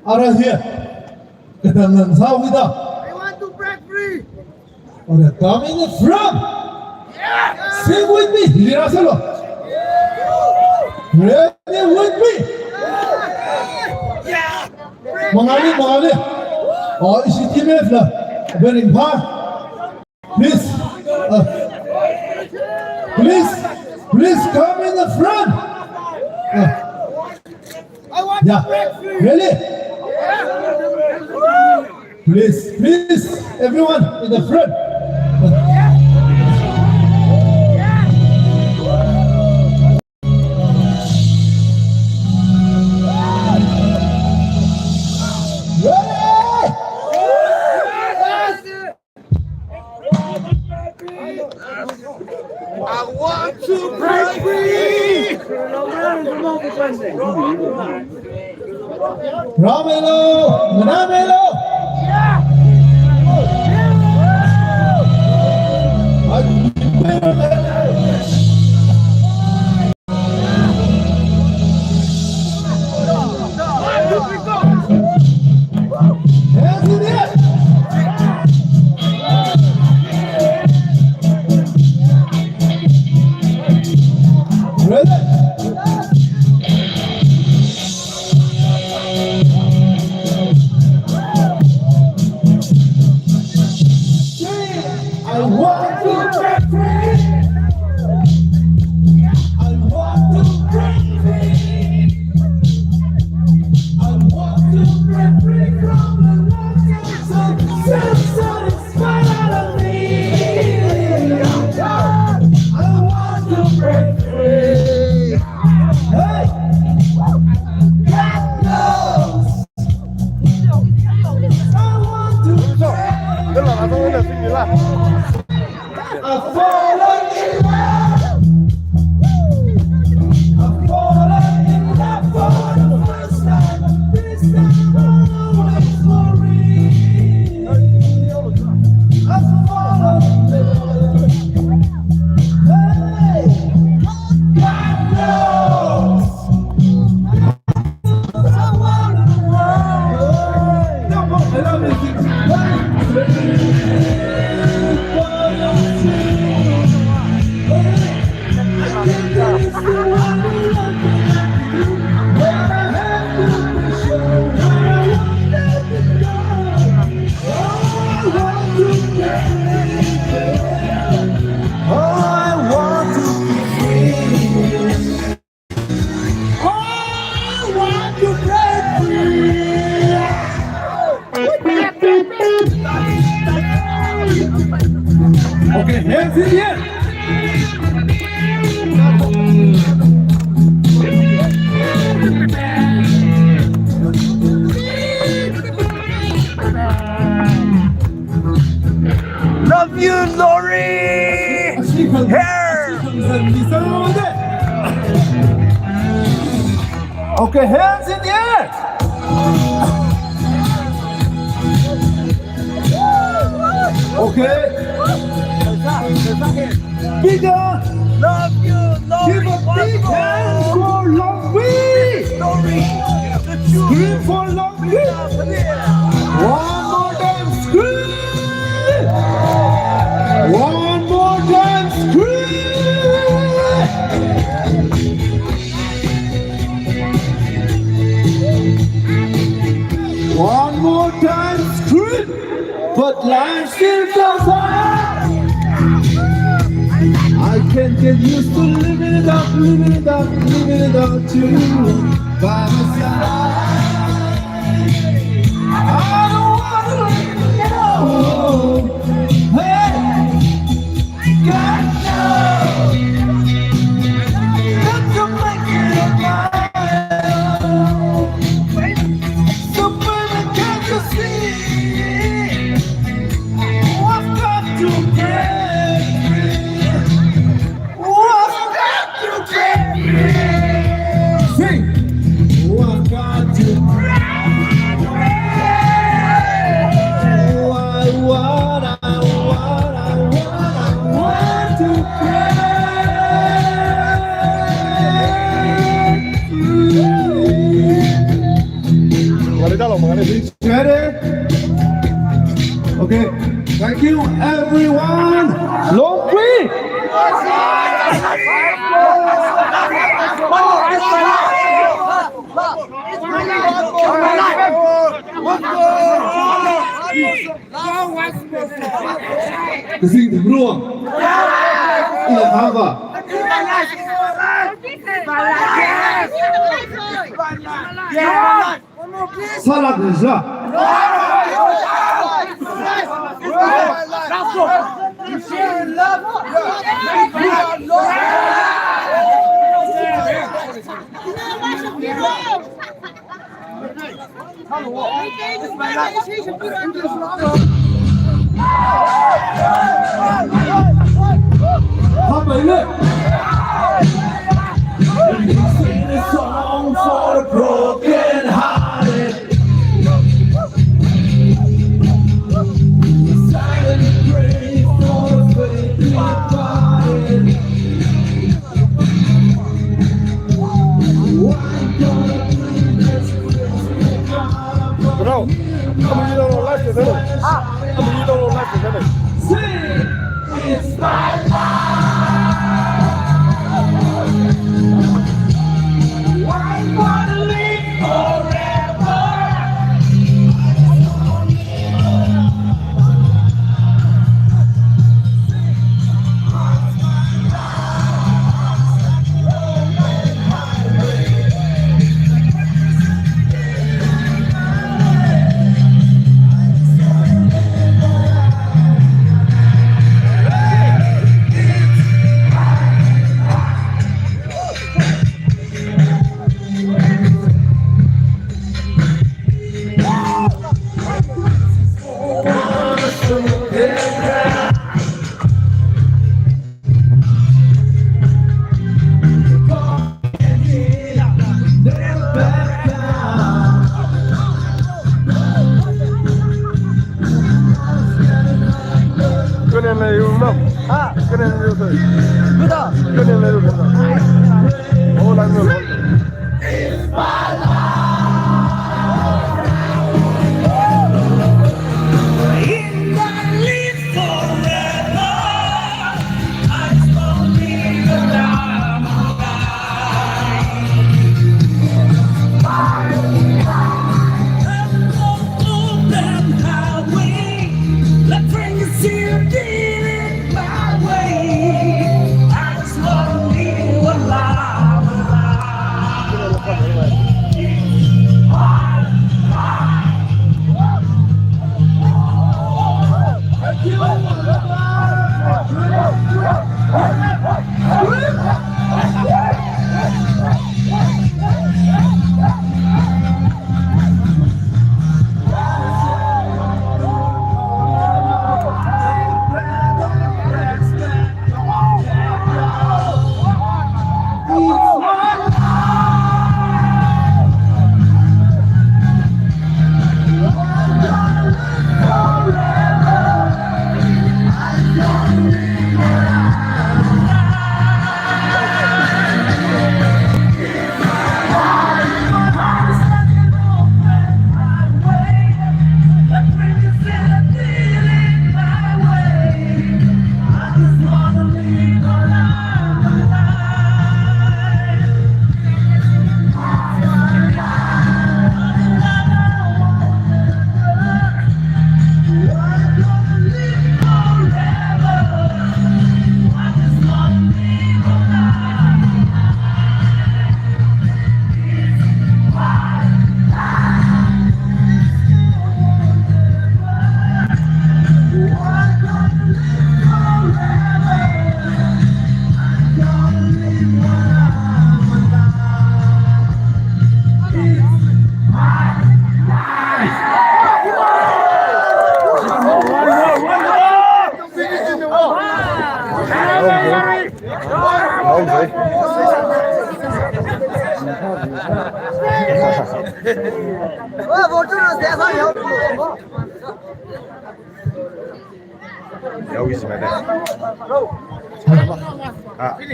Ara here. Ketangan sao kita. I want to break free. Ora come in the front. Yeah. Sing with me. Lira salo. Ready with me. Mengalir. Oh, isi TMF lah. Bening par. Please come in the front. I want to break free. Really? Please, everyone in the front. I want to break free. Ramelo. Hands in the air. Ready? I want to break free. I want to break free. I want to break free from the longings of self-satisfied out of me. I want to break free. Hey! God knows. I want to break. I've fallen in love. I've fallen in love for the first time. This time always for real. I've fallen in love. Hey, God knows. Someone in the world. No more. I love it. Okay, hands in the air. Love you, Lori. Here. Okay, hands in the air. Okay. Bigger. Love you, Lori. Give a big hand for Longwy. Lori. Scream for Longwy. One more time, scream. One more time, scream. One more time, scream. But life still goes on. I can't get used to living it up you by my side. I don't wanna let you go. Hey, God knows that you make it mine. So baby, Ready? Okay. Thank you, everyone. Long way. Cái gì thì luôn. Ini apa? Salah bisa. Hop in it. Sing a song for the broken hearted. Silent praise for the faithful departed. Bro, come you don't like it, come you don't like it. Sing, it's my life. I wanna live forever.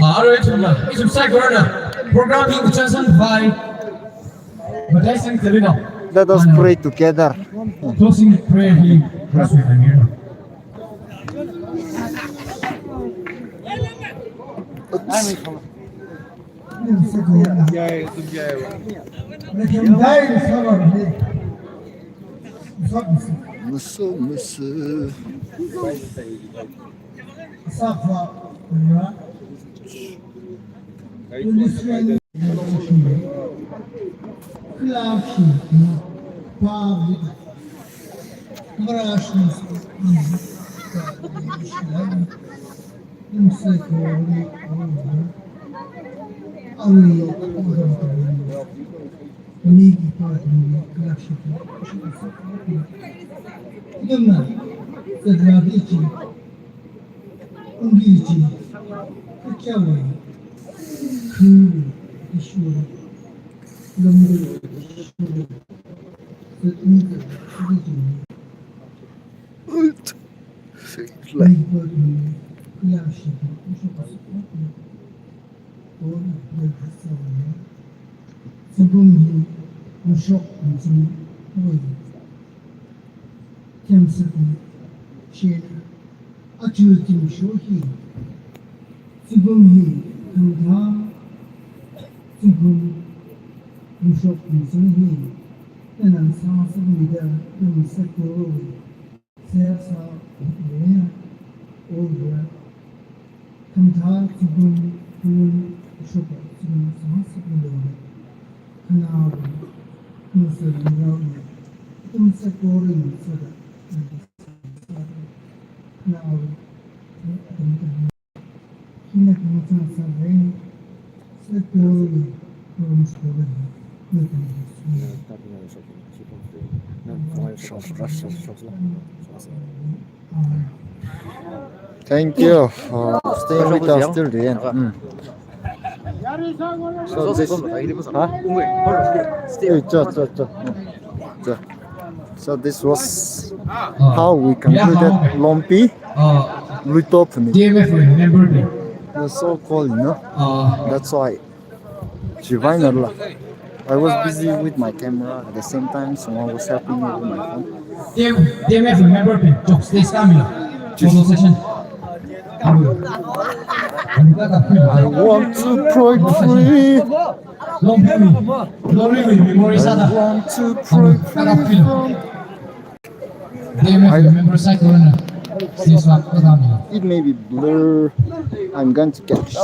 Alright, subscribe corner. Program being presented by Matthias and Kalina. Let us pray together. Closing prayer here. That's what I'm here. Mısır. Thank you for staying with us till the end. So this, so this was how we concluded Lompi Lutopni. DMF remember me. The so called, you know. That's why. I was busy with my camera at the same time, someone was helping me with my phone. DMF remember me. Jokes, stay stamina. Photo session. I want to break free. I want to break free from. Remember Cyclone. It may be blur. I'm going to catch.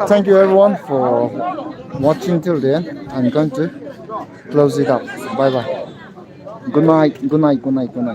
Thank you everyone for watching till the end. I'm going to close it up. Bye bye. Good night. Good night. Good night. Good night.